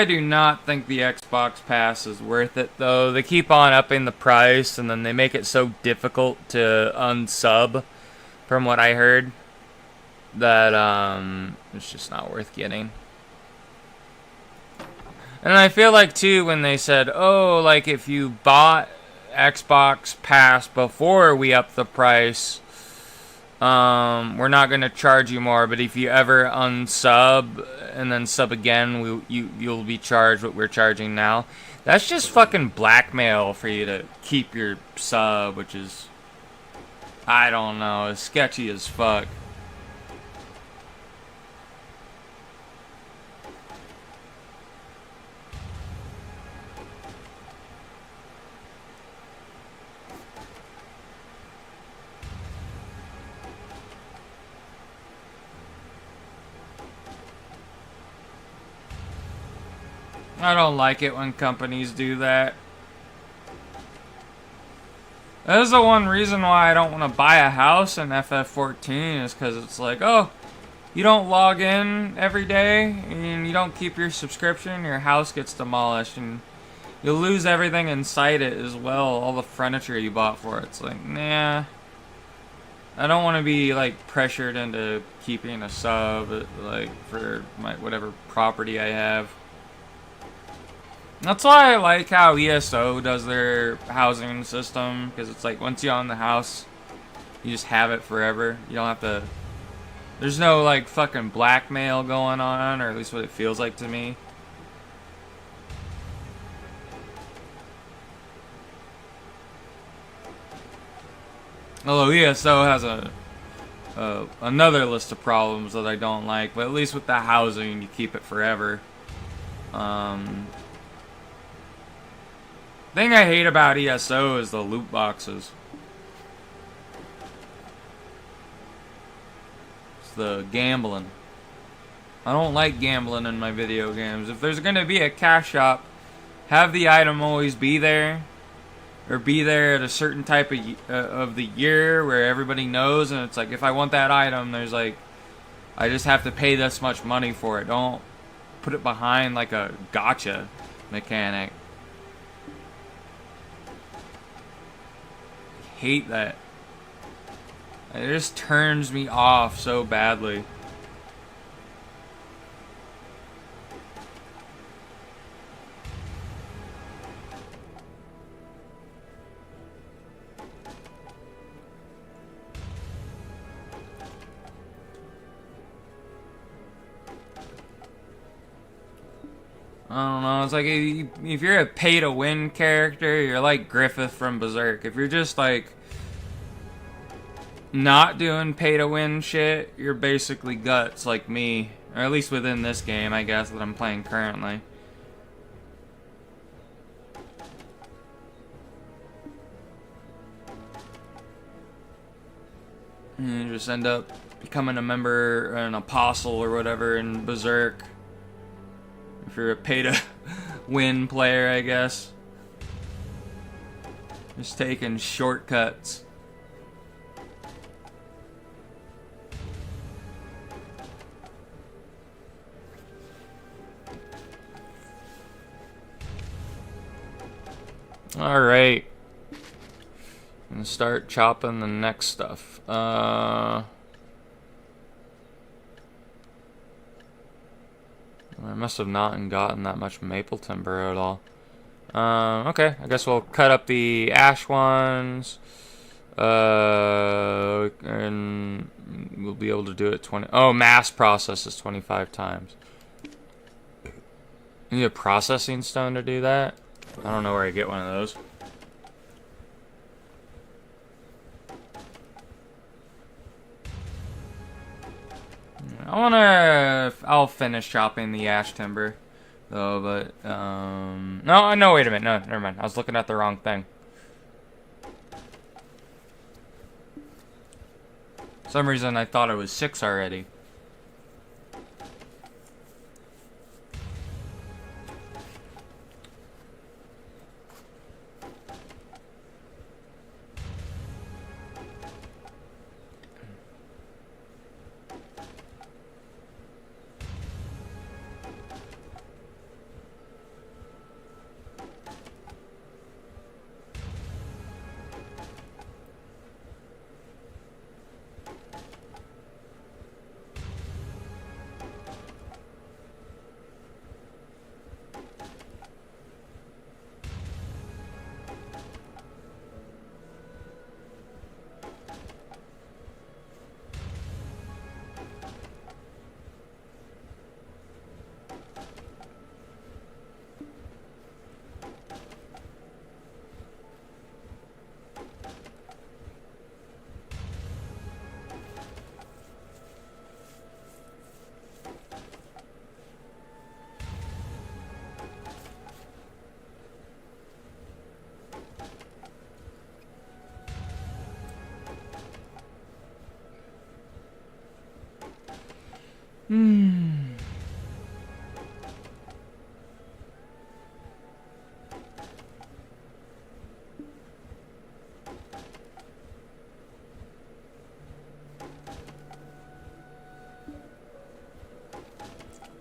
do not think the Xbox Pass is worth it, though. They keep on upping the price, and then they make it so difficult to unsub, from what I heard, that it's just not worth getting. And I feel like, too, when they said, oh, like, if you bought Xbox Pass before we upped the price, we're not gonna charge you more, but if you ever unsub and then sub again, you'll be charged what we're charging now. That's just fucking blackmail for you to keep your sub, which is, I don't know, sketchy as fuck. I don't like it when companies do that. That is the one reason why I don't want to buy a house in FF14 is because it's like, oh, you don't log in every day and you don't keep your subscription, your house gets demolished and you'll lose everything inside it as well, all the furniture you bought for it. It's like, nah. I don't want to be like pressured into keeping a sub like for my whatever property I have. That's why I like how ESO does their housing system, because it's like once you own the house, you just have it forever. You don't have to. There's no like fucking blackmail going on, or at least what it feels like to me. Although ESO has another list of problems that I don't like, but at least with the housing, you keep it forever. Thing I hate about ESO is the loot boxes. It's the gambling. I don't like gambling in my video games. If there's gonna be a cash shop, have the item always be there, or be there at a certain type of the year where everybody knows, and it's like if I want that item, there's like I just have to pay this much money for it. Don't put it behind like a gotcha mechanic. Hate that. It just turns me off so badly. I don't know, it's like if you're a pay-to-win character, you're like Griffith from Berserk. If you're just like not doing pay-to-win shit, you're basically Guts like me. Or at least within this game, I guess, that I'm playing currently. And you just end up becoming a member, an apostle or whatever in Berserk. If you're a pay-to-win player, I guess. Just taking shortcuts. Alright. And start chopping the next stuff. I must have not gotten that much maple timber at all. Okay, I guess we'll cut up the ash ones. And we'll be able to do it 20. Oh, mass process is 25 times. You need a processing stone to do that? I don't know where I get one of those. I'll finish chopping the ash timber, though, but, no, wait a minute, no, never mind, I was looking at the wrong thing. For some reason I thought it was 6 already.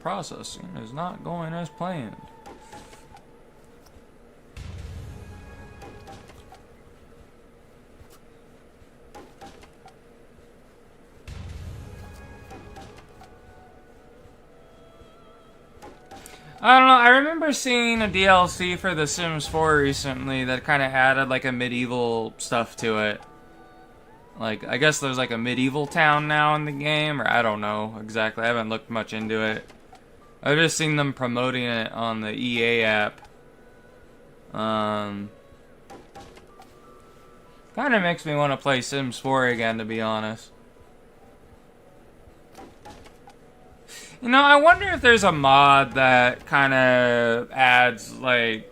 Processing is not going as planned. I don't know, I remember seeing a DLC for The Sims 4 recently that kind of added like a medieval stuff to it. Like, I guess there's like a medieval town now in the game, or I don't know exactly. I haven't looked much into it. I've just seen them promoting it on the EA app. Kind of makes me want to play Sims 4 again, to be honest. You know, I wonder if there's a mod that kind of adds, like,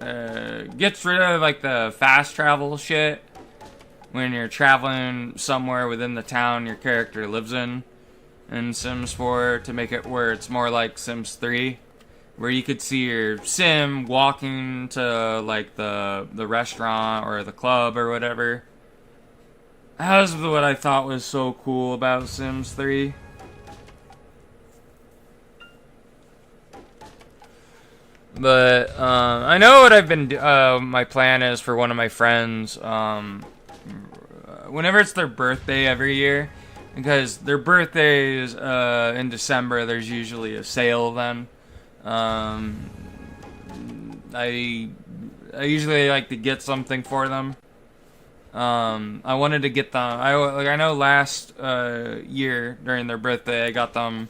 gets rid of, like, the fast travel shit when you're traveling somewhere within the town your character lives in Sims 4 to make it where it's more like Sims 3, where you could see your sim walking to, like, the restaurant or the club or whatever. That was what I thought was so cool about Sims 3. But, I know what I've been, my plan is for one of my friends, whenever it's their birthday every year, because their birthdays, in December, there's usually a sale then. I usually like to get something for them. I wanted to get them, I know last, year, during their birthday, I got them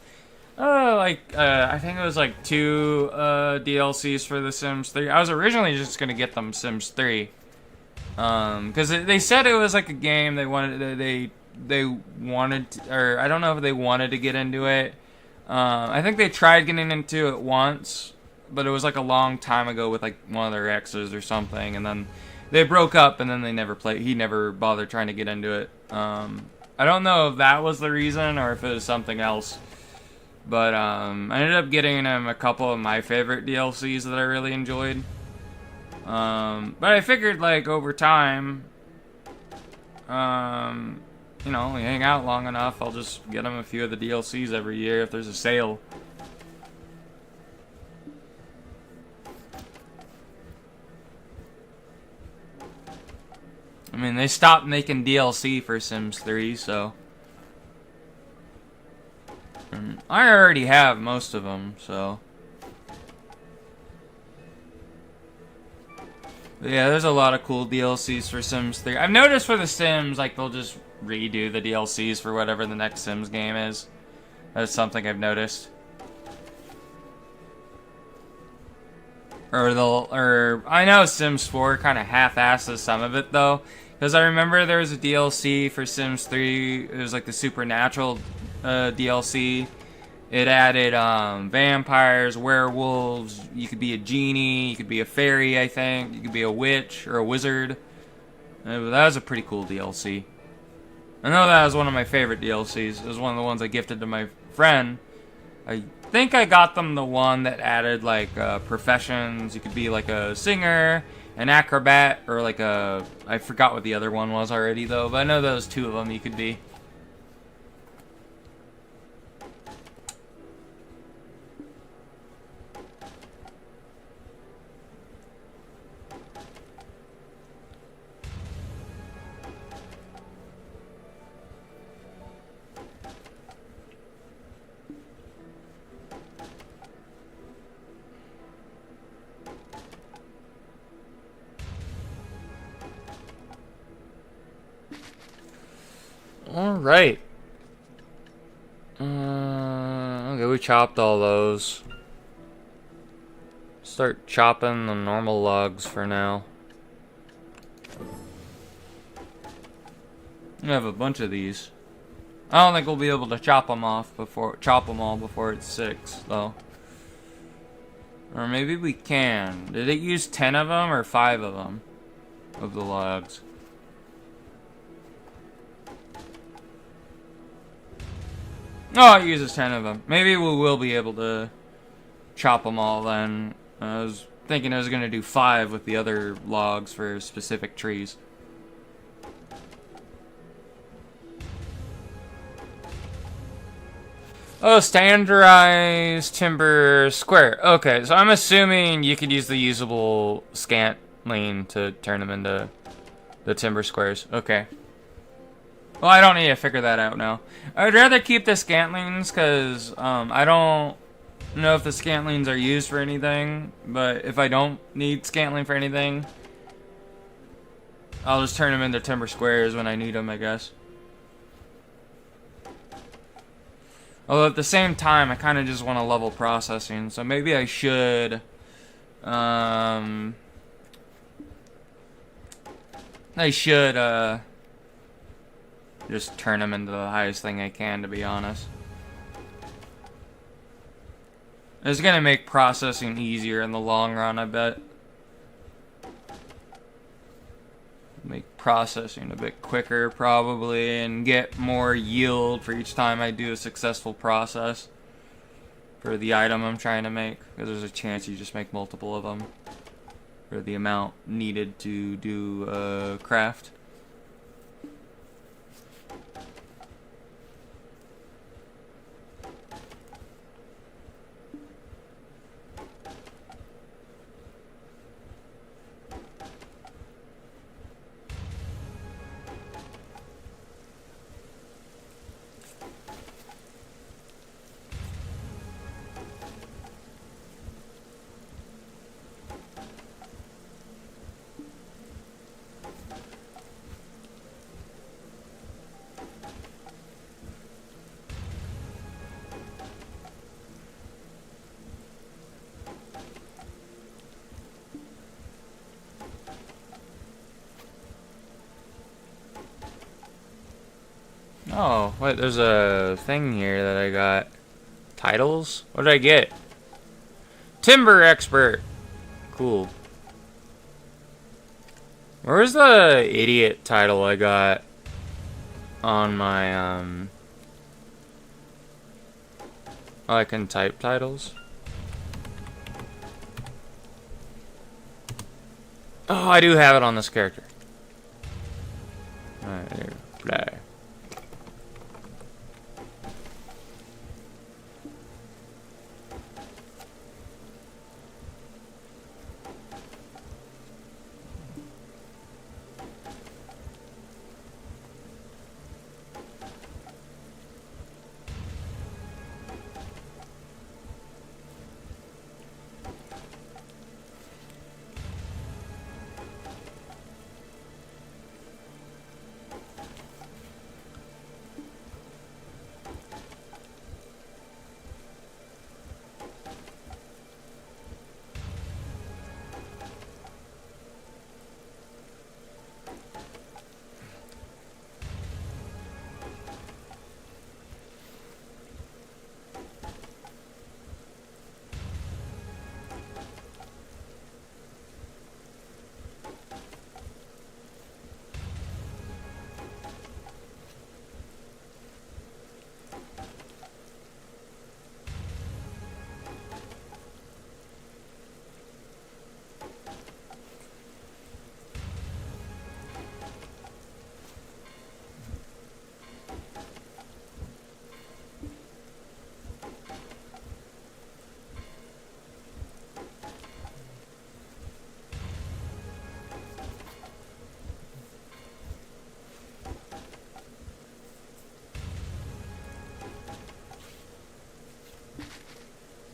I think it was like 2 DLCs for The Sims 3. I was originally just gonna get them Sims 3, because they said it was like a game they wanted. They wanted, or I don't know if they wanted to get into it. I think they tried getting into it once, but it was like a long time ago with like one of their exes or something, and then they broke up, and then they never played. He never bothered trying to get into it. I don't know if that was the reason or if it was something else. But, I ended up getting him a couple of my favorite DLCs that I really enjoyed. But I figured, like, over time, you know, we hang out long enough, I'll just get him a few of the DLCs every year if there's a sale. I mean, they stopped making DLC for Sims 3, so... I already have most of them, so... But yeah, there's a lot of cool DLCs for Sims 3. I've noticed for The Sims, like, they'll just redo the DLCs for whatever the next Sims game is. That's something I've noticed. Or I know Sims 4 kind of half-asses some of it, though. Because I remember there was a DLC for Sims 3, it was like the Supernatural DLC. It added vampires, werewolves, you could be a genie, you could be a fairy, I think, you could be a witch or a wizard. That was a pretty cool DLC. I know that was one of my favorite DLCs. It was one of the ones I gifted to my friend. I think I got them the one that added like professions. You could be like a singer, an acrobat, or like I forgot what the other one was already though, but I know those 2 of them you could be. Alright. Okay, we chopped all those. Start chopping the normal logs for now. We have a bunch of these. I don't think we'll be able to chop them all before it's 6, though. Or maybe we can. Did it use 10 of them or 5 of them? Of the logs? Oh, it uses 10 of them. Maybe we will be able to chop them all then. I was thinking I was going to do 5 with the other logs for specific trees. Oh, standardized timber square. Okay, so I'm assuming you could use the usable scantling to turn them into the timber squares. Okay. Well, I don't need to figure that out now. I'd rather keep the scantlings because I don't know if the scantlings are used for anything. But if I don't need scantling for anything, I'll just turn them into timber squares when I need them, I guess. Although at the same time, I kind of just want to level processing, so maybe I should, just turn them into the highest thing I can, to be honest. It's gonna make processing easier in the long run, I bet. Make processing a bit quicker, probably, and get more yield for each time I do a successful process for the item I'm trying to make, because there's a chance you just make multiple of them for the amount needed to do craft. Oh, wait, there's a thing here that I got. Titles? What did I get? Timber expert! Cool. Where's the idiot title I got on my, Oh, I can type titles? Oh, I do have it on this character. Alright, there. Fly.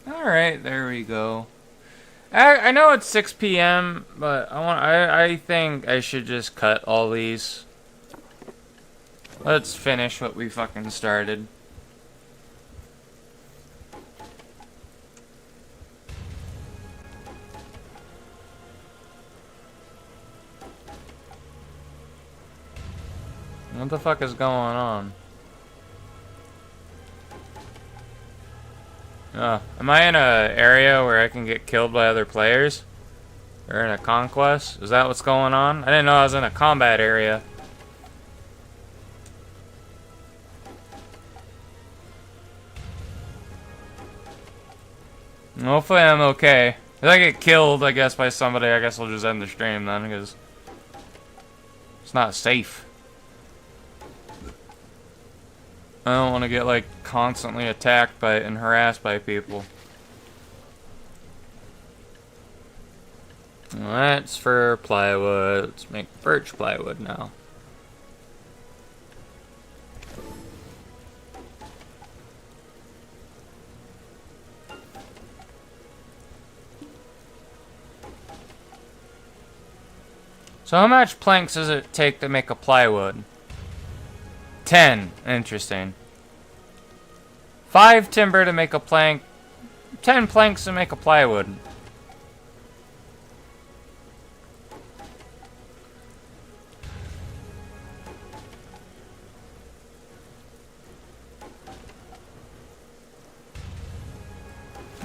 Alright, there we go. I know it's 6 p.m., but I think I should just cut all these. Let's finish what we fucking started. What the fuck is going on? Am I in a area where I can get killed by other players? Or in a conquest? Is that what's going on? I didn't know I was in a combat area. Hopefully I'm okay. If I get killed, I guess, by somebody, I guess I'll just end the stream then, because it's not safe. I don't want to get, like, constantly attacked by and harassed by people. That's for plywood. Let's make birch plywood now. So how much planks does it take to make a plywood? 10. Interesting. 5 timber to make a plank. 10 planks to make a plywood.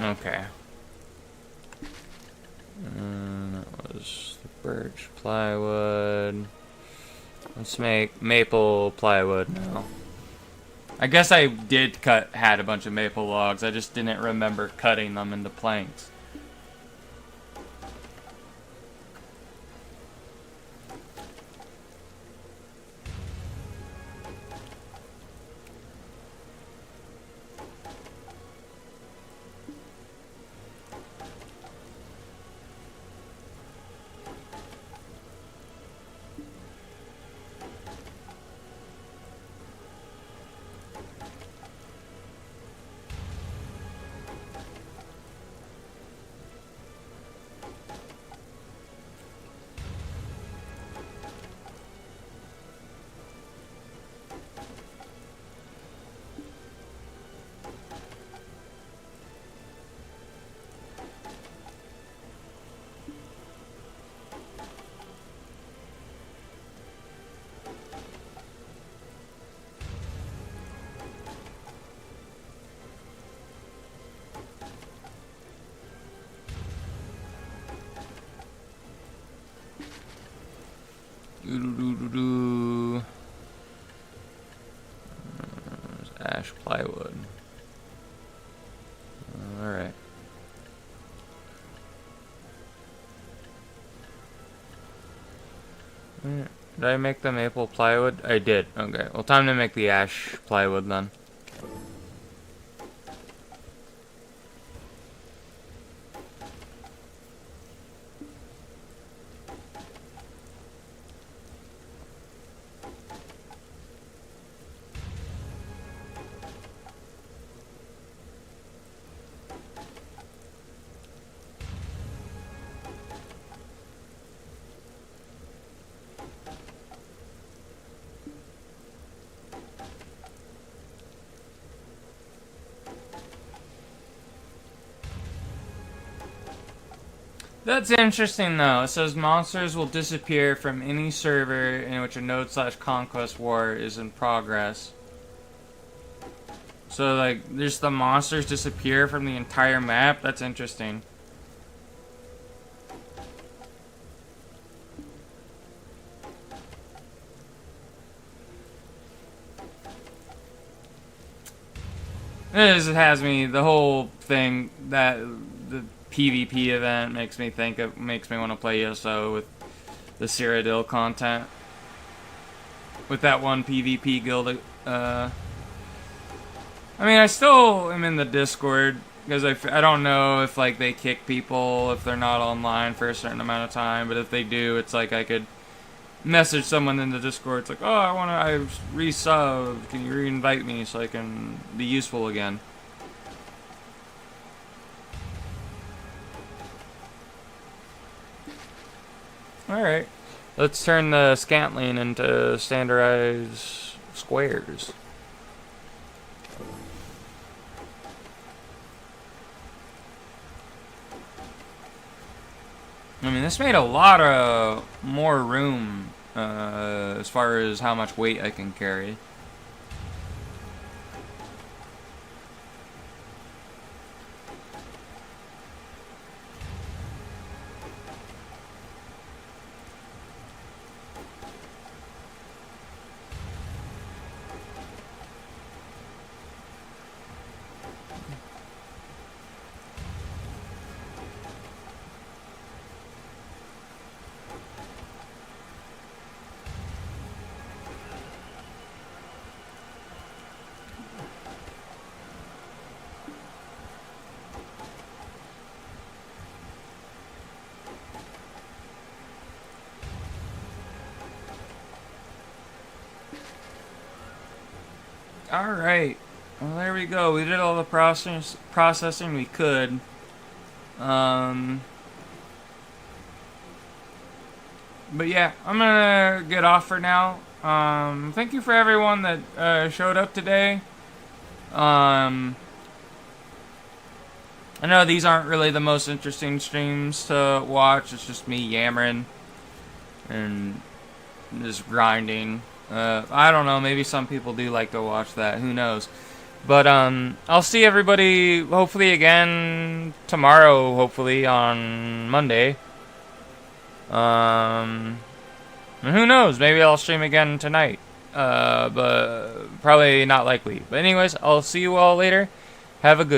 Okay. That was the birch plywood. Let's make maple plywood now. I guess I had a bunch of maple logs. I just didn't remember cutting them into planks. Ash plywood. Alright. Did I make the maple plywood? I did. Okay. Well, time to make the ash plywood then. That's interesting though. It says monsters will disappear from any server in which a node/conquest war is in progress. So like, just the monsters disappear from the entire map? That's interesting. This has me, the whole thing, that the PvP event makes me want to play ESO with the Cyrodiil content. With that one PvP guild, I mean, I still am in the Discord, because I don't know if, like, they kick people if they're not online for a certain amount of time, but if they do, it's like I could message someone in the Discord. It's like, oh, I resub. Can you re-invite me so I can be useful again? Alright. Let's turn the scantling into standardized squares. I mean, this made a lot of more room as far as how much weight I can carry. Alright. Well, there we go. We did all the processing we could. But yeah, I'm gonna get off for now. Thank you for everyone that showed up today. I know these aren't really the most interesting streams to watch. It's just me yammering and just grinding. I don't know. Maybe some people do like to watch that. Who knows? But I'll see everybody hopefully again tomorrow. Hopefully on Monday. And who knows? Maybe I'll stream again tonight. But probably not likely. But anyways, I'll see you all later. Have a good one.